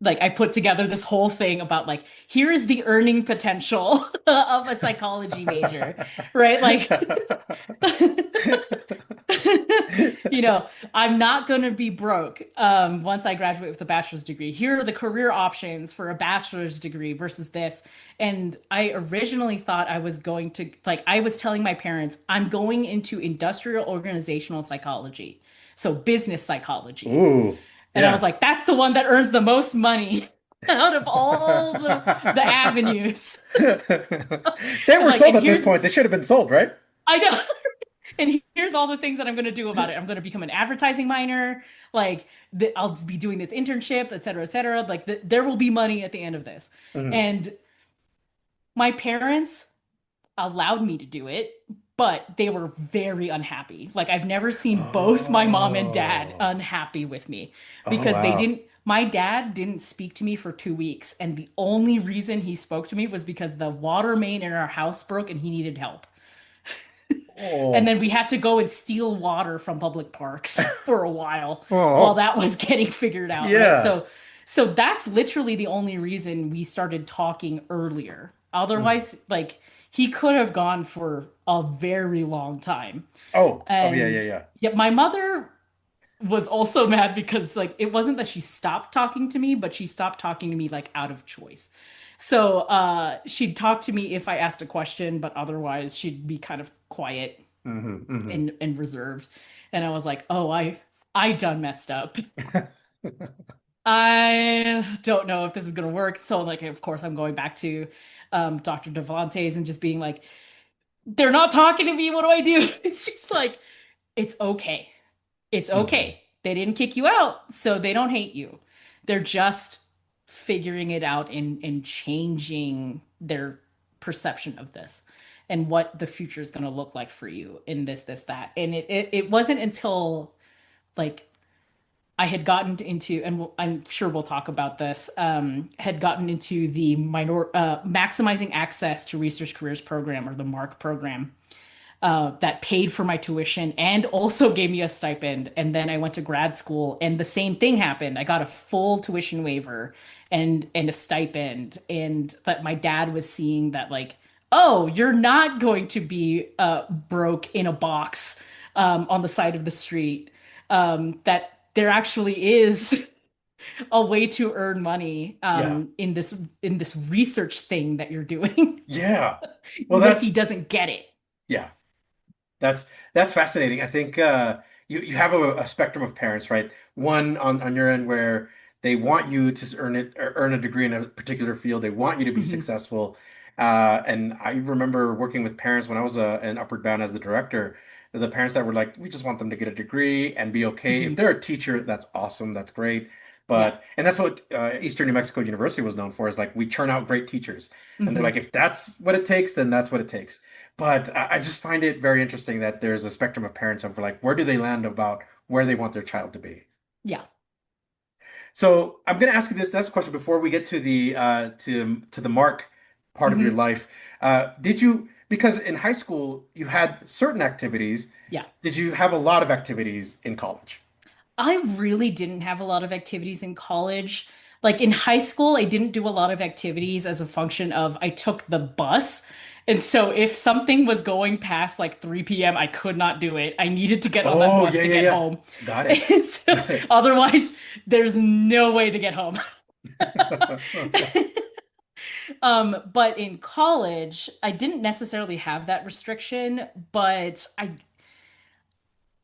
like I put together this whole thing about like here is the earning potential of a psychology major, right? Like you know, I'm not going to be broke once I graduate with a bachelor's degree. Here are the career options for a bachelor's degree versus this. And I originally thought I was going to, like, I was telling my parents, I'm going into industrial organizational psychology, so business psychology. Ooh, And I was yeah. like, that's the one that earns the most money out of all the avenues. They And were like, sold and at this here's, point. They should have been sold, right? I know. And here's all the things that I'm going to do about it. I'm going to become an advertising minor. Like I'll be doing this internship, et cetera, et cetera. Like there will be money at the end of this. Hmm. And my parents allowed me to do it, but they were very unhappy. Like I've never seen both my mom and dad Oh, unhappy with me oh because they wow. didn't. My dad didn't speak to me for 2 weeks, and the only reason he spoke to me was because the water main in our house broke and he needed help. And Oh, then we had to go and steal water from public parks for a while oh, that was getting figured out, right? yeah. So that's literally the only reason we started talking earlier. Mm. Otherwise, like he could have gone for a very long time. Oh, yeah, And yeah, yeah. yet my mother was also mad because like it wasn't that she stopped talking to me, but she stopped talking to me like out of choice. So she'd talk to me if I asked a question, but otherwise she'd be kind of quiet Hmm. Hmm. and reserved. And I was like, oh, I done messed up. I don't know if this is gonna work. So like of course I'm going back to Dr. Devonte's and just being like, they're not talking to me. What do I do? She's like, it's okay. It's Hmm. okay. They didn't kick you out, so they don't hate you. They're just figuring it out and changing their perception of this and what the future is going to look like for you in this, that. And it wasn't until like I had gotten into, and I'm sure we'll talk about this, had gotten into the maximizing access to research careers program or the MARC program that paid for my tuition and also gave me a stipend. And then I went to grad school, and the same thing happened. I got a full tuition waiver and a stipend, and but my dad was seeing that like, oh, you're not going to be broke in a box on the side of the street. That there actually is a way to earn money Yeah, in this research thing that you're doing, yeah. Well, even if he that's doesn't get it. yeah. That's fascinating. I think you have a spectrum of parents, right? One on your end where they want you to earn a degree in a particular field. They want you to be Mhm. successful. And I remember working with parents when I was in Upward Bound as the director. The parents that were like, we just want them to get a degree and be okay. If Mhm. they're a teacher, that's awesome. That's great. Yeah. And that's what Eastern New Mexico University was known for is like we churn out great teachers. And they're like, Hmm. if that's what it takes, then that's what it takes. But I just find it very interesting that there's a spectrum of parents of like, where do they land about where they want their child to be? Yeah. So I'm going to ask you this next question before we get to the to the mark part of your Hmm. life. Did you, because in high school you had certain activities, Yeah. did you have a lot of activities in college? I really didn't have a lot of activities in college. Like in high school, I didn't do a lot of activities as a function of I took the bus. And so if something was going past like 3 p.m., I could not do it. I needed to get on that Oh, bus yeah, to yeah, get yeah. home. Got it. And so Got it. otherwise, there's no way to get home. But in college, I didn't necessarily have that restriction, but I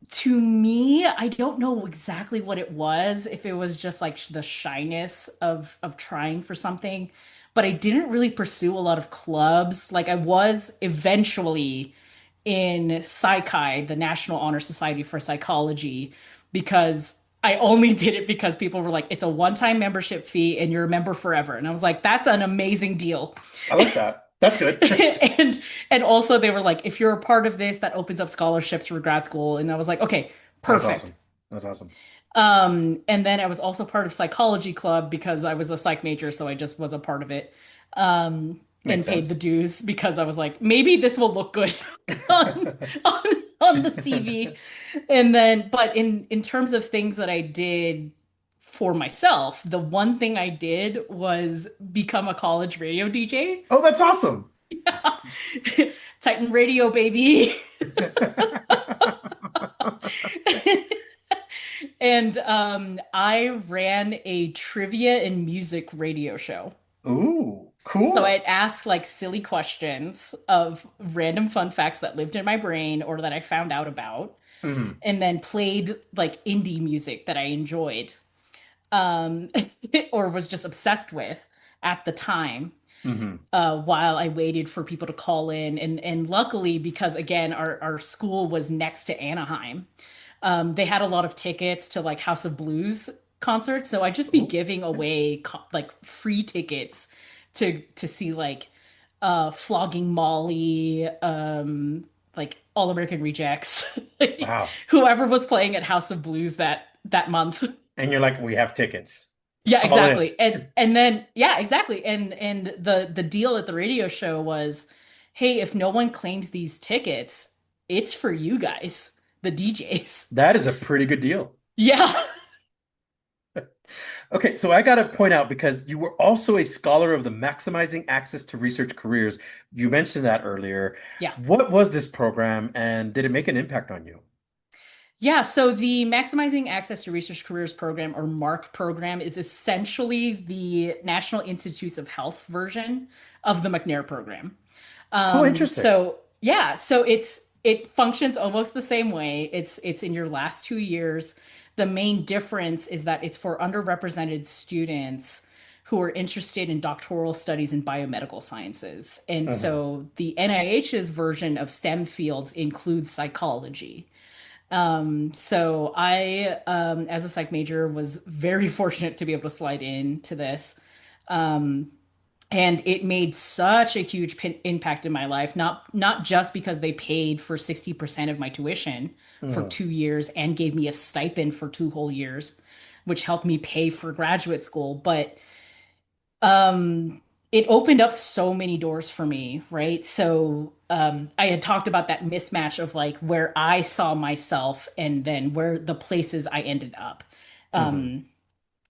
to me, I don't know exactly what it was, if it was just like the shyness of trying for something, but I didn't really pursue a lot of clubs. Like I was eventually in Psychi, the National Honor Society for Psychology, because I only did it because people were like, it's a one-time membership fee and you're a member forever. And I was like, that's an amazing deal. I like that. That's good. and and also they were like, if you're a part of this, that opens up scholarships for grad school. And I was like, okay, That's perfect. awesome. That's awesome. And then I was also part of psychology club because I was a psych major, so I just was a part of it. And Makes paid the sense. dues because I was like, maybe this will look good on on, on the CV. And then, but in terms of things that I did for myself, the one thing I did was become a college radio DJ. Oh, that's awesome. Titan Radio, baby. And I ran a trivia and music radio show. Ooh, So cool. I'd ask like silly questions of random fun facts that lived in my brain or that I found out about, Mhm. and then played like indie music that I enjoyed, um, or was just obsessed with at the time. Mhm. While I waited for people to call in, and luckily, because again, our school was next to Anaheim, they had a lot of tickets to like House of Blues concerts, so I'd just be Ooh. giving away like free tickets to see like Flogging Molly, like All American Rejects, like, Wow. whoever was playing at House of Blues that month. And you're like, we have tickets. Yeah, Call in. exactly. And then yeah, exactly. And the deal at the radio show was, hey, if no one claims these tickets, it's for you guys, the DJs. That is a pretty good deal. Yeah. Okay, so I got to point out because you were also a scholar of the Maximizing Access to Research Careers. You mentioned that earlier. Yeah. What was this program and did it make an impact on you? Yeah, so the Maximizing Access to Research Careers program, or MARC program, is essentially the National Institutes of Health version of the McNair program. Oh, interesting. So yeah, so it functions almost the same way. It's in your last 2 years. The main difference is that it's for underrepresented students who are interested in doctoral studies in biomedical sciences. And Mhm. so the NIH's version of STEM fields includes psychology. So I, as a psych major, was very fortunate to be able to slide into this. Um, and it made such a huge impact in my life, not just because they paid for 60% of my tuition for Mhm. 2 years and gave me a stipend for 2 whole years, which helped me pay for graduate school, but it opened up so many doors for me, right? So I had talked about that mismatch of like where I saw myself and then where the places I ended up. Mhm. Um,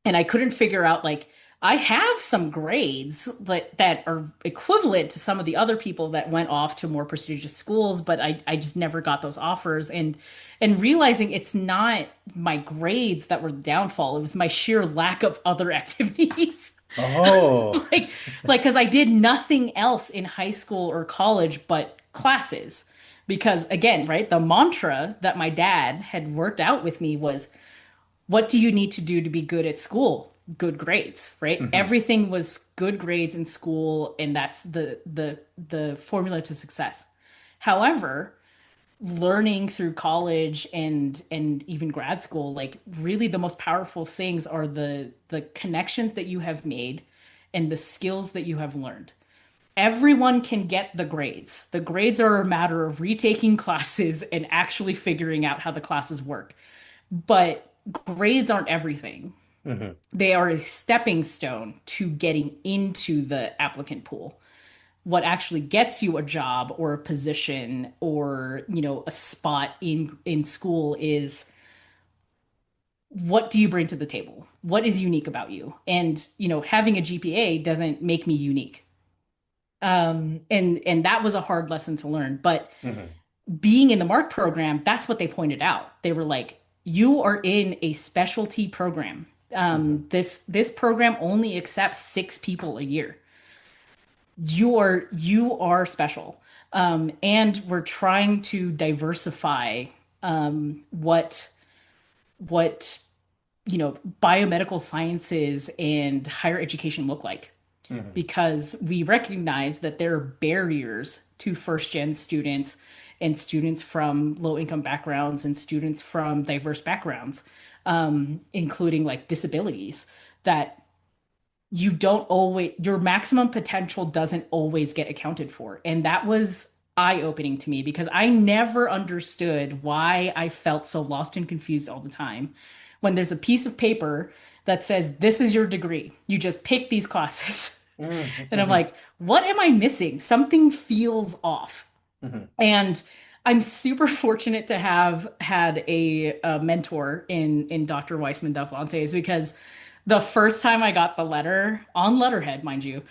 and I couldn't figure out like I have some grades that are equivalent to some of the other people that went off to more prestigious schools, but I just never got those offers, and realizing it's not my grades that were the downfall, it was my sheer lack of other activities. Oh. like because I did nothing else in high school or college but classes. Because again, right, the mantra that my dad had worked out with me was, what do you need to do to be good at school? Good grades, right? Mhm. Everything was good grades in school, and that's the formula to success. However, learning through college and even grad school, like really the most powerful things are the connections that you have made and the skills that you have learned. Everyone can get the grades. The grades are a matter of retaking classes and actually figuring out how the classes work. But grades aren't everything. They are a stepping stone to getting into the applicant pool. What actually gets you a job or a position or, a spot in school is, what do you bring to the table? What is unique about you? And, having a GPA doesn't make me unique. And that was a hard lesson to learn. But being in the MARC program, that's what they pointed out. They were like, you are in a specialty program. This program only accepts 6 people a year. You are special. And we're trying to diversify what biomedical sciences and higher education look like. Because we recognize that there are barriers to first gen students and students from low income backgrounds and students from diverse backgrounds, including like disabilities, that your maximum potential doesn't always get accounted for. And that was eye-opening to me because I never understood why I felt so lost and confused all the time when there's a piece of paper that says, this is your degree. You just pick these classes. And I'm like, what am I missing? Something feels off. And I'm super fortunate to have had a mentor in Dr. Weissman Delfontes, because the first time I got the letter, on letterhead, mind you,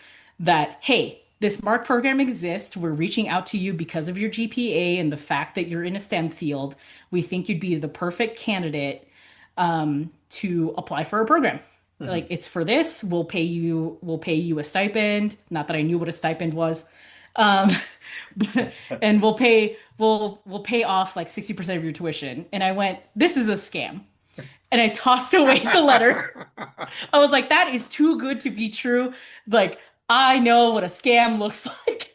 that, hey, this MARC program exists. We're reaching out to you because of your GPA and the fact that you're in a STEM field. We think you'd be the perfect candidate to apply for a program. Like, it's for this. We'll pay you a stipend. Not that I knew what a stipend was. And we'll pay off like 60% of your tuition. And I went, this is a scam. And I tossed away the letter. I was like, that is too good to be true. Like, I know what a scam looks like.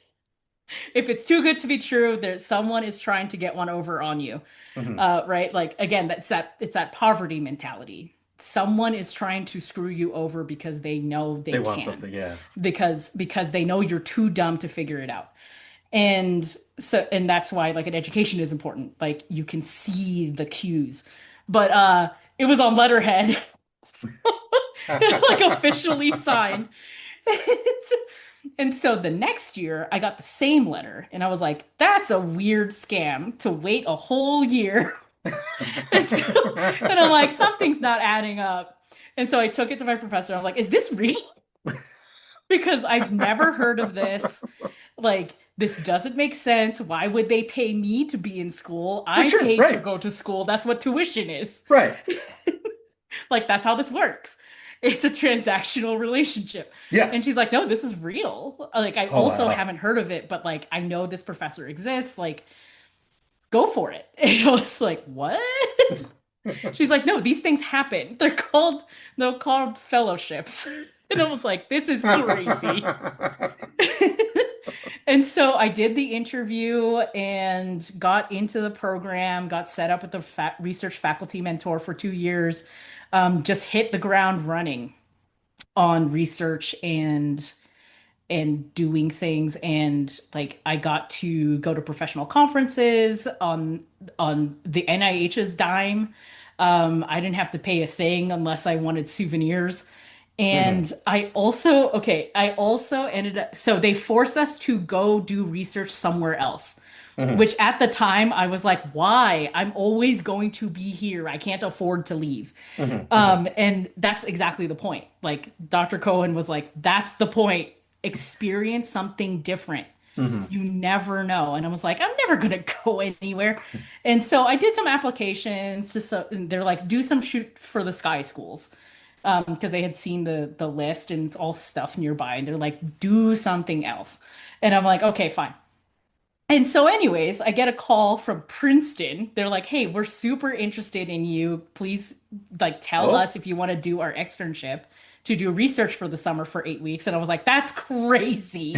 If it's too good to be true, someone is trying to get one over on you. Right? Like, again, it's that poverty mentality. Someone is trying to screw you over because they know they want can. Something, yeah. Because they know you're too dumb to figure it out. And that's why, like, an education is important. Like, you can see the cues. But it was on letterhead. Like, officially signed. And so the next year I got the same letter and I was like, that's a weird scam to wait a whole year. And I'm like, something's not adding up. And so I took it to my professor. I'm like, is this real? Because I've never heard of this. Like, this doesn't make sense. Why would they pay me to be in school? I pay to go to school. That's what tuition is. Right. Like, that's how this works. It's a transactional relationship. Yeah. And she's like, no, this is real. Like, I haven't heard of it, but like, I know this professor exists. Like, go for it. And I was like, what? She's like, no, these things happen. They're called fellowships. And I was like, this is crazy. And so I did the interview and got into the program, got set up with the research faculty mentor for 2 years, just hit the ground running on research and doing things. And like, I got to go to professional conferences on the NIH's dime. I didn't have to pay a thing unless I wanted souvenirs. And I also ended up, so they forced us to go do research somewhere else, which at the time I was like, why? I'm always going to be here. I can't afford to leave. And that's exactly the point. Like, Dr. Cohen was like, that's the point. Experience something different. You never know. And I was like, I'm never going to go anywhere. And so I did some applications and they're like, do some shoot for the sky schools. Because they had seen the list and it's all stuff nearby. And they're like, do something else. And I'm like, okay, fine. And so anyways, I get a call from Princeton. They're like, hey, we're super interested in you. Please, like, tell us if you want to do our externship to do research for the summer for 8 weeks. And I was like, that's crazy.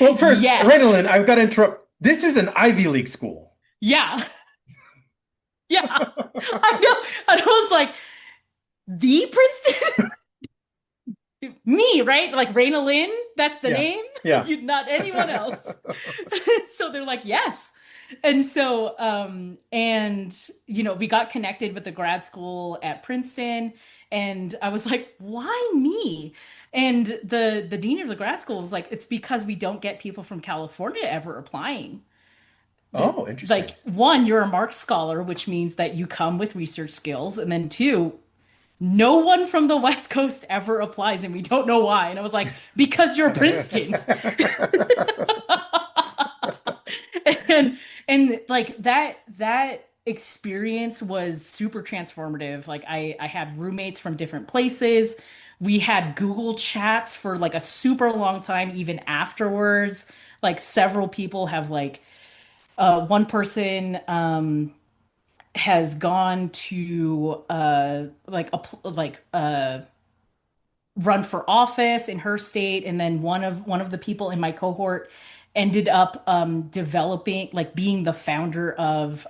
Well, first, yes. Reinalyn, I've got to interrupt. This is an Ivy League school. Yeah. Yeah. I know. And I was like, the Princeton? Me, right? Like, Reinalyn, that's the name? Yeah. Not anyone else. So they're like, yes. And so, and we got connected with the grad school at Princeton, and I was like, why me? And the dean of the grad school was like, it's because we don't get people from California ever applying. Oh, interesting. Like, one, you're a Marx scholar, which means that you come with research skills, and then two, no one from the West Coast ever applies, and we don't know why. And I was like, because you're Princeton. and and like that experience was super transformative. Like I had roommates from different places. We had Google chats for like a super long time, even afterwards. Like several people have like one person has gone to run for office in her state, and then one of the people in my cohort ended up developing, like being the founder of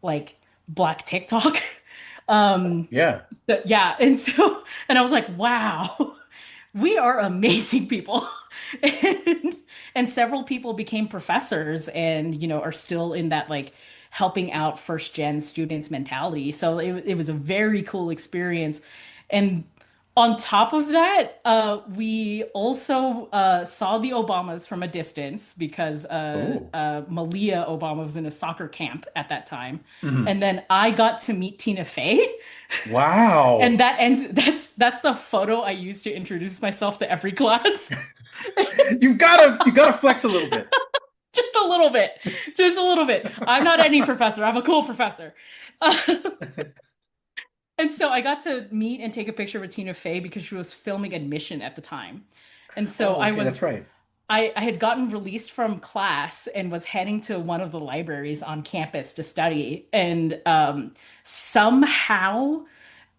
like Black TikTok. Yeah. Yeah, and I was like, wow, we are amazing people. and and several people became professors and are still in that like helping out first gen students mentality. So it was a very cool experience. And on top of that, we also saw the Obamas from a distance because Oh. Malia Obama was in a soccer camp at that time. Mhm. And then I got to meet Tina Fey. And Wow. that's the photo I use to introduce myself to every class. You gotta flex a little bit. Just a little bit. Just a little bit. I'm not any professor. I'm a cool professor. And so I got to meet and take a picture with Tina Fey because she was filming Admission at the time. And so Oh, okay, that's right. I had gotten released from class and was heading to one of the libraries on campus to study, and somehow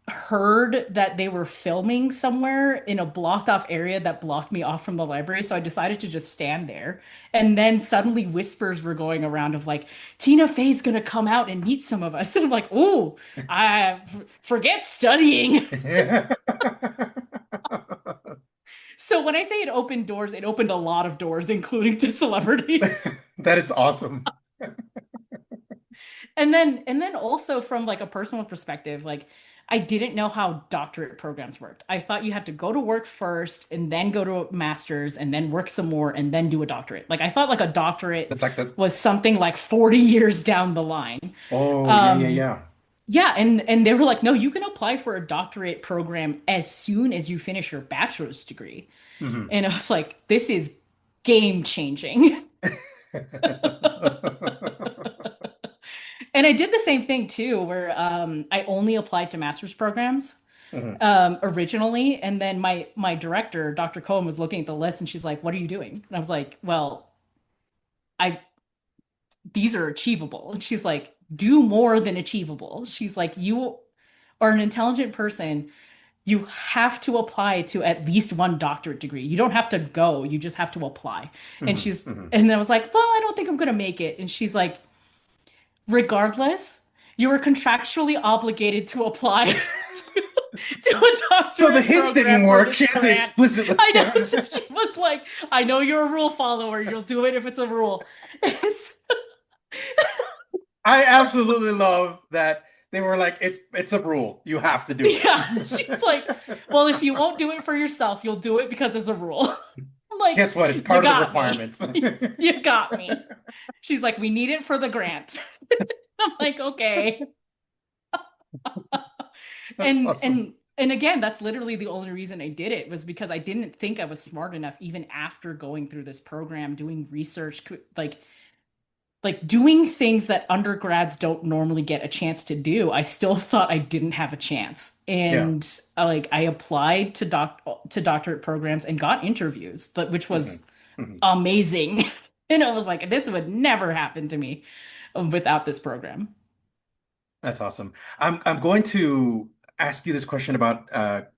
heard that they were filming somewhere in a blocked off area that blocked me off from the library. So I decided to just stand there. And then suddenly whispers were going around of like, Tina Fey's gonna come out and meet some of us. And I'm like, ooh, forget studying. So when I say it opened doors, it opened a lot of doors, including to celebrities. That is awesome. And then also from like a personal perspective, like I didn't know how doctorate programs worked. I thought you had to go to work first and then go to a master's and then work some more and then do a doctorate. Like I thought like a doctorate It's like the was something like 40 years down the line. Oh, yeah, yeah, Um yeah. yeah, and they were like, "No, you can apply for a doctorate program as soon as you finish your bachelor's degree." Mhm. And I was like, "This is game changing." And I did the same thing too, where I only applied to master's programs Mhm. originally, and then my director, Dr. Cohen, was looking at the list, and she's like, "What are you doing?" And I was like, "Well, I these are achievable." And she's like, "Do more than achievable." She's like, "You are an intelligent person. You have to apply to at least one doctorate degree. You don't have to go. You just have to apply." And Mhm. she's Mhm. and then I was like, "Well, I don't think I'm gonna make it." And she's like, regardless, you are contractually obligated to apply to a So the doctorate hints didn't program for work. this She had to grant. explicitly. I know. So she was like, I know you're a rule follower. You'll do it if it's a rule. It's, I absolutely love that they were like, it's a rule. You have to do yeah. She's like, it. well, if you won't do it for yourself, you'll do it because there's a rule. I'm like, Guess what? It's you part of the got me. requirements. You got me. She's like, we need it for the grant. I'm like, okay. That's And awesome. and and again, that's literally the only reason I did it was because I didn't think I was smart enough even after going through this program, doing research, like doing things that undergrads don't normally get a chance to do. I still thought I didn't have a chance. Yeah. And like I applied to doctorate programs and got interviews, but which Mhm. was Mhm. amazing. And I was like, this would never happen to me without this program. That's awesome. I'm going to ask you this question about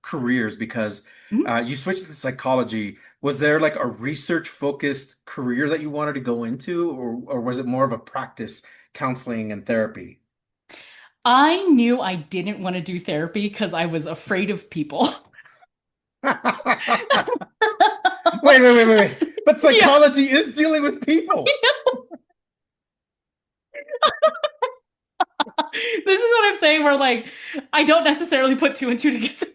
careers because Mhm. you switched to psychology. Was there like a research focused career that you wanted to go into, or was it more of a practice counseling and therapy? I knew I didn't want to do therapy because I was afraid of people. Wait. But Yeah. psychology is dealing with people. This is what I'm saying, where like I don't necessarily put two and two together.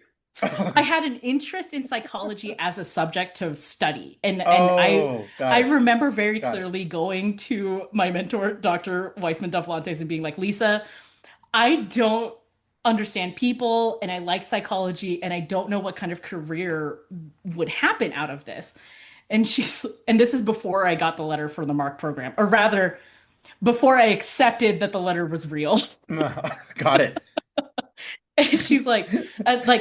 I had an interest in psychology as a subject to study. And Oh, got I it. remember very Got it. clearly going to my mentor, Dr. Weissman Duflantes, and being like, Lisa, I don't understand people and I like psychology and I don't know what kind of career would happen out of this. And this is before I got the letter for the Mark program, or rather, before I accepted that the letter was real. Got it. And she's like,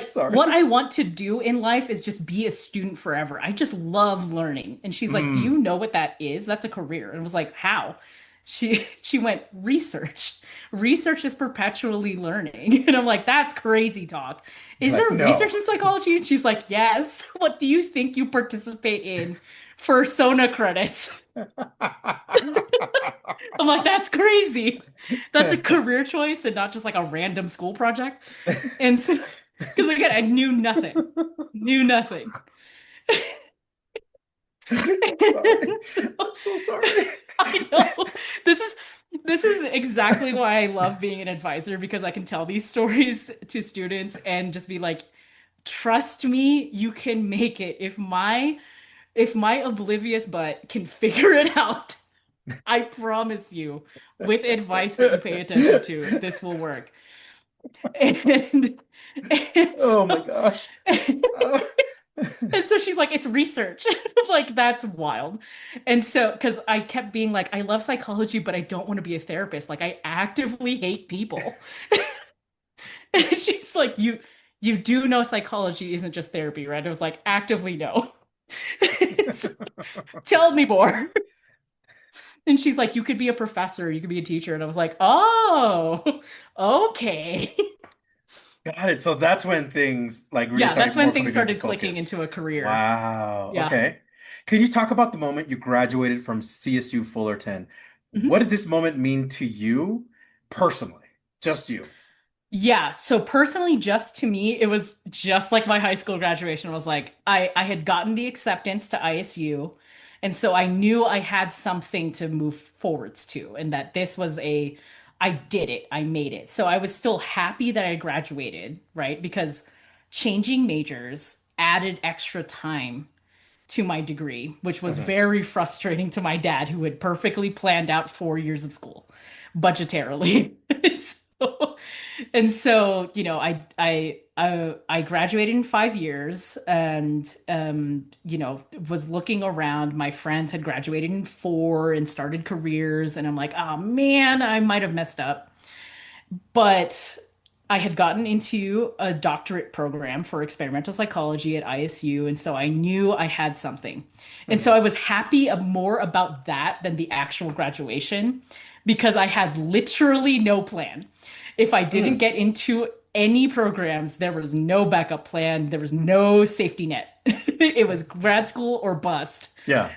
Sorry. what I want to do in life is just be a student forever. I just love learning. And she's like, do Mm. you know what that is? That's a career. And I was like, how? She went, research. Research is perpetually learning. And I'm like, that's crazy talk. Is Like, there no. research in psychology? And she's like, yes. What do you think you participate in for Sona credits? I'm like, that's crazy. That's a career choice and not just like a random school project. And so, because again, I knew nothing, knew nothing. Sorry. And so, I'm so sorry. I know this is exactly why I love being an advisor, because I can tell these stories to students and just be like, trust me, you can make it. If my oblivious butt can figure it out, I promise you, with advice that you pay attention to, this will work. And and Oh my so, gosh. Uh, and so she's like, it's research. Like, that's wild. And so, because I kept being like, I love psychology, but I don't want to be a therapist. Like, I actively hate people. And she's like, you do know psychology isn't just therapy, right? I was like, actively no. So, tell me more. And she's like, you could be a professor, you could be a teacher. And I was like, oh, okay. Got it. So that's when things like really Yeah, that's started when more things coming into started clicking focus. into a career. Wow. Yeah. Okay. Can you talk about the moment you graduated from CSU Fullerton? Mhm. What did this moment mean to you personally? Just you. Yeah, so personally, just to me, it was just like my high school graduation was like I had gotten the acceptance to ISU, and so I knew I had something to move forwards to, and that this was a I did it, I made it. So I was still happy that I graduated, right? Because changing majors added extra time to my degree, which was Mhm. very frustrating to my dad, who had perfectly planned out 4 years of school budgetarily. So, and so, I graduated in 5 years, and was looking around. My friends had graduated in four and started careers, and I'm like, oh man, I might have messed up. But I had gotten into a doctorate program for experimental psychology at ISU, and so I knew I had something. And so Mhm. I was happy more about that than the actual graduation, because I had literally no plan. If I didn't Mm. get into any programs, there was no backup plan, there was no safety net. It was grad school or bust. Yeah.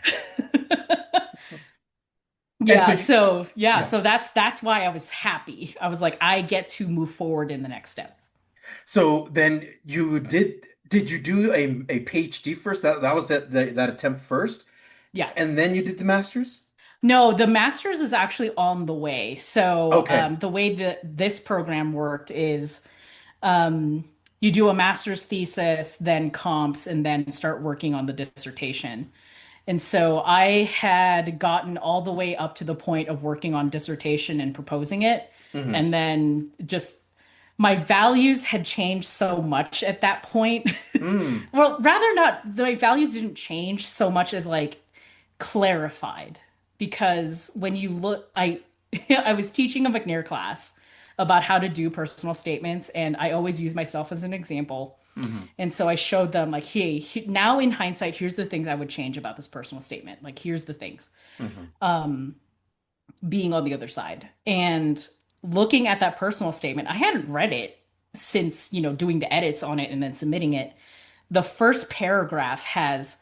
And so Yeah, you, so yeah, yeah. so that's why I was happy. I was like, I get to move forward in the next step. So then did you do a PhD first? That was that attempt first, Yeah. and then you did the master's? No, the master's is actually on the way. So Okay. the way that this program worked is um, you do a master's thesis, then comps, and then start working on the dissertation. And so I had gotten all the way up to the point of working on dissertation and proposing it. Hmm. And then just my values had changed so much at that point. Mm. Well, rather not, my values didn't change so much as like clarified. Because when you look, I was teaching a McNair class about how to do personal statements, and I always use myself as an example. Hmm. And so I showed them like, hey, now in hindsight, here's the things I would change about this personal statement. Like, here's the things. Hmm. Being on the other side and looking at that personal statement, I hadn't read it since, doing the edits on it and then submitting it. The first paragraph has,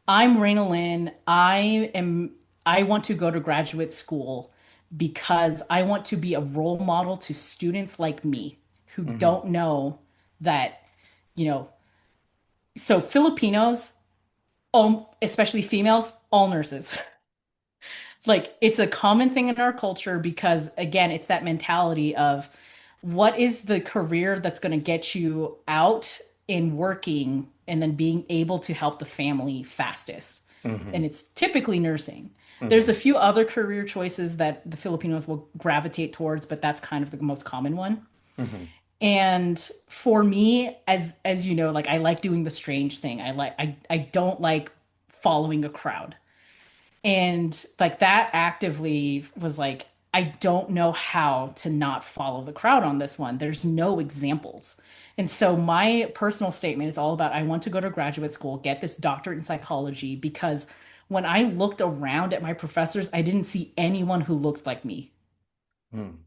I'm Reinalyn. I want to go to graduate school because I want to be a role model to students like me who Hmm. don't know that, you know, so Filipinos, especially females, all nurses. Like it's a common thing in our culture because again, it's that mentality of what is the career that's going to get you out in working and then being able to help the family fastest. And Hmm. it's typically nursing. There's a Hmm. few other career choices that the Filipinos will gravitate towards, but that's kind of the most common one. Hmm. And for me, as you know, like I like doing the strange thing. I don't like following a crowd. And like that actively was like, I don't know how to not follow the crowd on this one. There's no examples. And so my personal statement is all about I want to go to graduate school, get this doctorate in psychology, because when I looked around at my professors, I didn't see anyone who looked like me. Hmm.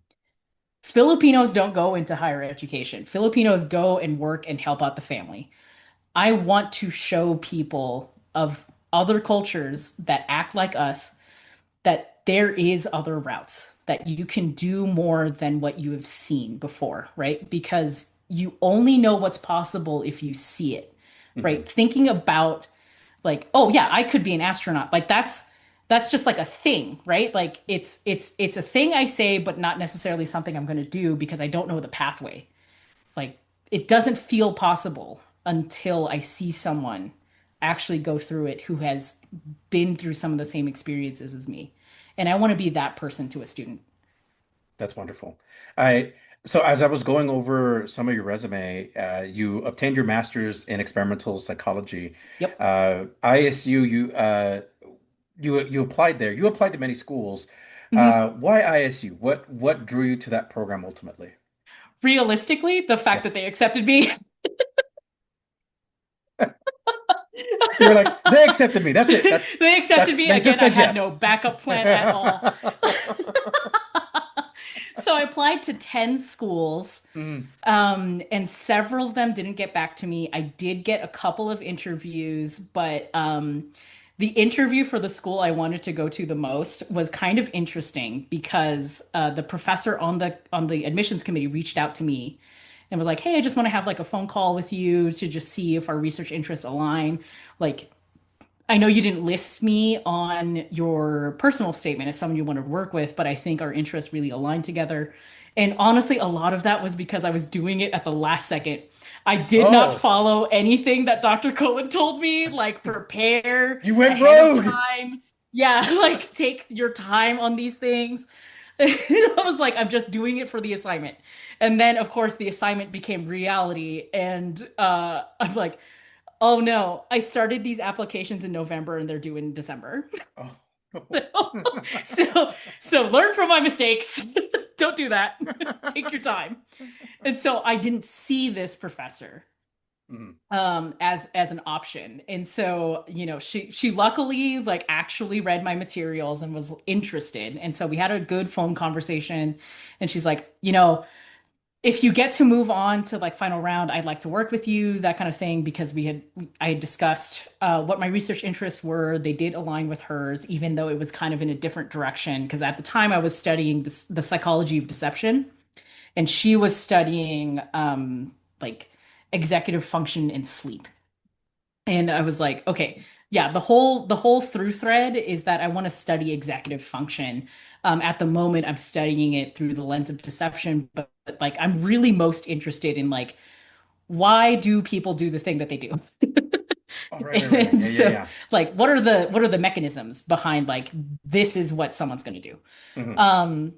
Filipinos don't go into higher education. Filipinos go and work and help out the family. I want to show people of other cultures that act like us that there is other routes, that you can do more than what you have seen before, right? Because you only know what's possible if you see it, right? Hmm. Thinking about like, oh yeah, I could be an astronaut. Like that's just like a thing, right? Like it's a thing I say, but not necessarily something I'm going to do because I don't know the pathway. Like it doesn't feel possible until I see someone actually go through it who has been through some of the same experiences as me. And I want to be that person to a student. That's wonderful. I so as I was going over some of your resume, you obtained your master's in experimental psychology. Yep. ISU, you applied there. You applied to many schools. Mhm. Why ISU? What drew you to that program ultimately? Realistically, the fact Yes. that they accepted me. You were like, they accepted me. That's it. They accepted me. They just Again, I said had no yes. backup plan at all. So I applied to 10 schools, Mm. and several of them didn't get back to me. I did get a couple of interviews, but the interview for the school I wanted to go to the most was kind of interesting because the professor on the admissions committee reached out to me and was like, "Hey, I just want to have like a phone call with you to just see if our research interests align. Like, I know you didn't list me on your personal statement as someone you want to work with, but I think our interests really align together." And honestly, a lot of that was because I was doing it at the last second. I did not Oh, follow anything that Dr. Cohen told me, like prepare you went ahead of rogue. time. Yeah, like take your time on these things. I was like, I'm just doing it for the assignment. And then, of course, the assignment became reality. And I'm like, oh no, I started these applications in November and they're due in December. Oh, So so learn from my mistakes. Don't do that. Take your time. And so I didn't see this professor Mm. as an option. And so, you know, she luckily like actually read my materials and was interested. And so we had a good phone conversation and she's like, you know, if you get to move on to like final round, I'd like to work with you, that kind of thing, because I had discussed what my research interests were. They did align with hers, even though it was kind of in a different direction. Because at the time I was studying the psychology of deception, and she was studying like executive function and sleep. And I was like, okay, yeah, the whole through thread is that I want to study executive function. At the moment, I'm studying it through the lens of deception, but like I'm really most interested in like why do people do the thing that they do? Oh, right. And Yeah, yeah, so yeah. like what are the mechanisms behind like this is what someone's going to do? Hmm. Um,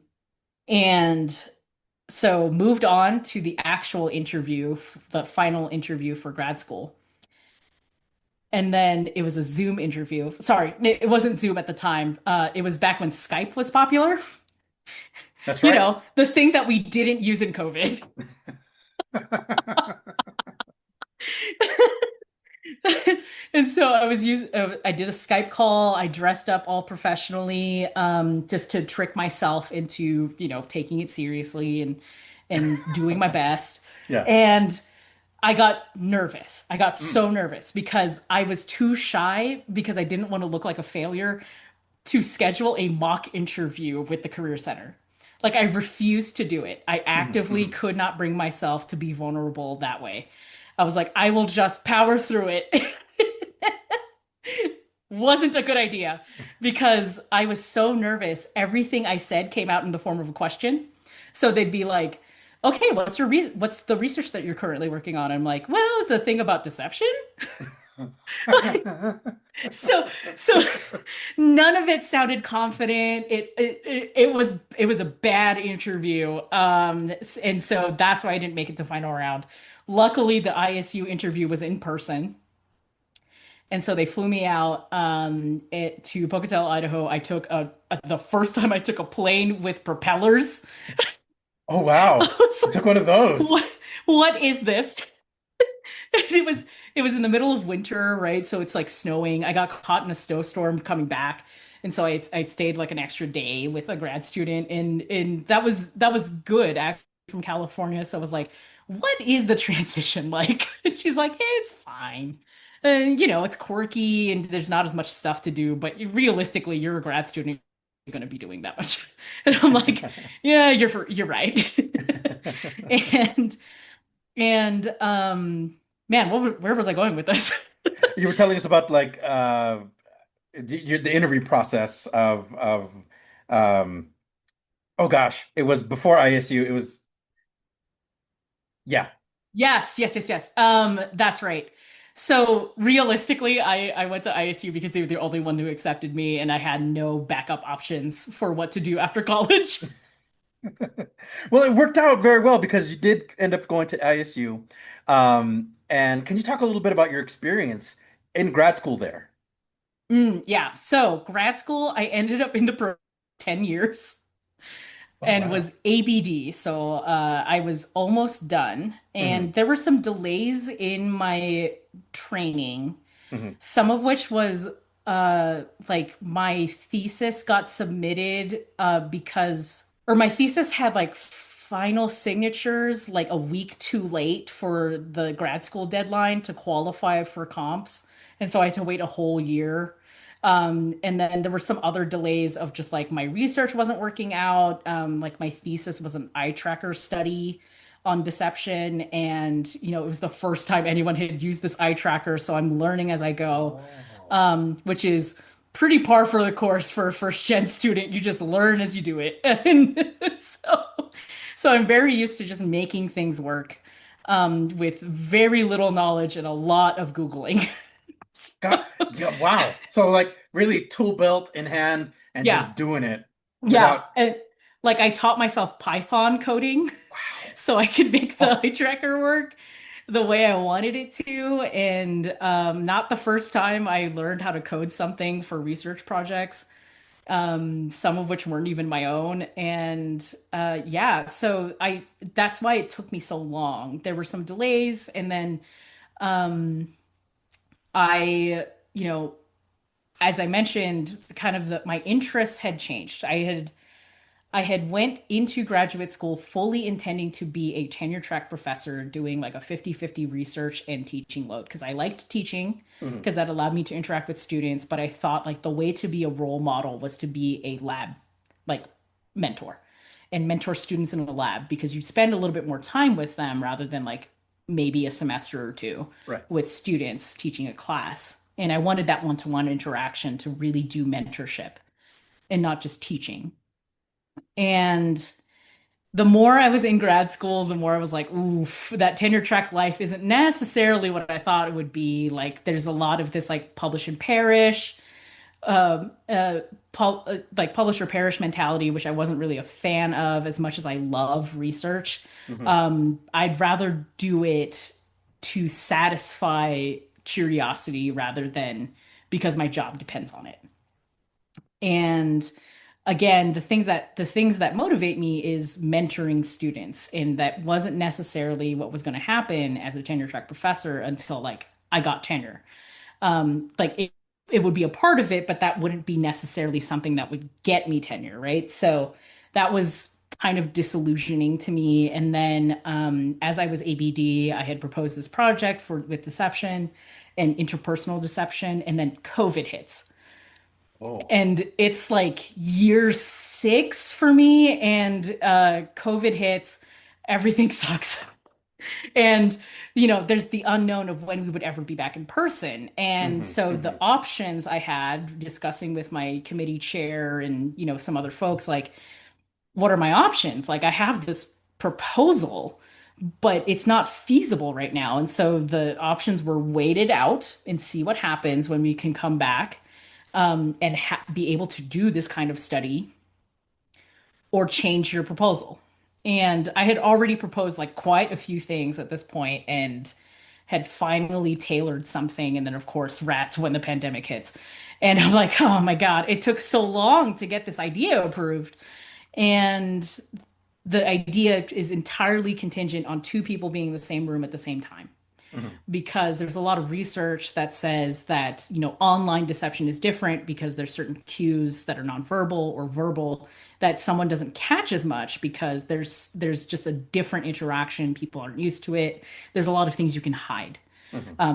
and so moved on to the actual interview, the final interview for grad school. And then it was a Zoom interview. Sorry, it wasn't Zoom at the time. It was back when Skype was popular. That's You right. know, the thing that we didn't use in COVID. And so I did a Skype call. I dressed up all professionally, just to trick myself into, you know, taking it seriously and doing my best. Yeah. And I got nervous. I got Mm. so nervous because I was too shy because I didn't want to look like a failure to schedule a mock interview with the Career Center. Like I refused to do it. I Mhm, actively mhm. could not bring myself to be vulnerable that way. I was like, I will just power through it. wasn't a good idea because I was so nervous. Everything I said came out in the form of a question. So they'd be like, "Okay, what's the research that you're currently working on?" I'm like, "Well, it's a thing about deception." So so none of it sounded confident. It was a bad interview. And so that's why I didn't make it to final round. Luckily, the ISU interview was in person. And so they flew me out to Pocatello, Idaho. The first time I took a plane with propellers. Oh I wow. was You took one of like, those. what is this? It was in the middle of winter, right? So it's like snowing. I got caught in a snowstorm coming back. And so I stayed like an extra day with a grad student and that was good actually from California. So I was like, what is the transition like? And she's like, hey, it's fine. And it's quirky and there's not as much stuff to do, but realistically, you're a grad student, you're going to be doing that much. And I'm like, yeah, you're right. And man, where was I going with this? You were telling us about like the interview process of um oh gosh, it was before ISU. It was yeah. Yes, yes, yes, yes. That's right. So realistically, I went to ISU because they were the only one who accepted me, and I had no backup options for what to do after college. Well, it worked out very well because you did end up going to ISU. And can you talk a little bit about your experience in grad school there? Yeah. So grad school, I ended up in the pro 10 years Oh and wow. was ABD. So I was almost done, Hmm. and there were some delays in my training. Hmm. Some of which was like my thesis got submitted because or my thesis had like final signatures like a week too late for the grad school deadline to qualify for comps. And so I had to wait a whole year. And then there were some other delays of just like my research wasn't working out. Like my thesis was an eye tracker study on deception, and it was the first time anyone had used this eye tracker, so I'm learning as I go, Oh. which is pretty par for the course for a first gen student. You just learn as you do it. And so I'm very used to just making things work with very little knowledge and a lot of Googling. God, yeah, wow. So like really tool belt in hand and Yeah, just doing it yeah. without And like I taught myself Python coding wow. so I could make the Oh, eye tracker work the way I wanted it to. And not the first time I learned how to code something for research projects, some of which weren't even my own. And yeah, so that's why it took me so long. There were some delays, and then um, I, you know, as I mentioned, kind of my interests had changed. I had went into graduate school fully intending to be a tenure track professor doing like a 50-50 research and teaching load because I liked teaching mhm. because that allowed me to interact with students, but I thought like the way to be a role model was to be a lab like mentor and mentor students in the lab because you spend a little bit more time with them rather than like maybe a semester or two Right. with students teaching a class. And I wanted that one-to-one interaction to really do mentorship and not just teaching. And the more I was in grad school, the more I was like, oof, that tenure track life isn't necessarily what I thought it would be. Like, there's a lot of this like publish and perish, um, uh, like publish or perish mentality, which I wasn't really a fan of as much as I love research. Hmm. I'd rather do it to satisfy curiosity rather than because my job depends on it. And again, the things that motivate me is mentoring students, and that wasn't necessarily what was going to happen as a tenure track professor until like I got tenure. Like it would be a part of it, but that wouldn't be necessarily something that would get me tenure, right? So that was kind of disillusioning to me. And then as I was ABD, I had proposed this project for with deception and interpersonal deception, and then COVID hits. Oh. And it's like year six for me, and COVID hits, everything sucks. And, there's the unknown of when we would ever be back in person. And so the options I had discussing with my committee chair and, some other folks, like, what are my options? Like, I have this proposal, but it's not feasible right now. And so the options were wait it out and see what happens when we can come back, and be able to do this kind of study, or change your proposal. And I had already proposed like quite a few things at this point and had finally tailored something. And then, of course, rats when the pandemic hits. And I'm like, oh my God, it took so long to get this idea approved. And the idea is entirely contingent on two people being in the same room at the same time, because there's a lot of research that says that, online deception is different because there's certain cues that are nonverbal or verbal that someone doesn't catch as much because there's just a different interaction. People aren't used to it. There's a lot of things you can hide,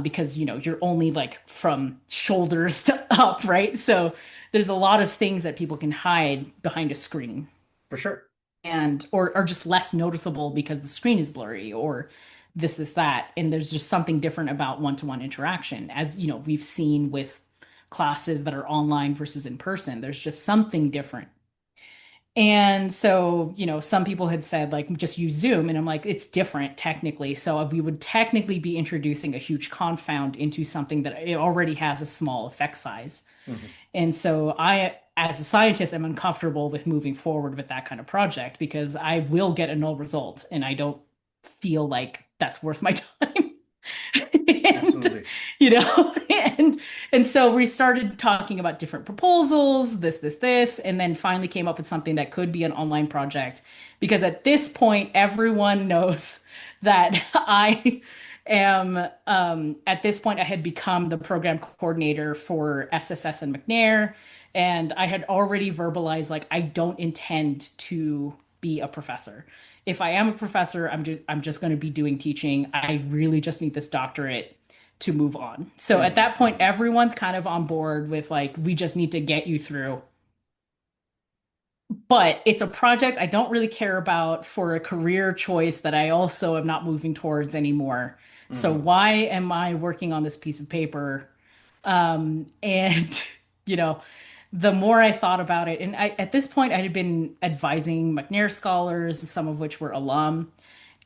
because, you're only like from shoulders to up, right? So there's a lot of things that people can hide behind a screen, For sure. and or are just less noticeable because the screen is blurry, or this that. And there's just something different about one-to-one interaction, as we've seen with classes that are online versus in person. There's just something different. And so, some people had said, like, just use Zoom. And I'm like, it's different technically. So we would technically be introducing a huge confound into something that it already has a small effect size. And so I, as a scientist, am uncomfortable with moving forward with that kind of project because I will get a null result. And I don't feel like that's worth my time. And, Absolutely. and so we started talking about different proposals, this, and then finally came up with something that could be an online project. Because at this point, everyone knows that at this point, I had become the program coordinator for SSS and McNair. And I had already verbalized, like, I don't intend to be a professor. If I am a professor, I'm just going to be doing teaching. I really just need this doctorate to move on. So at that point, everyone's kind of on board with, like, we just need to get you through. But it's a project I don't really care about for a career choice that I also am not moving towards anymore. So why am I working on this piece of paper? And, you know, the more I thought about it, and at this point, I had been advising McNair scholars, some of which were alum,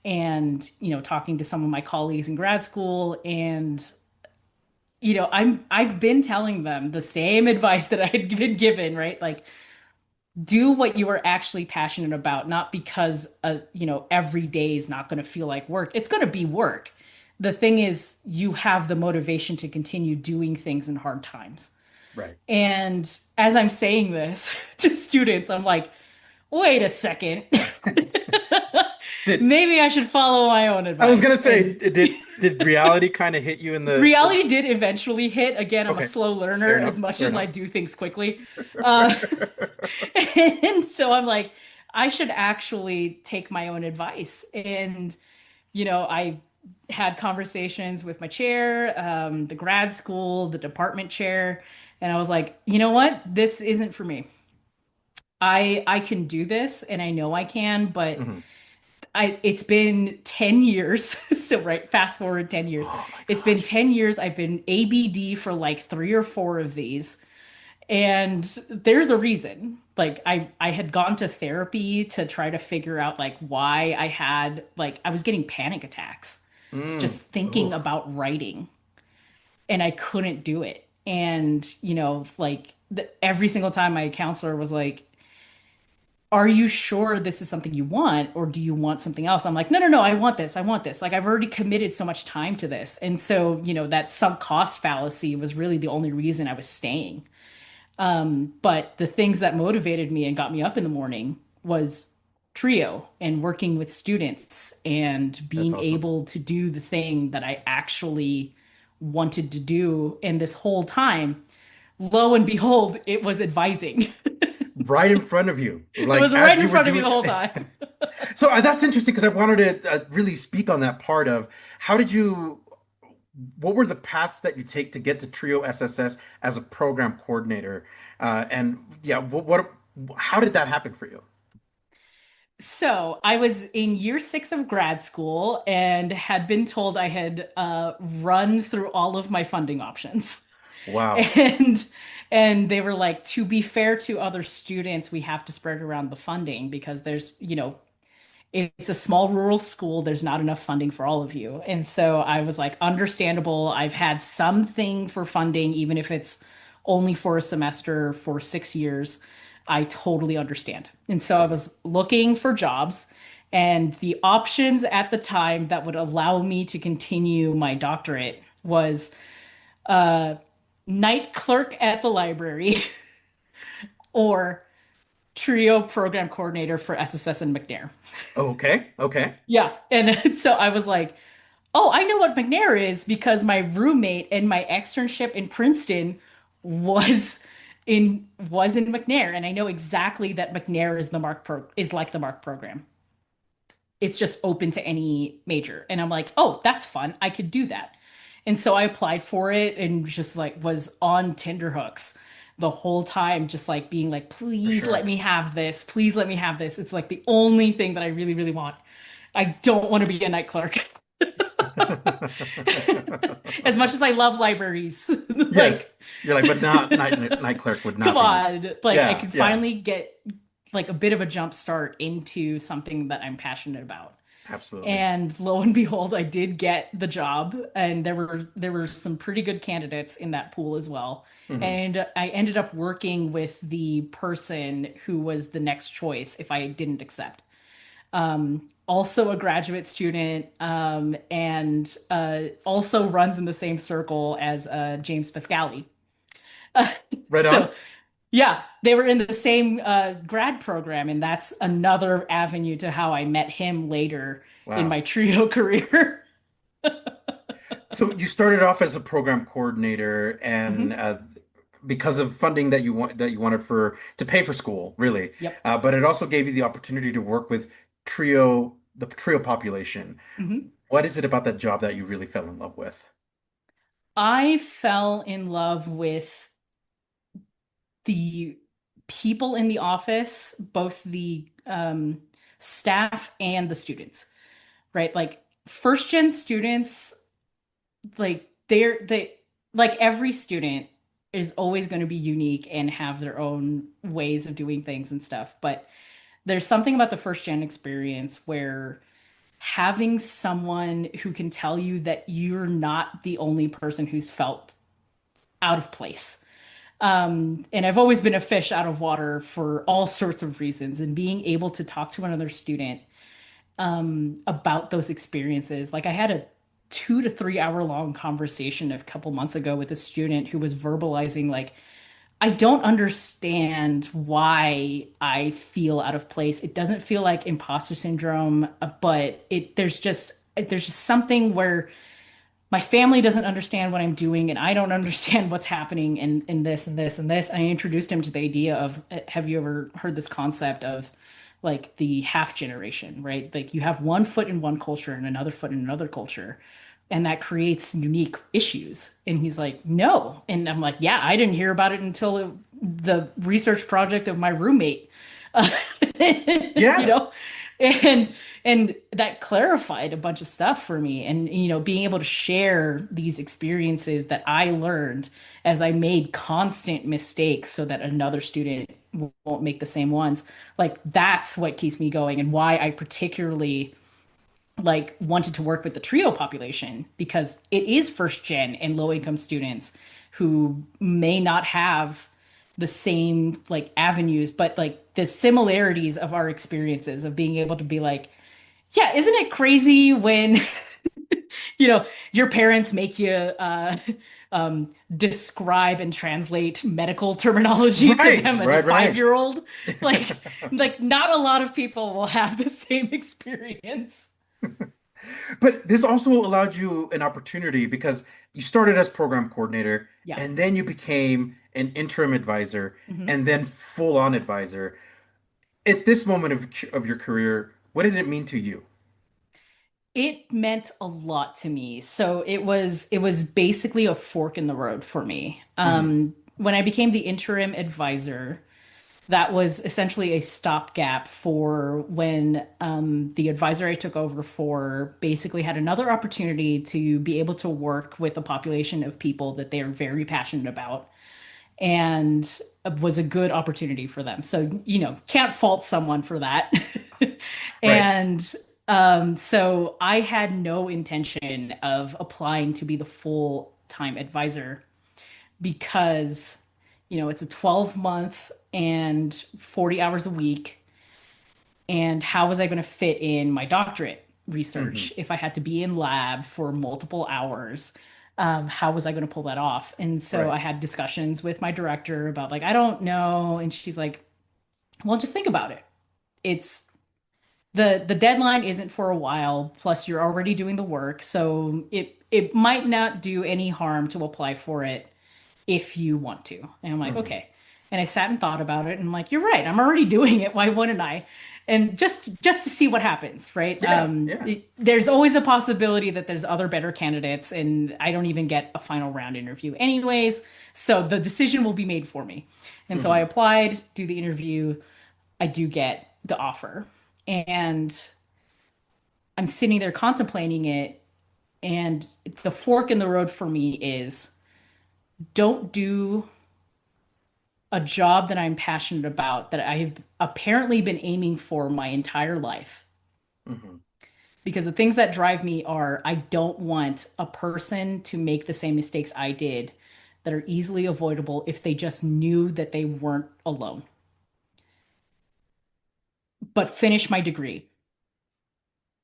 and, talking to some of my colleagues in grad school. And, I've been telling them the same advice that I had been given, right? Like, do what you are actually passionate about, not because, every day is not going to feel like work. It's going to be work. The thing is, you have the motivation to continue doing things in hard times. Right. And as I'm saying this to students, I'm like, wait a second. Maybe I should follow my own advice. I was gonna say, did reality kind of hit you in the reality did eventually hit. Again, I'm Okay. a slow learner Fair enough. as much Fair as I enough. do things quickly. Uh, and so I'm like, I should actually take my own advice. And, I had conversations with my chair, the grad school, the department chair, and I was like, you know what? This isn't for me. I can do this and I know I can, but Mhm. it's been 10 years. So right, fast forward 10 years. Oh my It's been gosh. 10 years. I've been ABD for like 3 or 4 of these. And there's a reason. Like, I had gone to therapy to try to figure out like why I was getting panic attacks just thinking Oh, about writing, and I couldn't do it. And, like, every single time my counselor was like, are you sure this is something you want, or do you want something else? I'm like, no, no, no, I want this. I want this. Like, I've already committed so much time to this. And so, that sunk cost fallacy was really the only reason I was staying. But the things that motivated me and got me up in the morning was trio and working with students and that's being awesome. able to do the thing that I actually wanted to do. And this whole time, lo and behold, it was advising. Right in front of you, It like was right as in you were front of me doing. the whole time. So that's interesting because I wanted to really speak on that part of how did you, what were the paths that you take to get to Trio SSS as a program coordinator? And yeah, how did that happen for you? So I was in year 6 of grad school and had been told I had run through all of my funding options. Wow. And and they were like, to be fair to other students, we have to spread around the funding because it's a small rural school. There's not enough funding for all of you. And so I was like, understandable. I've had something for funding, even if it's only for a semester for 6 years. I totally understand. And so I Totally. was looking for jobs, and the options at the time that would allow me to continue my doctorate was night clerk at the library or trio program coordinator for SSS and McNair. Okay. Okay. Yeah. And so I was like, oh, I know what McNair is because my roommate and my externship in Princeton was in McNair, and I know exactly that McNair is like the Mark program. It's just open to any major. And I'm like, oh, that's fun. I could do that. And so I applied for it and just like was on Tinder hooks the whole time, just like being like, For please let sure. me have this. Please let me have this. It's like the only thing that I really, really want. I don't want to be a night clerk. As much as I love libraries, Yes. like, You're like, but not night clerk would come not be. on. Like, I Yeah. could Yeah. finally get like a bit of a jump start into something that I'm passionate about. Absolutely. And lo and behold, I did get the job, and there were some pretty good candidates in that pool as well. Hmm. And I ended up working with the person who was the next choice if I didn't accept. Also a graduate student, and also runs in the same circle as James Pascali. Right So on. yeah, they were in the same grad program, and that's another avenue to how I met him later in my Wow. trio career. So you started off as a program coordinator, and Hmm. because of funding that you wanted for to pay for school, really, Yep. but it also gave you the opportunity to work with the trio population. Hmm. What is it about that job that you really fell in love with? I fell in love with the people in the office, both the staff and the students, right? Like first gen students, like they like every student is always going to be unique and have their own ways of doing things and stuff. But there's something about the first gen experience where having someone who can tell you that you're not the only person who's felt out of place. And I've always been a fish out of water for all sorts of reasons. And being able to talk to another student about those experiences, like I had a 2 to 3 hour long conversation a couple months ago with a student who was verbalizing, like, I don't understand why I feel out of place. It doesn't feel like imposter syndrome, but there's just something where my family doesn't understand what I'm doing, and I don't understand what's happening in this and this and this. And I introduced him to the idea of, have you ever heard this concept of like the half generation, right? Like you have one foot in one culture and another foot in another culture, and that creates unique issues. And he's like, no. And I'm like, yeah, I didn't hear about it until the research project of my roommate. Uh, you Yeah. know, and and that clarified a bunch of stuff for me. And being able to share these experiences that I learned as I made constant mistakes so that another student won't make the same ones, like that's what keeps me going, and why I particularly like wanted to work with the trio population, because it is first gen and low income students who may not have the same like avenues, but like the similarities of our experiences of being able to be like, yeah, isn't it crazy when your parents make you describe and translate medical terminology to Right. them as a Right. Right. 5-year-old? Like not a lot of people will have the same experience. But this also allowed you an opportunity because you started as program coordinator Yes. and then you became an interim advisor Mhm. and then full-on advisor. At this moment of your career, what did it mean to you? It meant a lot to me. So it was basically a fork in the road for me. Hmm. When I became the interim advisor, that was essentially a stopgap for when the advisor I took over for basically had another opportunity to be able to work with a population of people that they are very passionate about and was a good opportunity for them. So, can't fault someone for that. Right. And so I had no intention of applying to be the full-time advisor because, it's a 12-month and 40 hours a week. And how was I going to fit in my doctorate Hmm. research if I had to be in lab for multiple hours? How was I going to pull that off? And so Right. I had discussions with my director about like, I don't know. And she's like, well, just think about it. It's the deadline isn't for a while, plus you're already doing the work, so it might not do any harm to apply for it if you want to. And I'm like, Hmm. okay. And I sat and thought about it and I'm like, you're right. I'm already doing it. Why wouldn't I? And just to see what happens, right? Yeah. Yeah. There's always a possibility that there's other better candidates and I don't even get a final round interview anyways. So the decision will be made for me. And so I Hmm. applied, do the interview, I do get the offer. And I'm sitting there contemplating it and the fork in the road for me is don't do a job that I'm passionate about that I have apparently been aiming for my entire life. Hmm. Because the things that drive me are I don't want a person to make the same mistakes I did that are easily avoidable if they just knew that they weren't alone. But finish my degree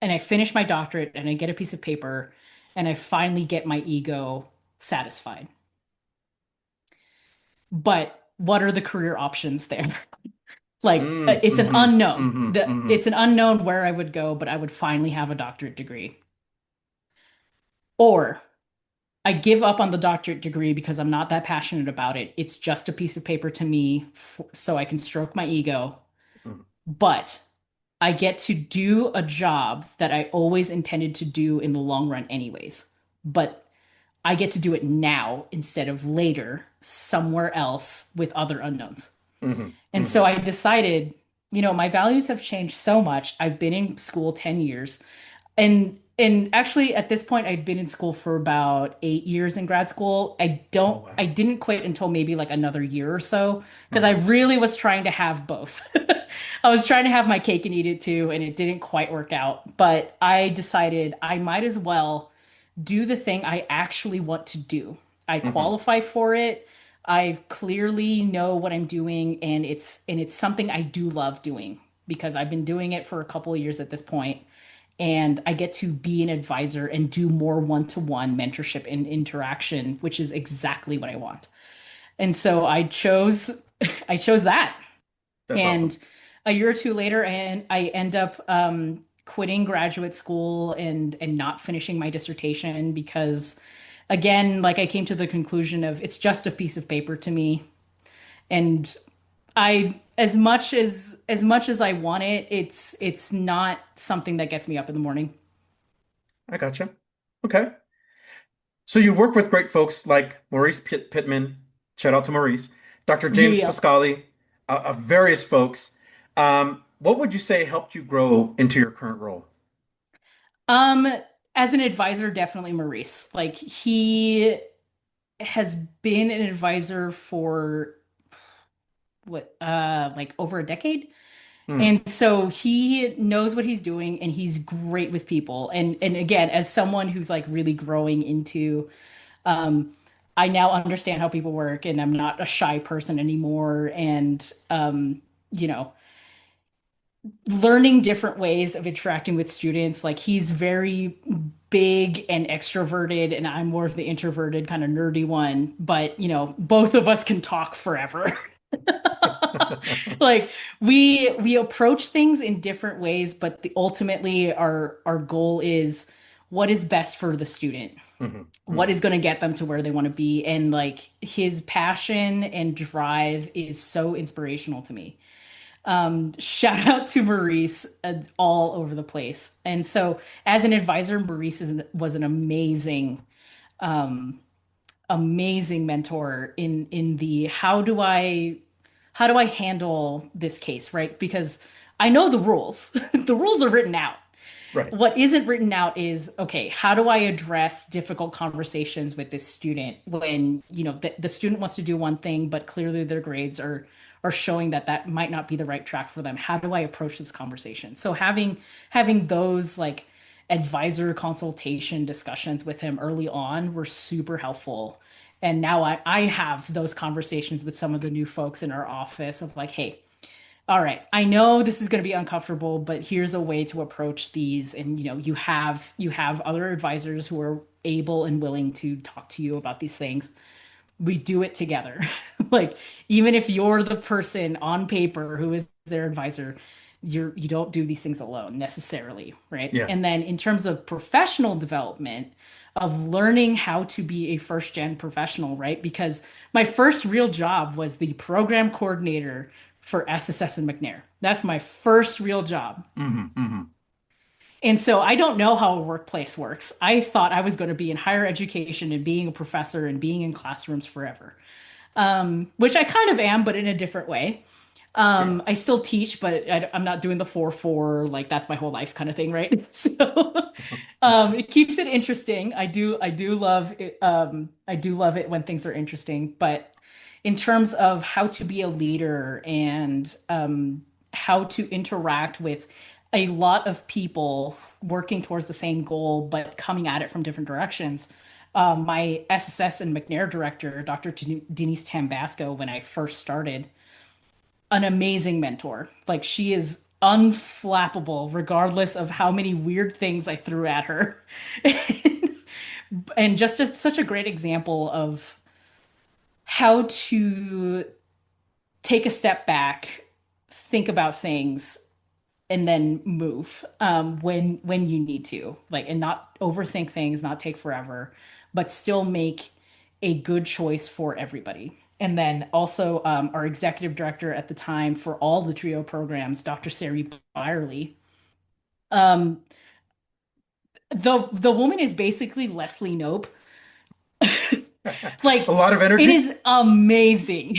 and I finish my doctorate and I get a piece of paper and I finally get my ego satisfied. But what are the career options there? Like it's an Hmm. unknown. Hmm. Hmm. It's an unknown where I would go, but I would finally have a doctorate degree. Or I give up on the doctorate degree because I'm not that passionate about it. It's just a piece of paper to me so I can stroke my ego. But I get to do a job that I always intended to do in the long run anyways. But I get to do it now instead of later somewhere else with other unknowns. Hmm. And so Hmm. I decided, my values have changed so much. I've been in school 10 years. And actually at this point I'd been in school for about 8 years in grad school. Oh I wow. didn't quit until maybe like another year or so because I Hmm. really was trying to have both. I was trying to have my cake and eat it too, and it didn't quite work out. But I decided I might as well do the thing I actually want to do. I Hmm. qualify for it. I clearly know what I'm doing and it's something I do love doing because I've been doing it for a couple of years at this point and I get to be an advisor and do more one-to-one mentorship and interaction, which is exactly what I want. And so I chose I chose that. That's And awesome. a year or two later, and I end up quitting graduate school and not finishing my dissertation because, again, like I came to the conclusion of it's just a piece of paper to me, and I as much as I want it, it's not something that gets me up in the morning. I gotcha. Okay. So you work with great folks like Maurice Pittman, shout out to Maurice, Dr. James Yeah. Pascali, various folks. What would you say helped you grow into your current role? Um, as an advisor, definitely Maurice. Like he has been an advisor for what like over a decade. Hmm. And so he knows what he's doing and he's great with people. And again, as someone who's like really growing into um I now understand how people work and I'm not a shy person anymore and you know, learning different ways of interacting with students. Like he's very big and extroverted and I'm more of the introverted kind of nerdy one, but both of us can talk forever. Like we approach things in different ways, but ultimately our goal is what is best for the student, Hmm. what Hmm. is going to get them to where they want to be, and like his passion and drive is so inspirational to me. Shout out to Maurice all over the place. And so as an advisor, Maurice was an amazing mentor in the how do I how do I handle this case, right? Because I know the rules. The rules are written out. Right. What isn't written out is, okay, how do I address difficult conversations with this student when, the student wants to do one thing, but clearly their grades are showing that that might not be the right track for them. How do I approach this conversation? So having those like advisor consultation discussions with him early on were super helpful. And now I have those conversations with some of the new folks in our office of like, hey, all right, I know this is going to be uncomfortable, but here's a way to approach these. And you have other advisors who are able and willing to talk to you about these things. We do it together. Like even if you're the person on paper who is their advisor, you don't do these things alone necessarily, right? Yeah. And then in terms of professional development, of learning how to be a first gen professional, right? Because my first real job was the program coordinator for SSS and McNair. That's my first real job. And so I don't know how a workplace works. I thought I was going to be in higher education and being a professor and being in classrooms forever, which I kind of am, but in a different way. I still teach, but I'm not doing the 4-4, like that's my whole life kind of thing, right? So it keeps it interesting. I do love it. I do love it when things are interesting, but in terms of how to be a leader and how to interact with a lot of people working towards the same goal, but coming at it from different directions. My SSS and McNair director, Dr. Denise Tambasco, when I first started, an amazing mentor. Like she is unflappable, regardless of how many weird things I threw at her. And just such a great example of how to take a step back, think about things, and then move when you need to, like, and not overthink things, not take forever, but still make a good choice for everybody. And then also our executive director at the time for all the trio programs, Dr. Sari Byerly. Um, the woman is basically Leslie Knope. A Like lot of it energy. is amazing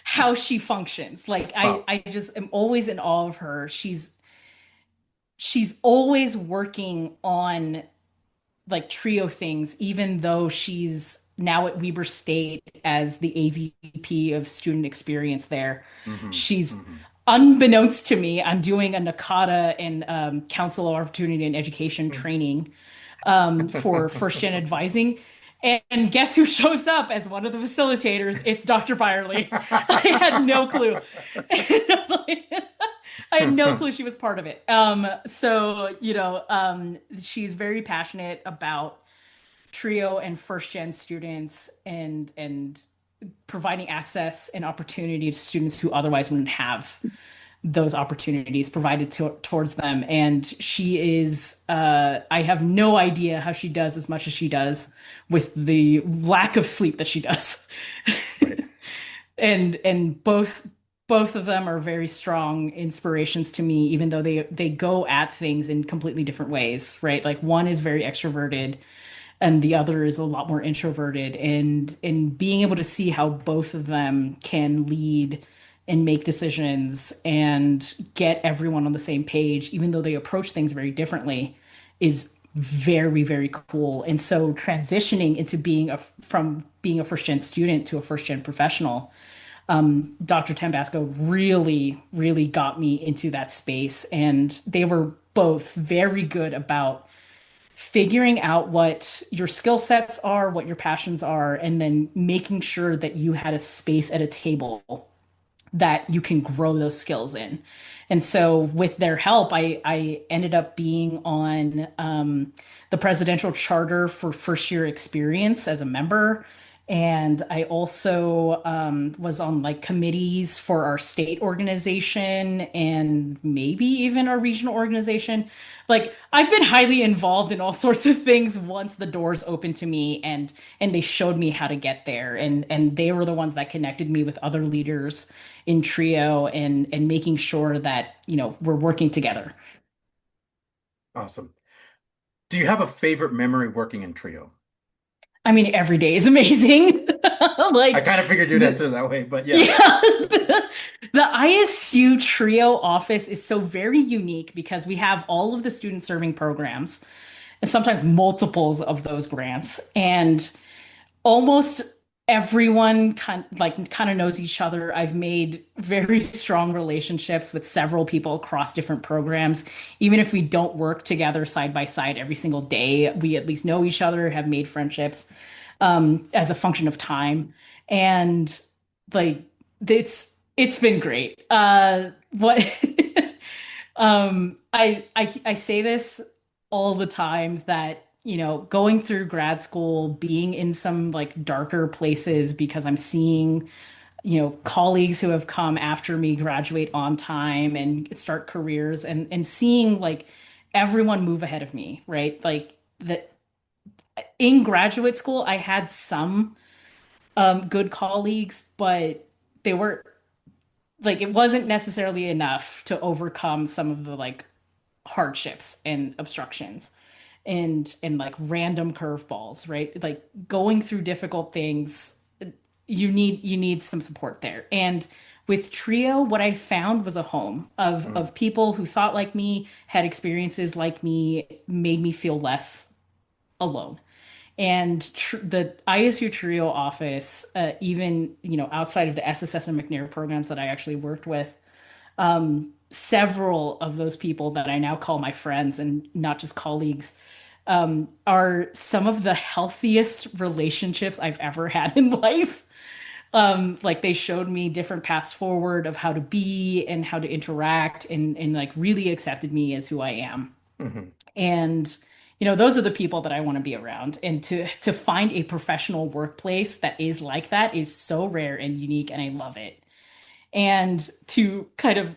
how she functions. Like I Wow. I just am always in awe of her. She's always working on like trio things, even though she's now at Weber State as the AVP of student experience there. hmm She's hmm unbeknownst to me, I'm doing a NACADA and Council of Opportunity and Education training for first gen advising. And guess who shows up as one of the facilitators? It's Dr. Byerly. I had no clue. I had no clue she was part of it. She's very passionate about trio and first gen students and providing access and opportunity to students who otherwise wouldn't have those opportunities provided towards them. And she is, I have no idea how she does as much as she does with the lack of sleep that she does. Right. And both of them are very strong inspirations to me, even though they go at things in completely different ways, right? Like one is very extroverted and the other is a lot more introverted, and being able to see how both of them can lead and make decisions and get everyone on the same page, even though they approach things very differently, is very, very cool. And so transitioning into from being a first gen student to a first gen professional, Dr. Tambasco really, really got me into that space. And they were both very good about figuring out what your skill sets are, what your passions are, and then making sure that you had a space at a table that you can grow those skills in. And so with their help, I ended up being on the presidential charter for first year experience as a member. And I also was on like committees for our state organization and maybe even our regional organization. Like I've been highly involved in all sorts of things once the doors opened to me, and they showed me how to get there. And they were the ones that connected me with other leaders in trio and making sure that, we're working together. Awesome. Do you have a favorite memory working in trio? I mean, every day is amazing. I Like kind of figured you'd the answer that way, but yeah. yeah, the ISU trio office is so very unique because we have all of the student serving programs and sometimes multiples of those grants. And almost everyone kind of knows each other. I've made very strong relationships with several people across different programs. Even if we don't work together side by side every single day, we at least know each other, have made friendships as a function of time. And like it's been great. What I say this all the time that, going through grad school, being in some like darker places because I'm seeing, colleagues who have come after me graduate on time and start careers and seeing like everyone move ahead of me, right? Like that in graduate school, I had some good colleagues, but they were like it wasn't necessarily enough to overcome some of the like hardships and obstructions and like random curveballs, right? Like going through difficult things, you need some support there. And with Trio, what I found was a home of people who thought like me, had experiences like me, made me feel less alone. And the ISU Trio office, even outside of the SSS and McNair programs that I actually worked with, several of those people that I now call my friends and not just colleagues, are some of the healthiest relationships I've ever had in life. Like they showed me different paths forward of how to be and how to interact and like really accepted me as who I am. Mhm. And those are the people that I want to be around. And to find a professional workplace that is like that is so rare and unique, and I love it. And to kind of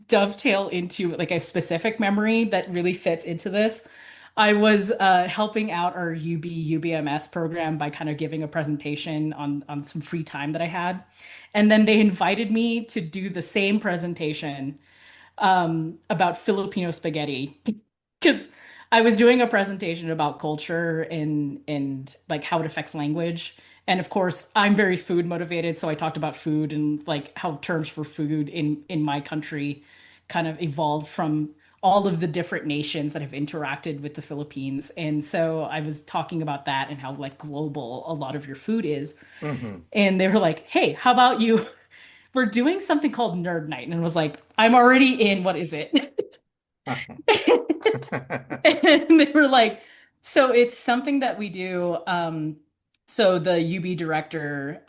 dovetail into like a specific memory that really fits into this, I was helping out our UBMS program by kind of giving a presentation on some free time that I had. And then they invited me to do the same presentation about Filipino spaghetti because I was doing a presentation about culture and like how it affects language. And of course, I'm very food motivated, so I talked about food and like how terms for food in my country kind of evolved from all of the different nations that have interacted with the Philippines. And so I was talking about that and how like global a lot of your food is. Mhm. And they were like, "Hey, how about you? We're doing something called Nerd Night." And I was like, "I'm already in. What is it?" And they were like, so it's something that we do. So the UB director,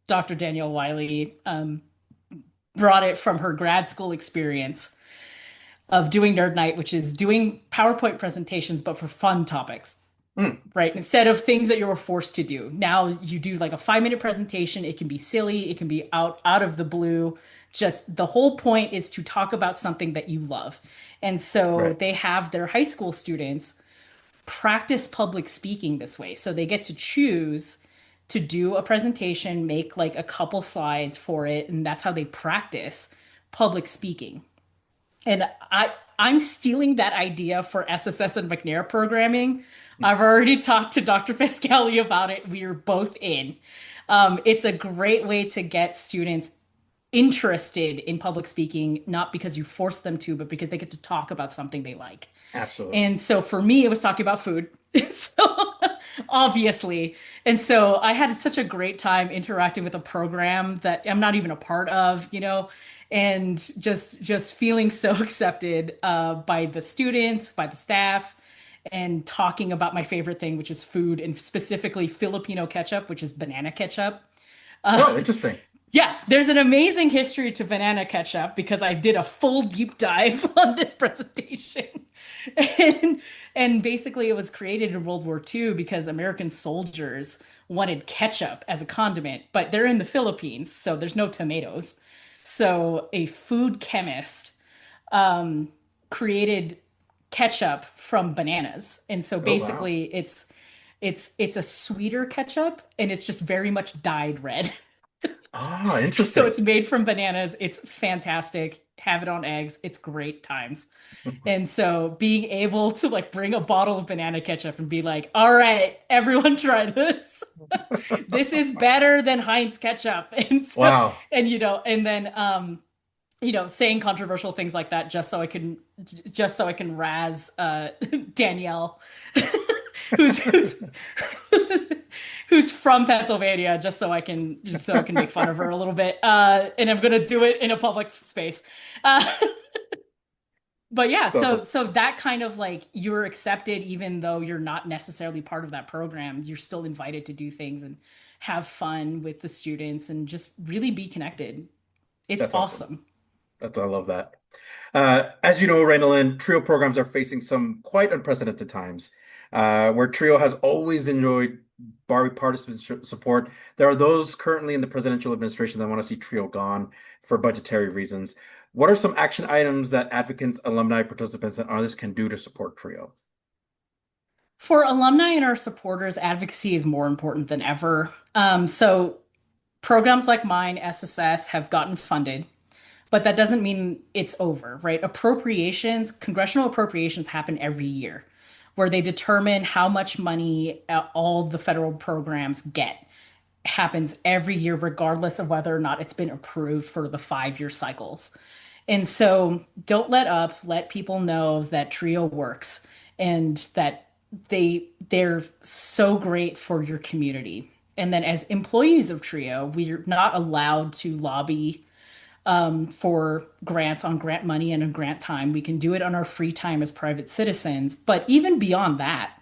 Dr. Danielle Wiley, brought it from her grad school experience of doing Nerd Night, which is doing PowerPoint presentations, but for fun topics, Mm. right? Instead of things that you were forced to do. Now you do like a 5 minute presentation. It can be silly. It can be out of the blue. Just the whole point is to talk about something that you love. And so Right. they have their high school students practice public speaking this way. So they get to choose to do a presentation, make like a couple slides for it, and that's how they practice public speaking. And I'm stealing that idea for SSS and McNair programming. I've already talked to Dr. Pascali about it. We are both in. It's a great way to get students interested in public speaking, not because you force them to, but because they get to talk about something they like. Absolutely. And so for me, it was talking about food. So obviously. And so I had such a great time interacting with a program that I'm not even a part of, and just feeling so accepted by the students, by the staff, and talking about my favorite thing, which is food, and specifically Filipino ketchup, which is banana ketchup. Oh, interesting. Yeah, there's an amazing history to banana ketchup because I did a full deep dive on this presentation. And and basically it was created in World War II because American soldiers wanted ketchup as a condiment, but they're in the Philippines, so there's no tomatoes. So a food chemist created ketchup from bananas. And so Oh, wow. basically it's a sweeter ketchup and it's just very much dyed red. Ah, So interesting. it's made from bananas. It's fantastic. have it on eggs. It's great times. And so being able to like bring a bottle of banana ketchup and be like, all right, everyone try this. This is better than Heinz ketchup. And so, Wow. and and then saying controversial things like that just so I can razz Danielle who's who's who's from Pennsylvania, just so I can make fun of her a little bit. And I'm gonna do it in a public space. Uh, but yeah, Awesome. so that kind of like you're accepted even though you're not necessarily part of that program. You're still invited to do things and have fun with the students and just really be connected. It's That's awesome. awesome. I love that. As you know, Reinalyn, TRIO programs are facing some quite unprecedented times, where TRIO has always enjoyed bipartisan support. There are those currently in the presidential administration that want to see TRIO gone for budgetary reasons. What are some action items that advocates, alumni, participants, and others can do to support TRIO? For alumni and our supporters, advocacy is more important than ever. So programs like mine, SSS, have gotten funded, but that doesn't mean it's over, right? Congressional appropriations happen every year where they determine how much money all the federal programs get. Happens every year, regardless of whether or not it's been approved for the 5-year cycles. And so don't let up, let people know that TRIO works and that they're so great for your community. And then as employees of TRIO, we're not allowed to lobby for grants on grant money and on grant time. We can do it on our free time as private citizens. But even beyond that,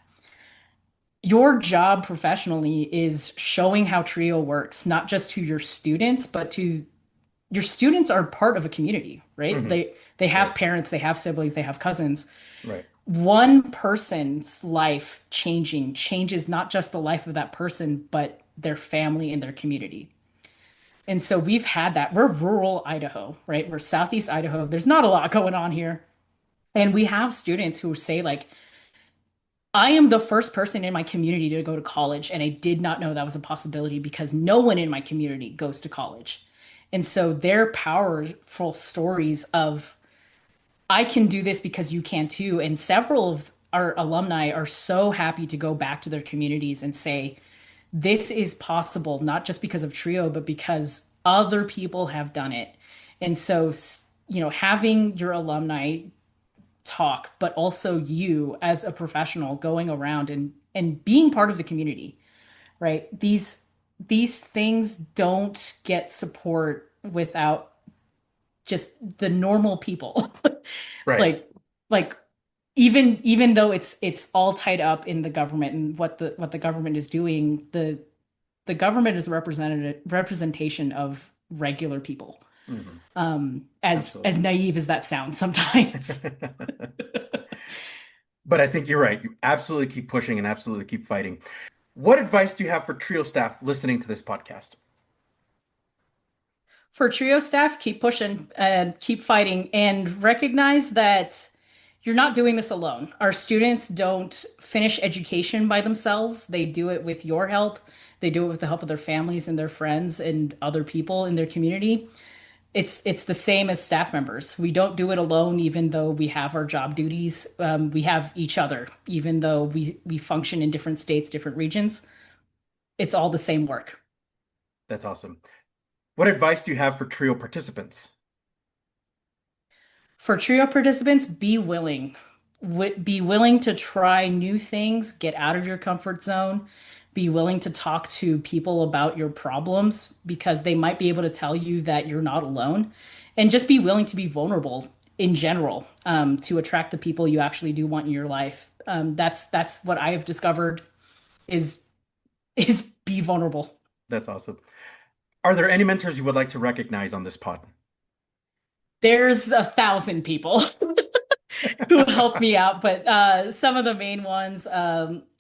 your job professionally is showing how TRIO works, not just to your students, but to your students are part of a community, right? Hmm. They have Right. parents, they have siblings, they have cousins. Right. One person's life changing changes not just the life of that person, but their family and their community. And so we've had that. We're rural Idaho, right? We're southeast Idaho. There's not a lot going on here. And we have students who say, like, I am the first person in my community to go to college, and I did not know that was a possibility because no one in my community goes to college. And so they're powerful stories of, I can do this because you can too. And several of our alumni are so happy to go back to their communities and say, this is possible, not just because of TRIO, but because other people have done it. And so, having your alumni talk, but also you as a professional going around and being part of the community, right? These things don't get support without just the normal people. Right. like even though it's all tied up in the government and what the government is doing, the government is a representation of regular people. Mhm. As Absolutely. naive as that sounds sometimes. But I think you're right. You absolutely keep pushing and absolutely keep fighting. What advice do you have for TRIO staff listening to this podcast? For TRIO staff, keep pushing and keep fighting and recognize that you're not doing this alone. Our students don't finish education by themselves. They do it with your help. They do it with the help of their families and their friends and other people in their community. It's the same as staff members. We don't do it alone, even though we have our job duties. We have each other, even though we function in different states, different regions. It's all the same work. That's awesome. What advice do you have for TRIO participants? For TRIO participants, be willing. Be willing to try new things, get out of your comfort zone, be willing to talk to people about your problems because they might be able to tell you that you're not alone. And just be willing to be vulnerable in general, to attract the people you actually do want in your life. That's what I have discovered is is be vulnerable. That's awesome. Are there any mentors you would like to recognize on this pod? There's 1,000 people who helped me out, but some of the main ones,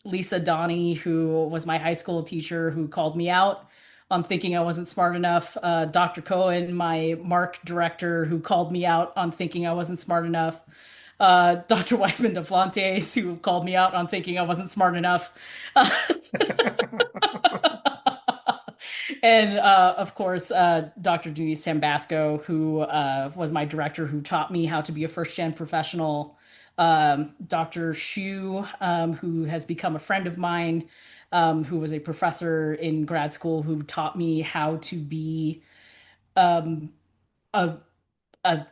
Lisa Donnie, who was my high school teacher, who called me out on thinking I wasn't smart enough. Dr. Cohen, my MARC director, who called me out on thinking I wasn't smart enough. Dr. Weissman DeFlantes, who called me out on thinking I wasn't smart enough. And of course, Dr. Denise Tambasco, who was my director, who taught me how to be a first-gen professional. Dr. Shu, who has become a friend of mine, who was a professor in grad school, who taught me how to be a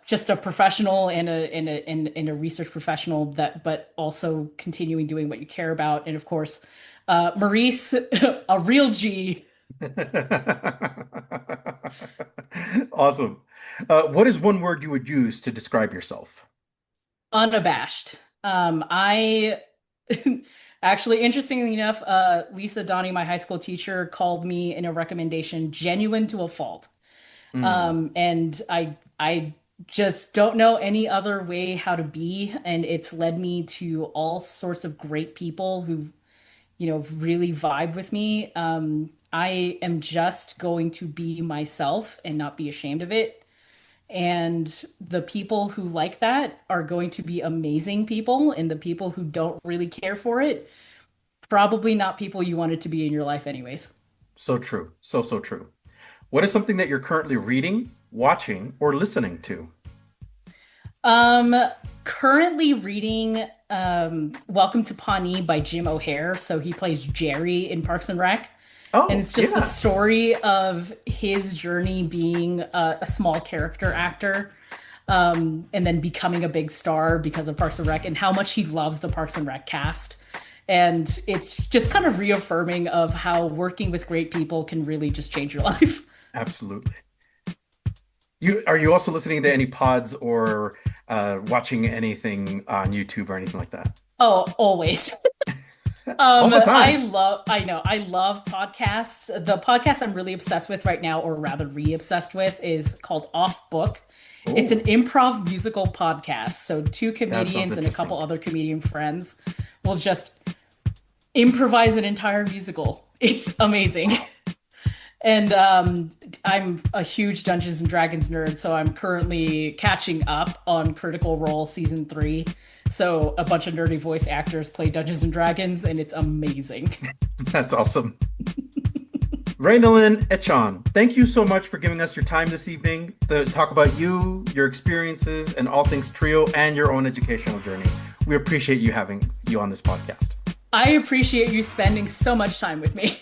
just a professional and a research professional, that but also continuing doing what you care about. And of course, Maurice, a real G. Awesome. What is one word you would use to describe yourself? Unabashed. I actually, interestingly enough, Lisa Donnie, my high school teacher, called me in a recommendation genuine to a fault. And I just don't know any other way how to be, and it's led me to all sorts of great people who, really vibe with me. I am just going to be myself and not be ashamed of it. And the people who like that are going to be amazing people, and the people who don't really care for it, probably not people you wanted to be in your life anyways. So true. So true. What is something that you're currently reading, watching, or listening to? Currently reading Welcome to Pawnee by Jim O'Hare. So he plays Jerry in Parks and Rec. Oh, and it's just the story of his journey being a small character actor, and then becoming a big star because of Parks and Rec, and how much he loves the Parks and Rec cast. And it's just kind of reaffirming of how working with great people can really just change your life. Absolutely. Are you also listening to any pods or watching anything on YouTube or anything like that? Oh, always. All the time. I love podcasts. The podcast I'm really obsessed with right now, or rather re-obsessed with, is called Off Book. Ooh. It's an improv musical podcast. So two comedians and a couple other comedian friends will just improvise an entire musical. It's amazing. And I'm a huge Dungeons and Dragons nerd, so I'm currently catching up on Critical Role Season 3. So a bunch of nerdy voice actors play Dungeons and Dragons, and it's amazing. That's awesome. Reinalyn Echon, thank you so much for giving us your time this evening to talk about you, your experiences, and all things trio and your own educational journey. We appreciate you having you on this podcast. I appreciate you spending so much time with me.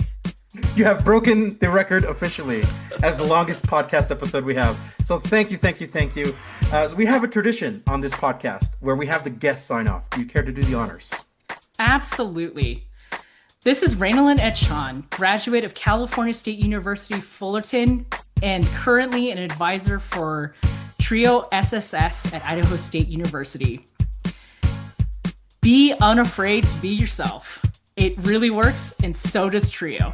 You have broken the record officially as the longest podcast episode we have. So thank you. We have a tradition on this podcast where we have the guests sign off. Do you care to do the honors? Absolutely. This is Reinalyn Echon, graduate of California State University, Fullerton, and currently an advisor for Trio SSS at Idaho State University. Be unafraid to be yourself. It really works, and so does Trio.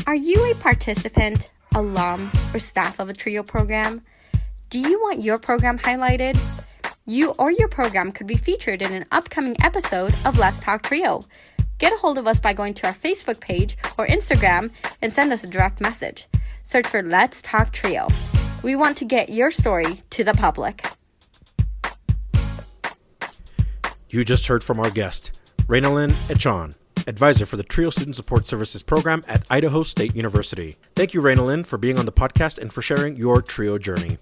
Are you a participant, alum, or staff of a Trio program? Do you want your program highlighted? You or your program could be featured in an upcoming episode of Let's Talk Trio. Get a hold of us by going to our Facebook page or Instagram and send us a direct message. Search for Let's Talk Trio. We want to get your story to the public. You just heard from our guest, Reinalyn Echon, advisor for the Trio Student Support Services Program at Idaho State University. Thank you, Reinalyn, for being on the podcast and for sharing your Trio journey.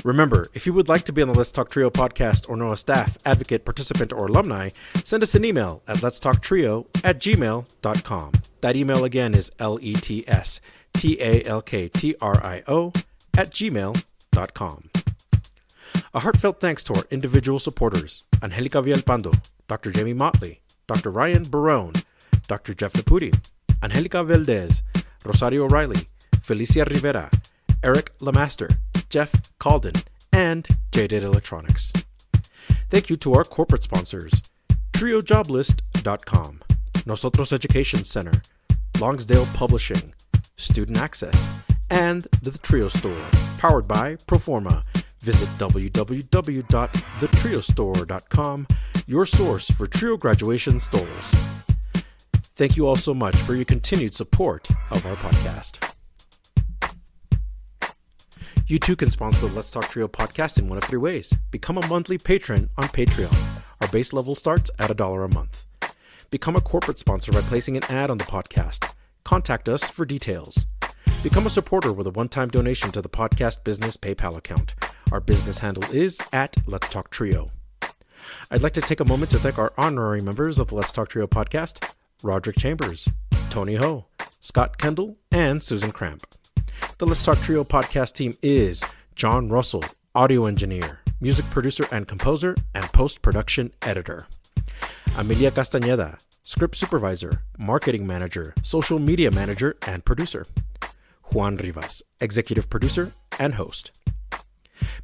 Remember, if you would like to be on the Let's Talk Trio podcast or know a staff, advocate, participant, or alumni, send us an email at letstalktrio@gmail.com. That email again is letstalktrio@gmail.com. A heartfelt thanks to our individual supporters, Angelica Villalpando, Dr. Jamie Motley, Dr. Ryan Barone, Dr. Jeff Napudi, Angelica Valdez, Rosario Riley, Felicia Rivera, Eric Lamaster, Jeff Calden, and Jaded Electronics. Thank you to our corporate sponsors, TrioJoblist.com, Nosotros Education Center, Longsdale Publishing, Student Access, and the Trio Store, powered by Proforma. Visit www.thetriostore.com, your source for Trio graduation stoles. Thank you all so much for your continued support of our podcast. You too can sponsor the Let's Talk Trio podcast in one of three ways. Become a monthly patron on Patreon. Our base level starts at $1 a month. Become a corporate sponsor by placing an ad on the podcast. contact us for details. Become a supporter with a one-time donation to the podcast business PayPal account. Our business handle is at Let's Talk Trio. I'd like to take a moment to thank our honorary members of the Let's Talk Trio podcast, Roderick Chambers, Tony Ho, Scott Kendall, and Susan Cramp. The Let's Talk Trio podcast team is John Russell, audio engineer, music producer and composer, and post-production editor. Amelia Castañeda, script supervisor, marketing manager, social media manager, and producer. Juan Rivas, executive producer and host.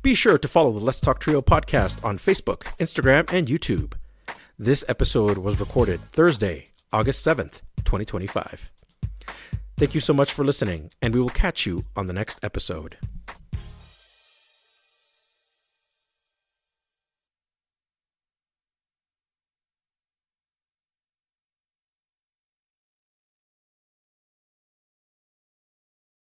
Be sure to follow the Let's Talk Trio podcast on Facebook, Instagram, and YouTube. This episode was recorded Thursday, August 7th, 2025. Thank you so much for listening, and we will catch you on the next episode.